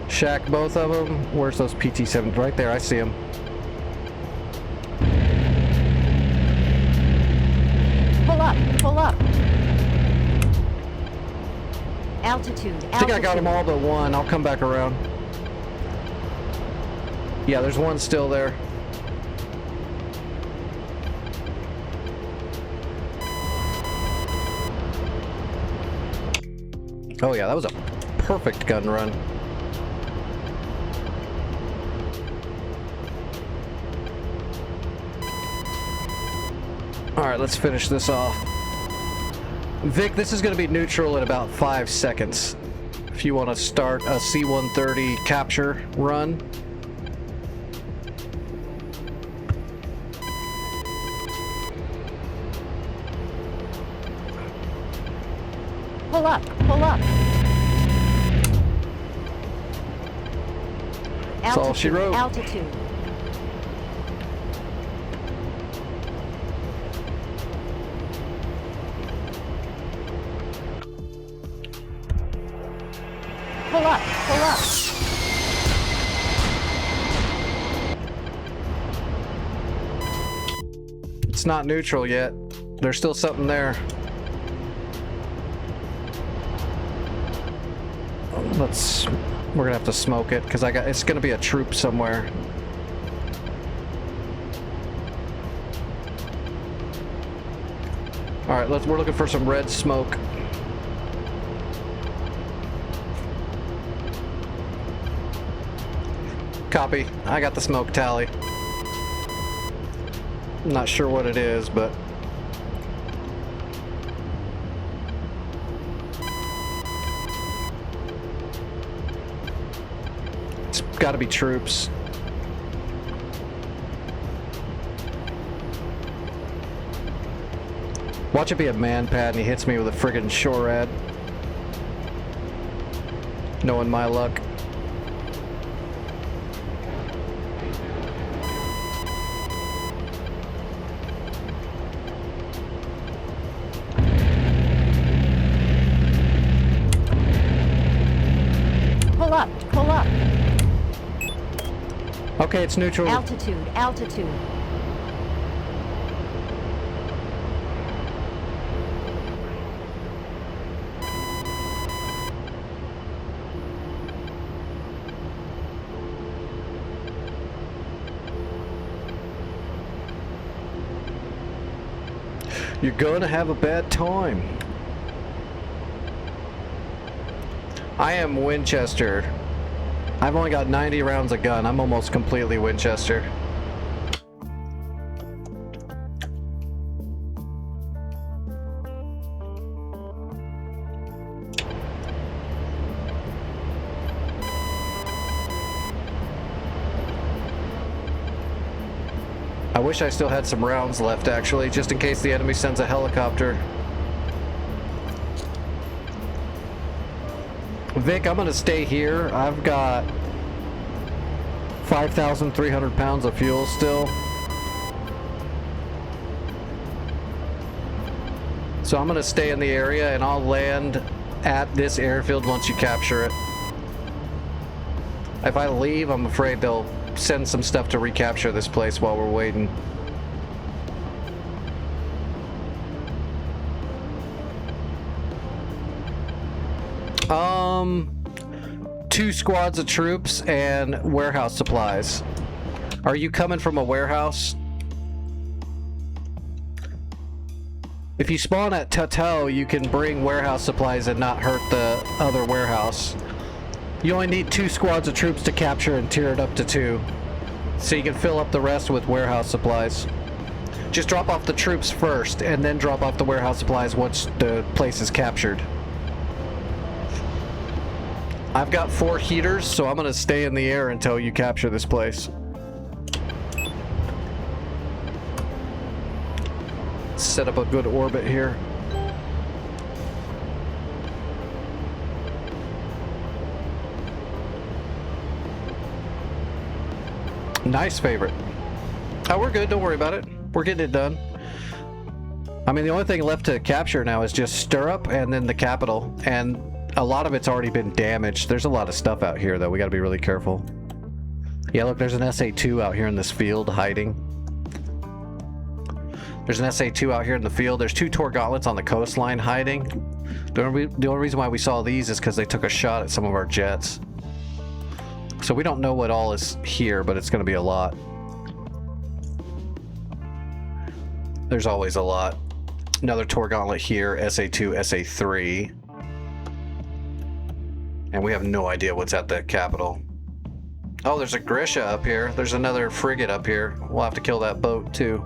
Shack both of them. Where's those PT-7s? Right there, I see them. Pull up, pull up. Altitude, altitude. I think I got them all but one. I'll come back around. Yeah, there's one still there. Oh yeah, that was a perfect gun run. Alright, let's finish this off. Vic, this is going to be neutral in about 5 seconds. If you want to start a C-130 capture run. Pull up, pull up. That's all she wrote. Altitude. Pull up, pull up. It's not neutral yet. There's still something there. We're gonna have to smoke it because it's gonna be a troop somewhere. All right, we're looking for some red smoke. Copy. I got the smoke tally. I'm not sure what it is, but it's got to be troops. Watch it be a man pad and he hits me with a friggin' SHORAD. Knowing my luck. Pull up, pull up. Okay, it's neutral. Altitude, altitude. You're gonna have a bad time. I am Winchester. I've only got 90 rounds of gun. I'm almost completely Winchester. I wish I still had some rounds left, actually, just in case the enemy sends a helicopter. Vic, I'm gonna stay here. I've got 5,300 pounds of fuel still. So I'm gonna stay in the area and I'll land at this airfield once you capture it. If I leave, I'm afraid they'll send some stuff to recapture this place while we're waiting. Two squads of troops and warehouse supplies. Are you coming from a warehouse? If you spawn at Tato, you can bring warehouse supplies and not hurt the other warehouse. You only need 2 squads of troops to capture and tier it up to 2. So you can fill up the rest with warehouse supplies. Just drop off the troops first, and then drop off the warehouse supplies once the place is captured. I've got 4 heaters, so I'm gonna stay in the air until you capture this place. Set up a good orbit here. Nice favorite. Oh, we're good. Don't worry about it. We're getting it done. I mean, the only thing left to capture now is just Stirrup and then the capital. And a lot of it's already been damaged. There's a lot of stuff out here, though. We got to be really careful. Yeah, look, there's an SA-2 out here in this field hiding. There's an SA-2 out here in the field. There's 2 Tor gauntlets on the coastline hiding. The only reason why we saw these is because they took a shot at some of our jets. So we don't know what all is here, but it's going to be a lot. There's always a lot. Another Tor gauntlet here, SA-2, SA-3. And we have no idea what's at the capital. Oh, there's a Grisha up here. There's another frigate up here. We'll have to kill that boat, too.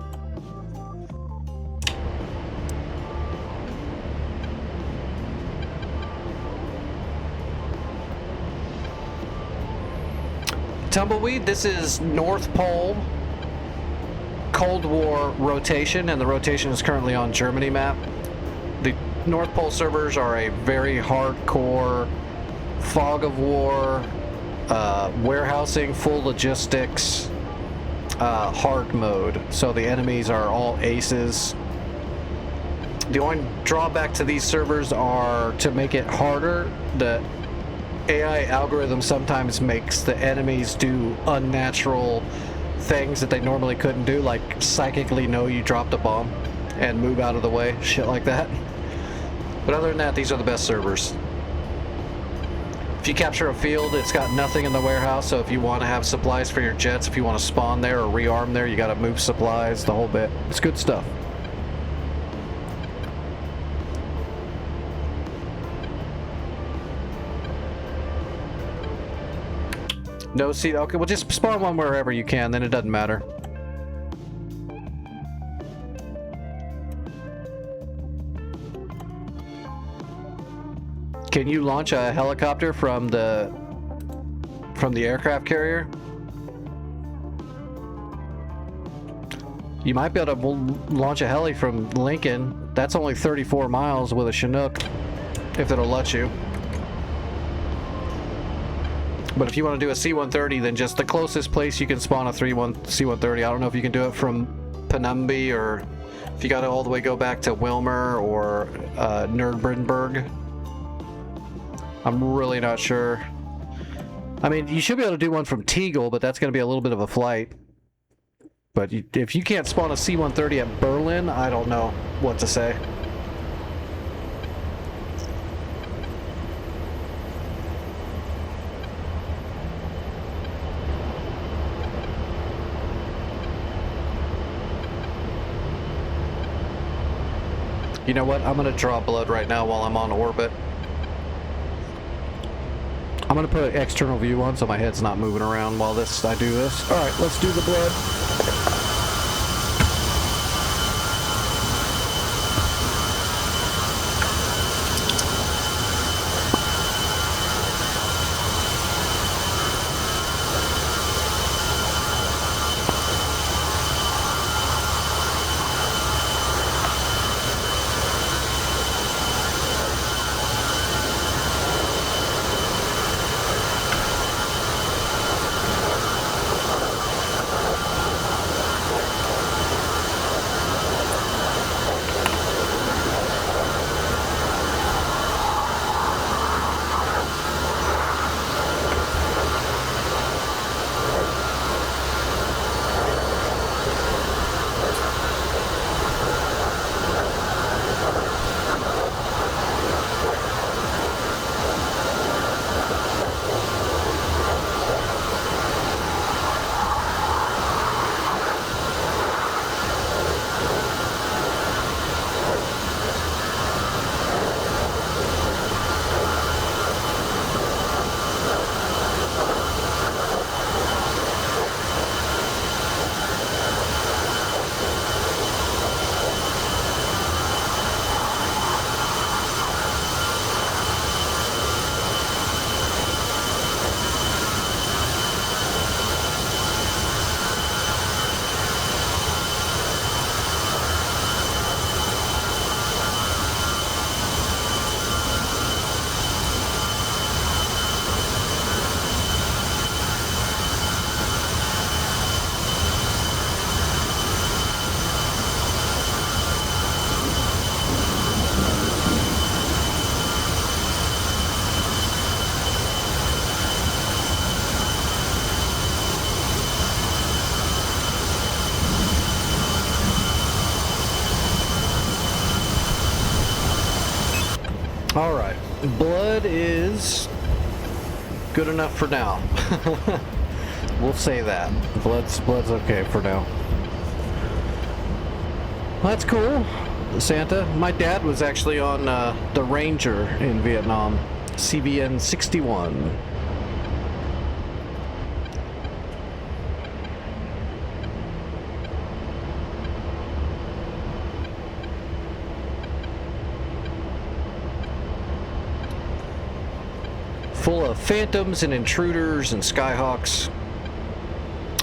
Tumbleweed, this is North Pole Cold War rotation, and the rotation is currently on Germany map. The North Pole servers are a very hardcore fog of war, warehousing, full logistics, hard mode. So the enemies are all aces. The only drawback to these servers are to make it harder. The AI algorithm sometimes makes the enemies do unnatural things that they normally couldn't do, like psychically know you dropped a bomb and move out of the way, shit like that. But other than that, these are the best servers. If you capture a field, it's got nothing in the warehouse, so if you want to have supplies for your jets, if you want to spawn there or rearm there, you got to move supplies, the whole bit. It's good stuff. No seat. Okay, well just spawn one wherever you can, then it doesn't matter. Can you launch a helicopter from the aircraft carrier? You might be able to launch a heli from Lincoln. That's only 34 miles with a Chinook, if it'll let you. But if you want to do a C-130, then just the closest place you can spawn a C-130. I don't know if you can do it from Penumbra, or if you got to all the way go back to Wilmer or Nürnberg. I'm really not sure. I mean, you should be able to do one from Tegel, but that's going to be a little bit of a flight. But if you can't spawn a C-130 at Berlin, I don't know what to say. You know what? I'm going to draw blood right now while I'm on orbit. I'm going to put external view on so my head's not moving around while I do this. All right, let's do the blood. All right, blood is good enough for now. We'll say that. Blood's okay for now. That's cool. Santa. My dad was actually on the Ranger in Vietnam, CVN 61. Full of Phantoms and Intruders and Skyhawks.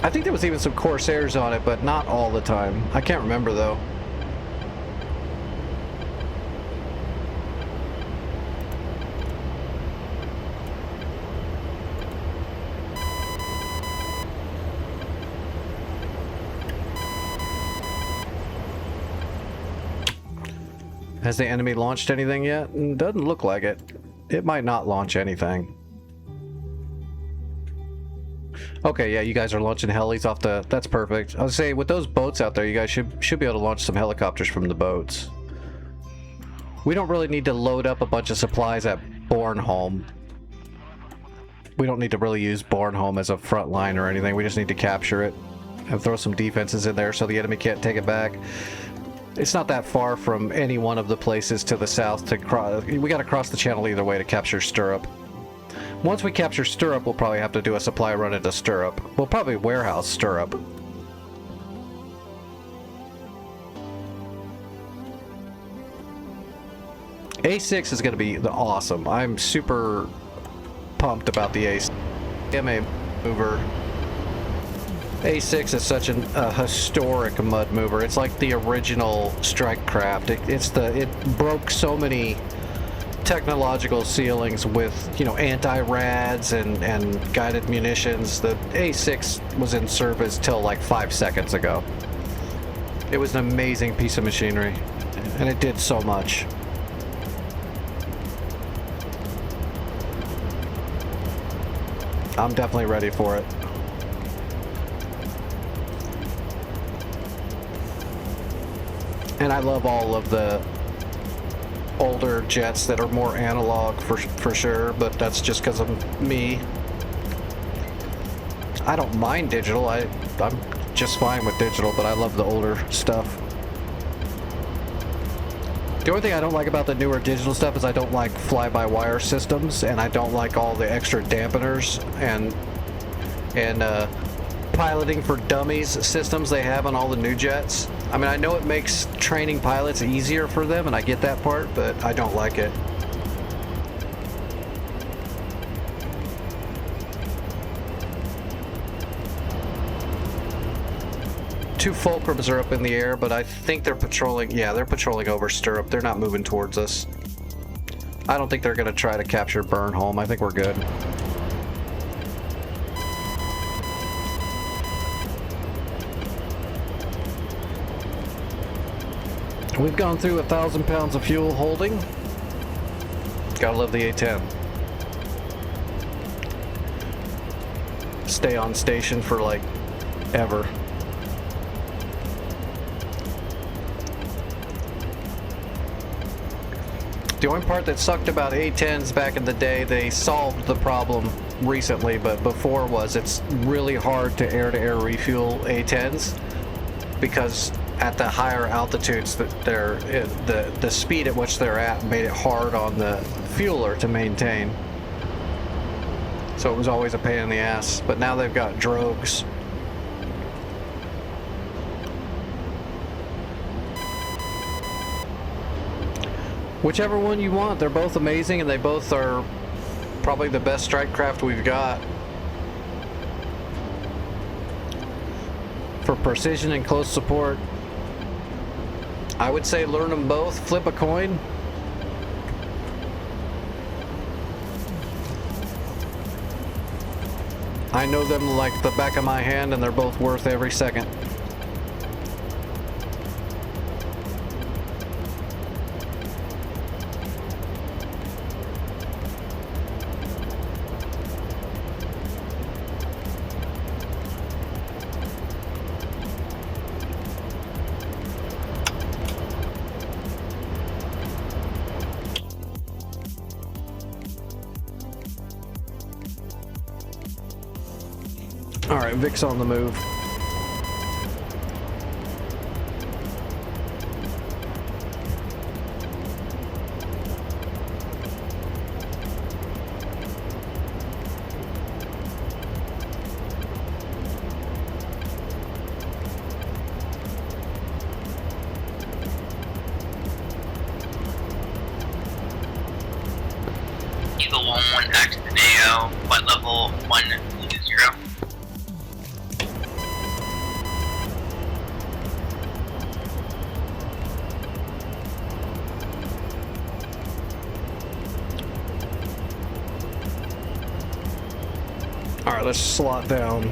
I think there was even some Corsairs on it, but not all the time. I can't remember though. Has the enemy launched anything yet? Doesn't look like it. It might not launch anything. Okay, yeah, you guys are launching helis off the... That's perfect. I was saying, with those boats out there, you guys should be able to launch some helicopters from the boats. We don't really need to load up a bunch of supplies at Bornholm. We don't need to really use Bornholm as a front line or anything. We just need to capture it and throw some defenses in there so the enemy can't take it back. It's not that far from any one of the places to the south to cross. We got to cross the channel either way to capture Stirrup. Once we capture Stirrup, we'll probably have to do a supply run into Stirrup. We'll probably warehouse Stirrup. A6 is going to be awesome. I'm super pumped about the A6 mover. A6 is such a historic mud mover. It's like the original strike craft. It broke so many technological ceilings with, you know, anti-rads and guided munitions. The A6 was in service till like 5 seconds ago. It was an amazing piece of machinery, and it did so much. I'm definitely ready for it. And I love all of the older jets that are more analog for sure, but that's just because of me. I don't mind digital. I'm just fine with digital, but I love the older stuff. The only thing I don't like about the newer digital stuff is I don't like fly-by-wire systems, and I don't like all the extra dampeners and piloting for dummies systems they have on all the new jets. I mean, I know it makes training pilots easier for them, and I get that part, but I don't like it. Two Fulcrums are up in the air, but I think they're patrolling. Yeah, they're patrolling over Stirrup. They're not moving towards us. I don't think they're going to try to capture Burnholm. I think we're good. We've gone through 1,000 pounds of fuel holding. Gotta love the A-10. Stay on station for like ever. The only part that sucked about A-10s back in the day, they solved the problem recently, but before was it's really hard to air-to-air refuel A-10s because at the higher altitudes that the speed at which they're at made it hard on the fueler to maintain. So it was always a pain in the ass, but now they've got drogues. Whichever one you want, they're both amazing and they both are probably the best strike craft we've got. For precision and close support, I would say learn them both, flip a coin. I know them like the back of my hand and they're both worth every second. Alright, Vic's on the move. Eagle 1-1 active in AO, flight level 120. Alright, let's slot down.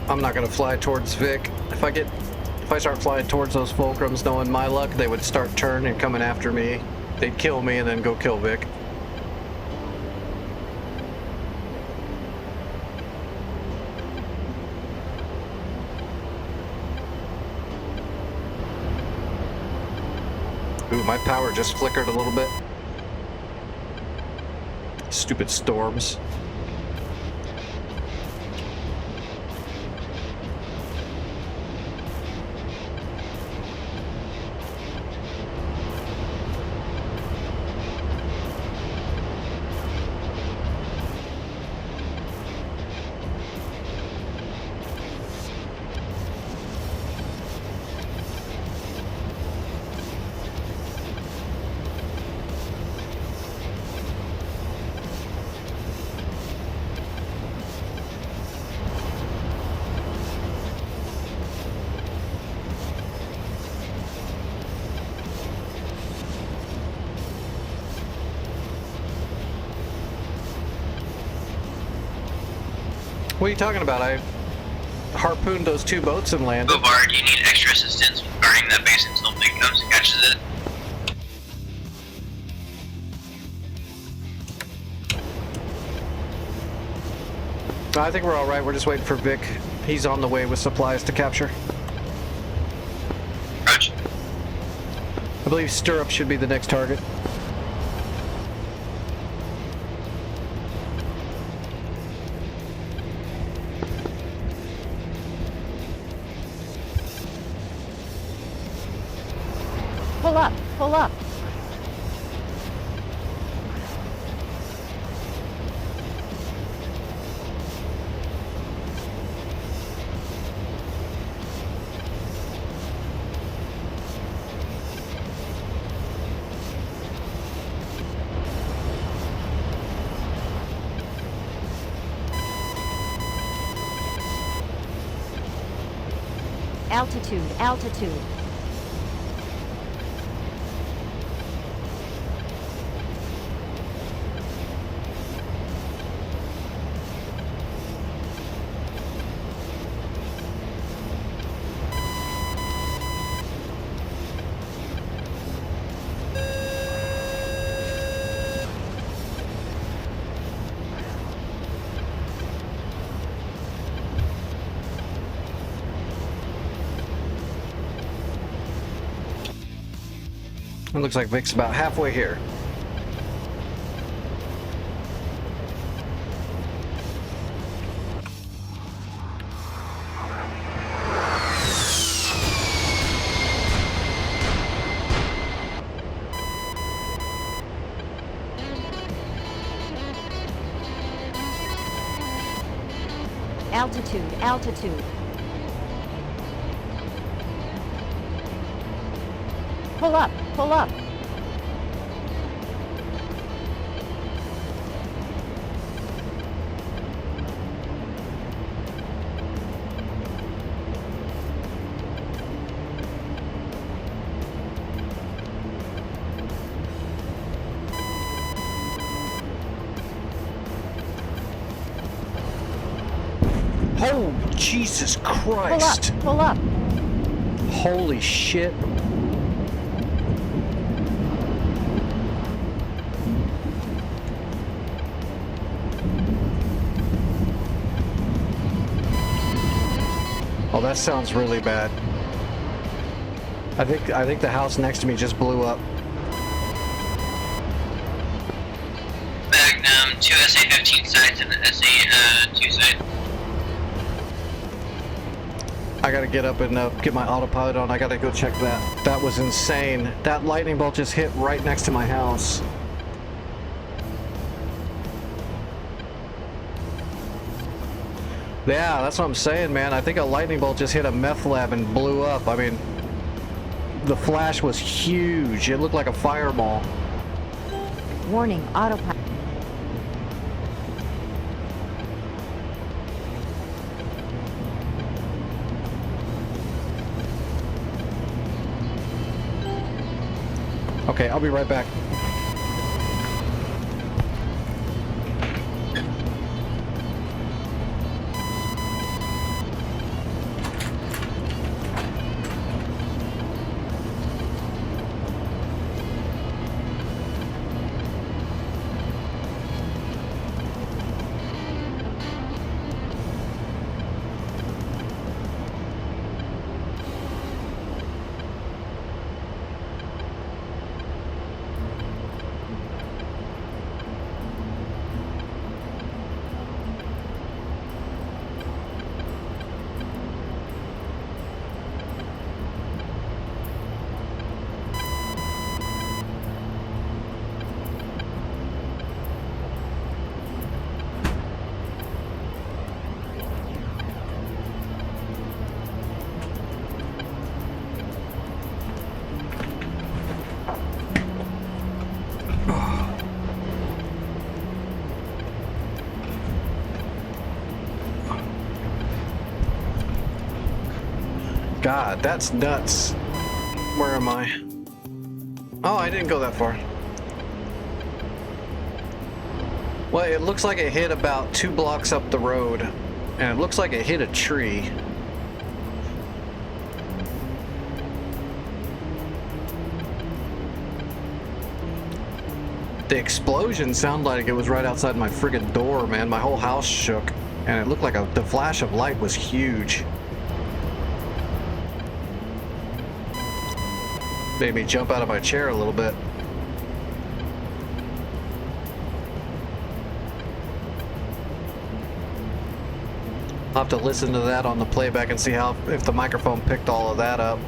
I'm not gonna fly towards Vic. If I start flying towards those fulcrums, knowing my luck, they would start turning and coming after me. They'd kill me and then go kill Vic. Ooh, my power just flickered a little bit. Stupid storms. What are you talking about? I harpooned those two boats and landed. Bovar, do you need extra assistance with guarding that base until Vic comes and catches it? I think we're alright. We're just waiting for Vic. He's on the way with supplies to capture. Roger. I believe Stirrup should be the next target. Pull up, pull up. Altitude, altitude. It looks like Vic's about halfway here. Altitude, altitude. Pull up, pull up. Oh, Jesus Pull up, Christ. pull up. Holy shit. Oh, that sounds really bad. I think the house next to me just blew up. Magnum, 2 SA-15 sites and the SA-2 site. I gotta get up and get my autopilot on. I gotta go check that. That was insane. That lightning bolt just hit right next to my house. Yeah, that's what I'm saying, man. I think a lightning bolt just hit a meth lab and blew up. I mean, the flash was huge. It looked like a fireball. Warning, autopilot. Okay, I'll be right back. God, that's nuts. Where am I? Oh, I didn't go that far. Well, it looks like it hit about 2 blocks up the road, and it looks like it hit a tree. The explosion sounded like it was right outside my friggin' door, man. My whole house shook, and it looked like the flash of light was huge. Made me jump out of my chair a little bit. I'll have to listen to that on the playback and see if the microphone picked all of that up.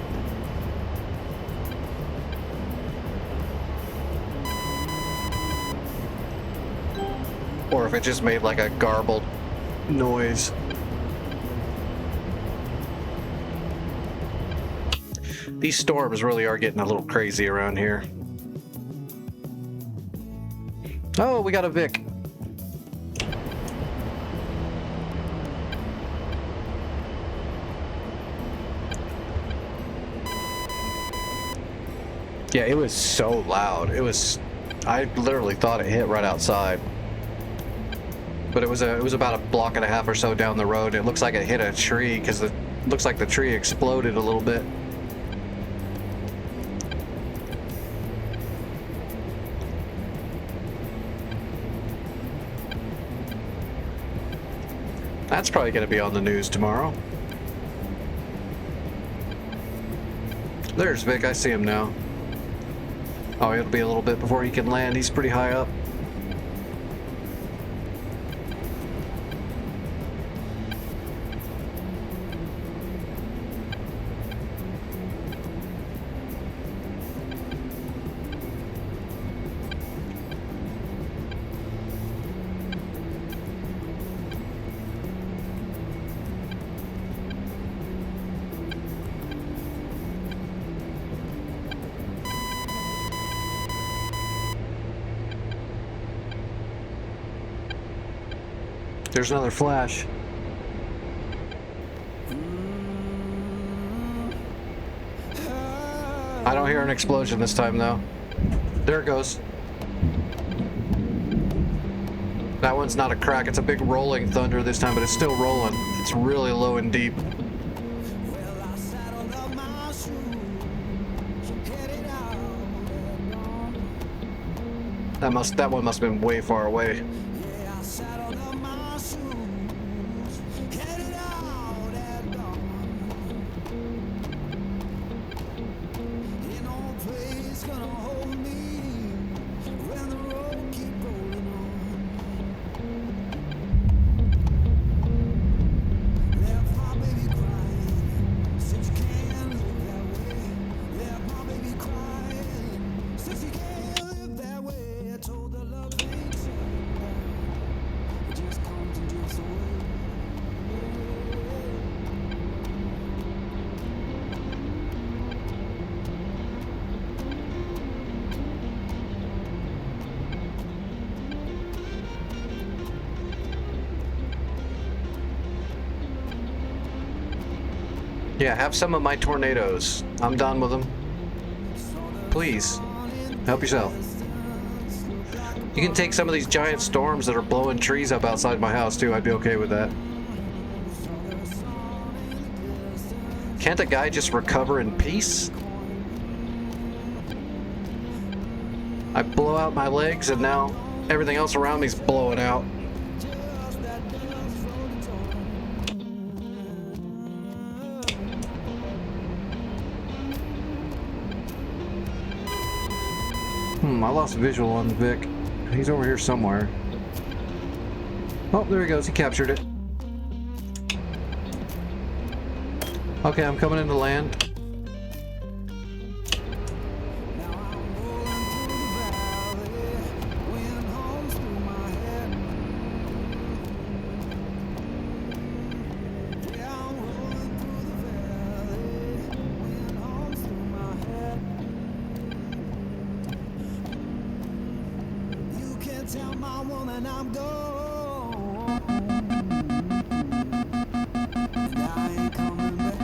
Or if it just made like a garbled noise. These storms really are getting a little crazy around here. Oh, we got a Vic. Yeah, it was so loud. I literally thought it hit right outside. But it was about a block and a half or so down the road. It looks like it hit a tree because it looks like the tree exploded a little bit. That's probably going to be on the news tomorrow. There's Vic. I see him now. Oh, it'll be a little bit before he can land. He's pretty high up. There's another flash. I don't hear an explosion this time, though. There it goes. That one's not a crack. It's a big rolling thunder this time, but it's still rolling. It's really low and deep. That one must have been way far away. Yeah, have some of my tornadoes. I'm done with them. Please, help yourself. You can take some of these giant storms that are blowing trees up outside my house too. I'd be okay with that. Can't a guy just recover in peace? I blow out my legs and now everything else around me's blowing out. I lost visual on Vic. He's over here somewhere. Oh, there he goes. He captured it. Okay, I'm coming into land. Tell my woman I'm gone, and I ain't coming back.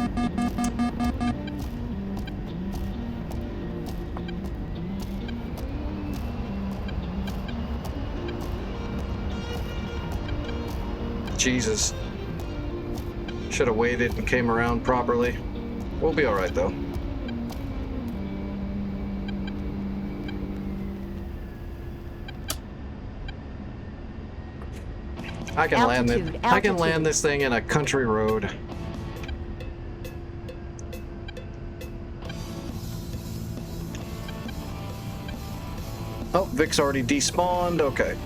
Jesus. Should have waited and came around properly. We'll be alright though. I can land it. I can land this thing in a country road. Oh, Vic's already despawned. Okay.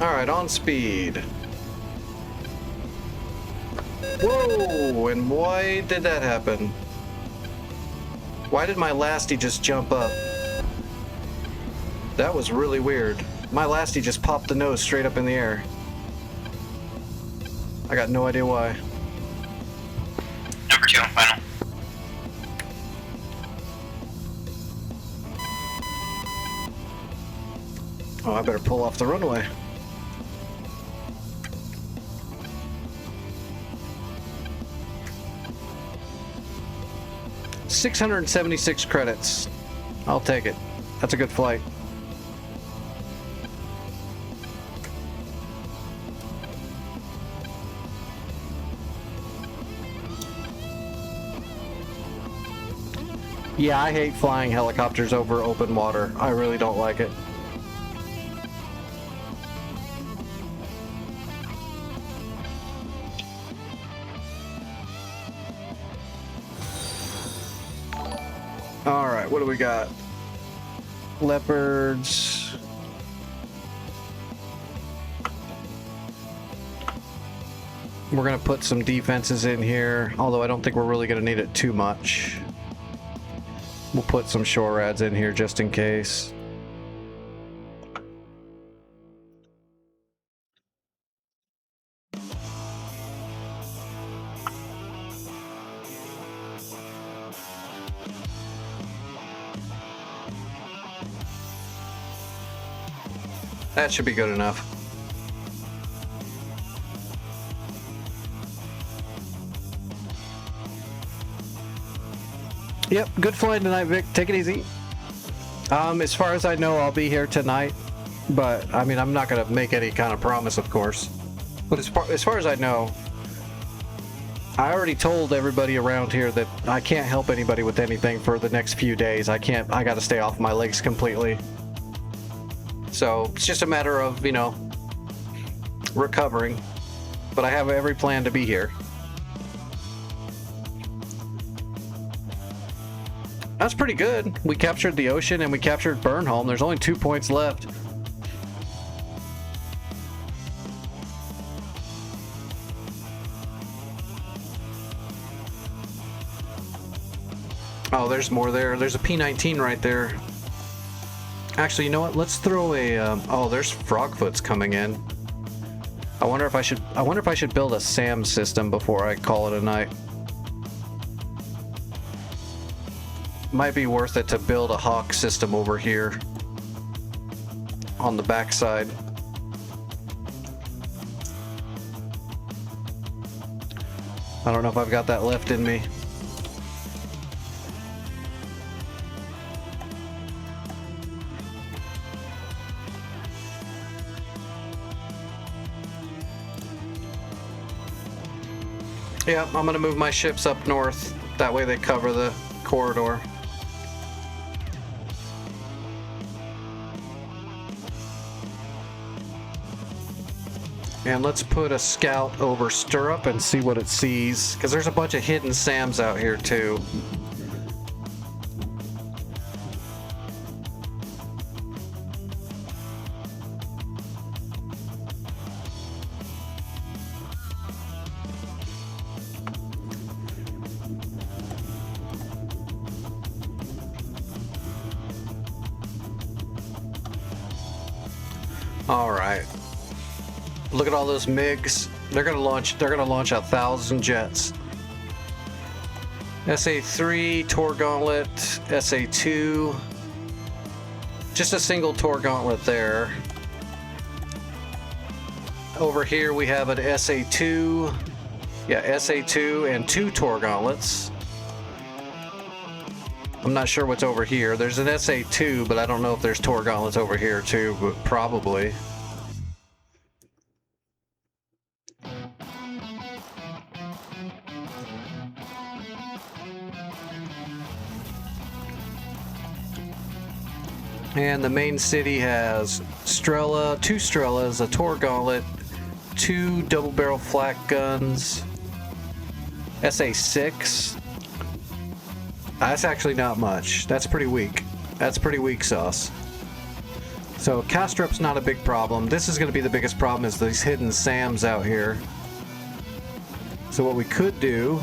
Alright, on speed. Whoa! And why did that happen? Why did my lasty just jump up? That was really weird. My lasty just popped the nose straight up in the air. I got no idea why. Number 2, final. Oh, I better pull off the runway. $676 credits. I'll take it. That's a good flight. Yeah, I hate flying helicopters over open water. I really don't like it. Alright, what do we got? Leopards. We're gonna put some defenses in here, although I don't think we're really gonna need it too much. We'll put some shore rads in here just in case. That should be good enough. Yep, good flying tonight, Vic. Take it easy. As far as I know, I'll be here tonight, but I mean, I'm not gonna make any kind of promise, of course. But as far as I know, I already told everybody around here that I can't help anybody with anything for the next few days. I gotta stay off my legs completely. So it's just a matter of, you know, recovering. But I have every plan to be here. That's pretty good. We captured the ocean and we captured Burnholm. There's only 2 points left. Oh, there's more there. There's a P-19 right there. Actually, you know what? Let's throw a. Oh, there's Frogfoots coming in. I wonder if I should build a SAM system before I call it a night. Might be worth it to build a Hawk system over here on the backside. I don't know if I've got that left in me. Yeah, I'm gonna move my ships up north. That way they cover the corridor. And let's put a scout over Stirrup and see what it sees, because there's a bunch of hidden SAMs out here too. All right. Look at all those MiGs. They're gonna launch 1,000 jets. SA-3, Tor Gauntlet, SA-2. Just a single Tor Gauntlet there. Over here we have an SA-2. Yeah, SA-2 and 2 Tor Gauntlets. I'm not sure what's over here. There's an SA-2, but I don't know if there's Tor Gauntlets over here too, but probably. And the main city has Strela, 2 Strelas, a Tor Gauntlet, 2 double barrel flak guns, SA-6. That's actually not much. That's pretty weak. That's pretty weak sauce. So Castrup's not a big problem. This is going to be the biggest problem, is these hidden SAMs out here. So what we could do...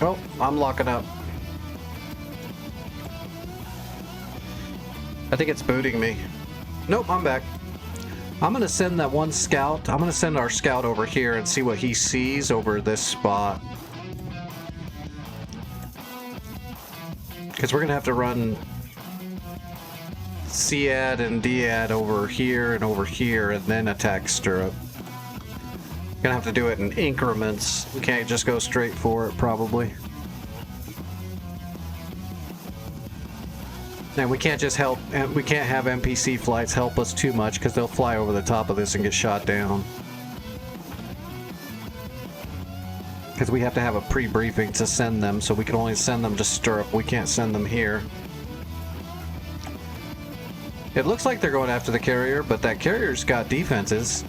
Oh, I'm locking up. I think it's booting me. Nope, I'm back. I'm gonna send that one scout. I'm gonna send our scout over here and see what he sees over this spot. Because we're gonna have to run CAD and DAD over here and then attack Stirrup. Gonna have to do it in increments. We can't just go straight for it, probably. And we can't just help, and we can't have NPC flights help us too much, because they'll fly over the top of this and get shot down. Because we have to have a pre-briefing to send them, so we can only send them to Stirrup. We can't send them here. It looks like they're going after the carrier, but that carrier's got defenses.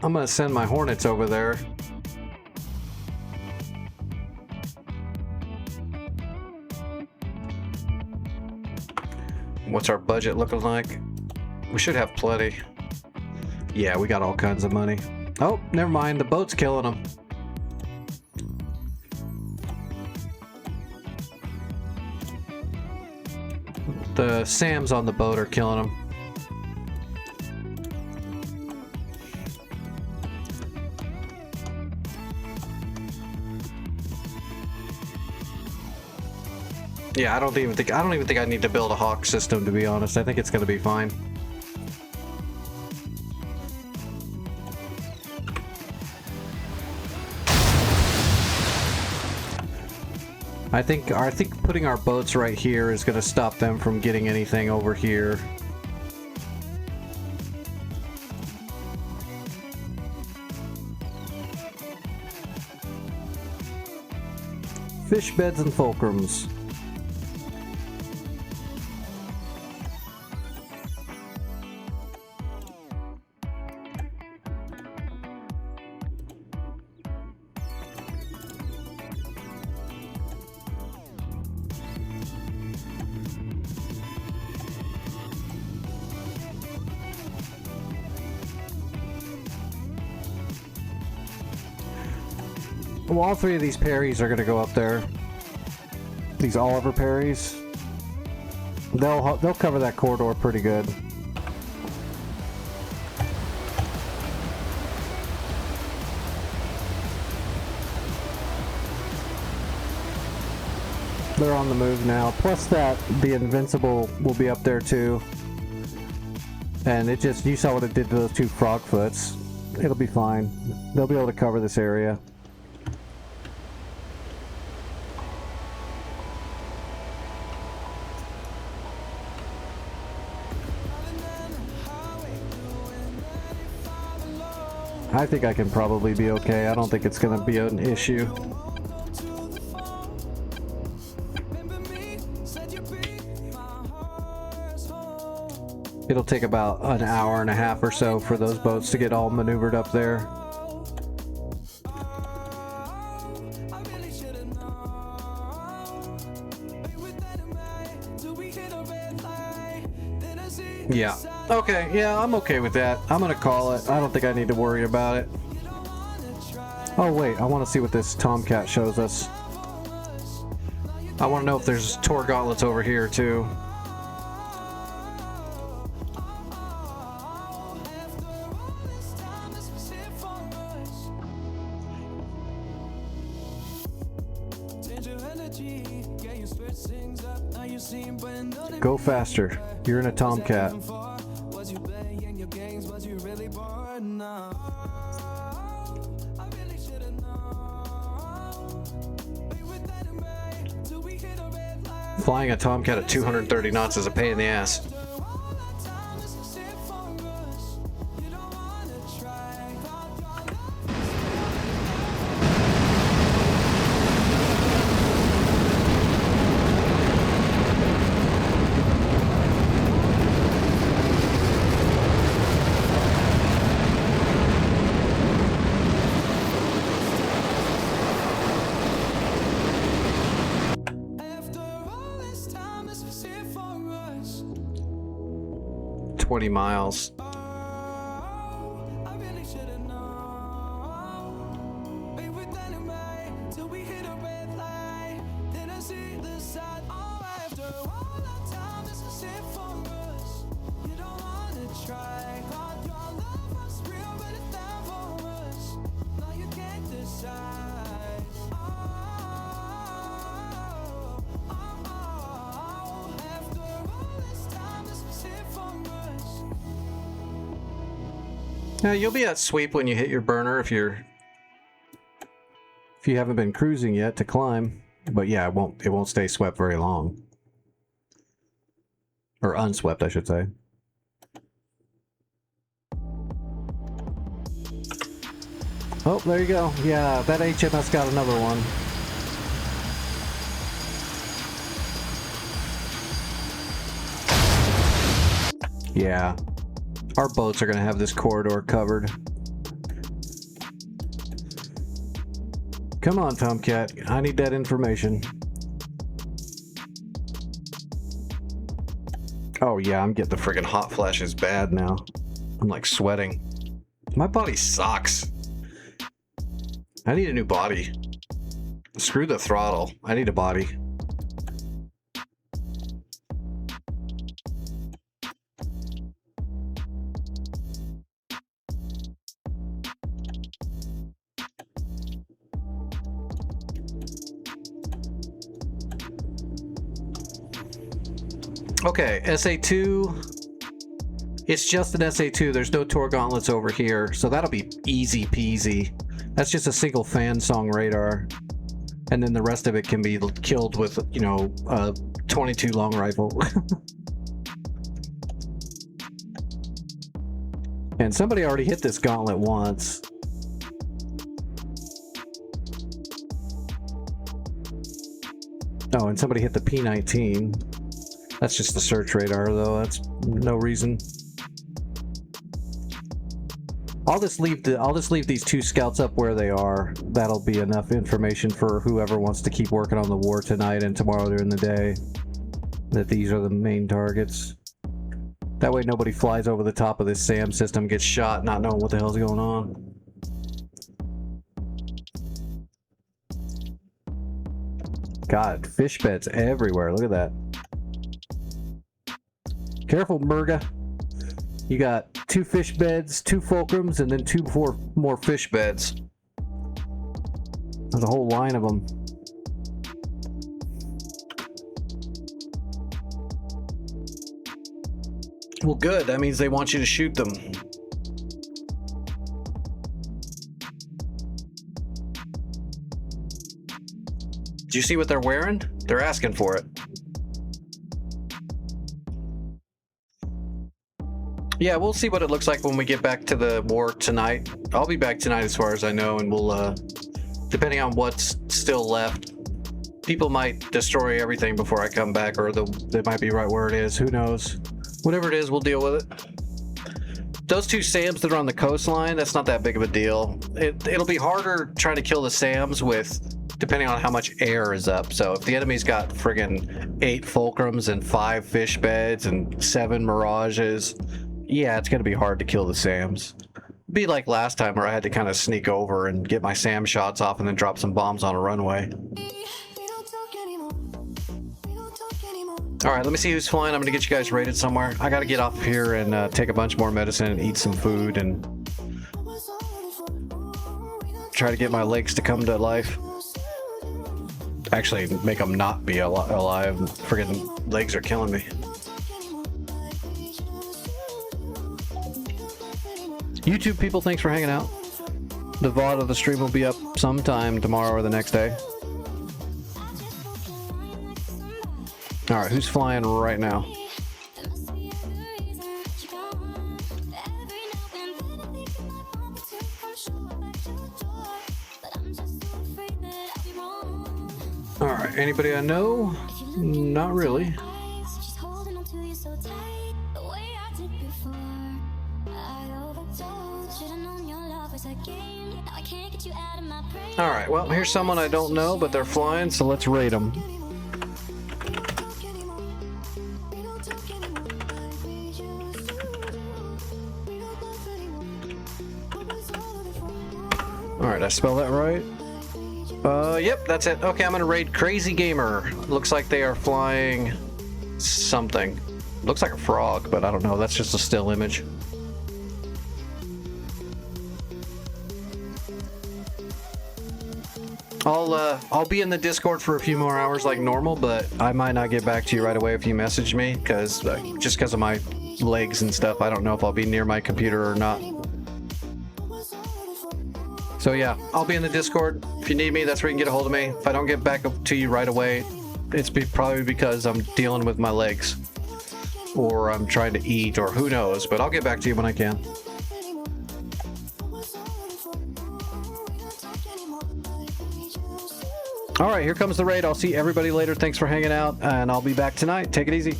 I'm gonna send my Hornets over there. What's our budget looking like? We should have plenty. Yeah, we got all kinds of money. Oh, never mind. The boat's killing them. The SAMs on the boat are killing them. Yeah, I don't even think I need to build a hawk system, to be honest. I think it's going to be fine. I think putting our boats right here is going to stop them from getting anything over here. Fish beds and fulcrums. Well, all three of these Perrys are going to go up there. These Oliver Perrys. They'll cover that corridor pretty good. They're on the move now. Plus that, the Invincible will be up there too. And it just, you saw what it did to those two Frogfoots. It'll be fine. They'll be able to cover this area. I think I can probably be okay. I don't think it's going to be an issue. It'll take about an hour and a half or so for those boats to get all maneuvered up there. Yeah. Okay, yeah, I'm okay with that. I'm gonna call it. I don't think I need to worry about it. Oh wait, I want to see what this Tomcat shows us. I want to know if there's Tor gauntlets over here too. Go faster. You're in a Tomcat. Flying a Tomcat at 230 knots is a pain in the ass. Miles. Now you'll be at sweep when you hit your burner if you haven't been cruising yet to climb. But yeah, it won't stay swept very long. Or unswept, I should say. Oh, there you go. Yeah, that HMS got another one. Yeah. Our boats are going to have this corridor covered. Come on, Tomcat. I need that information. Oh yeah, I'm getting the friggin' hot flashes bad now. I'm like sweating. My body sucks. I need a new body. Screw the throttle. I need a body. Okay, SA2. It's just an SA2. There's no Tor gauntlets over here, so that'll be easy peasy. That's just a single fan song radar. And then the rest of it can be killed with, you know, a 22 long rifle. And somebody already hit this gauntlet once. Oh, and somebody hit the P19. That's just the search radar, though. That's no reason. I'll just leave these two scouts up where they are. That'll be enough information for whoever wants to keep working on the war tonight and tomorrow during the day. That these are the main targets. That way nobody flies over the top of this SAM system, gets shot, not knowing what the hell's going on. God, fish beds everywhere. Look at that. Careful, Murga. You got 2 fish beds, 2 fulcrums, and then 2 more fish beds. There's a whole line of them. Well, good. That means they want you to shoot them. Do you see what they're wearing? They're asking for it. Yeah, we'll see what it looks like when we get back to the war tonight. I'll be back tonight as far as I know, and we'll, depending on what's still left, people might destroy everything before I come back, or they might be right where it is. Who knows? Whatever it is, we'll deal with it. Those 2 SAMs that are on the coastline, that's not that big of a deal. It'll be harder trying to kill the SAMs with, depending on how much air is up. So if the enemy's got friggin' 8 fulcrums and 5 fish beds and 7 mirages, yeah, it's gonna be hard to kill the SAMs. Be like last time where I had to kind of sneak over and get my SAM shots off and then drop some bombs on a runway. Alright, let me see who's flying. I'm gonna get you guys rated somewhere. I gotta get off here and take a bunch more medicine and eat some food and try to get my legs to come to life. Actually, make them not be alive. Friggin' legs are killing me. YouTube people, thanks for hanging out. The VOD of the stream will be up sometime tomorrow or the next day. Alright, who's flying right now? Alright, anybody I know? Not really. Alright, well, here's someone I don't know, but they're flying, so let's rate them. Alright, I spell that right? Yep, that's it. Okay, I'm gonna raid Crazy Gamer. Looks like they are flying something. Looks like a frog, but I don't know. That's just a still image. I'll be in the Discord for a few more hours like normal, but I might not get back to you right away if you message me, because just because of my legs and stuff, I don't know if I'll be near my computer or not. So yeah, I'll be in the Discord. If you need me, that's where you can get a hold of me. If I don't get back to you right away, it's probably because I'm dealing with my legs, or I'm trying to eat, or who knows, but I'll get back to you when I can. All right, here comes the raid. I'll see everybody later. Thanks for hanging out, and I'll be back tonight. Take it easy.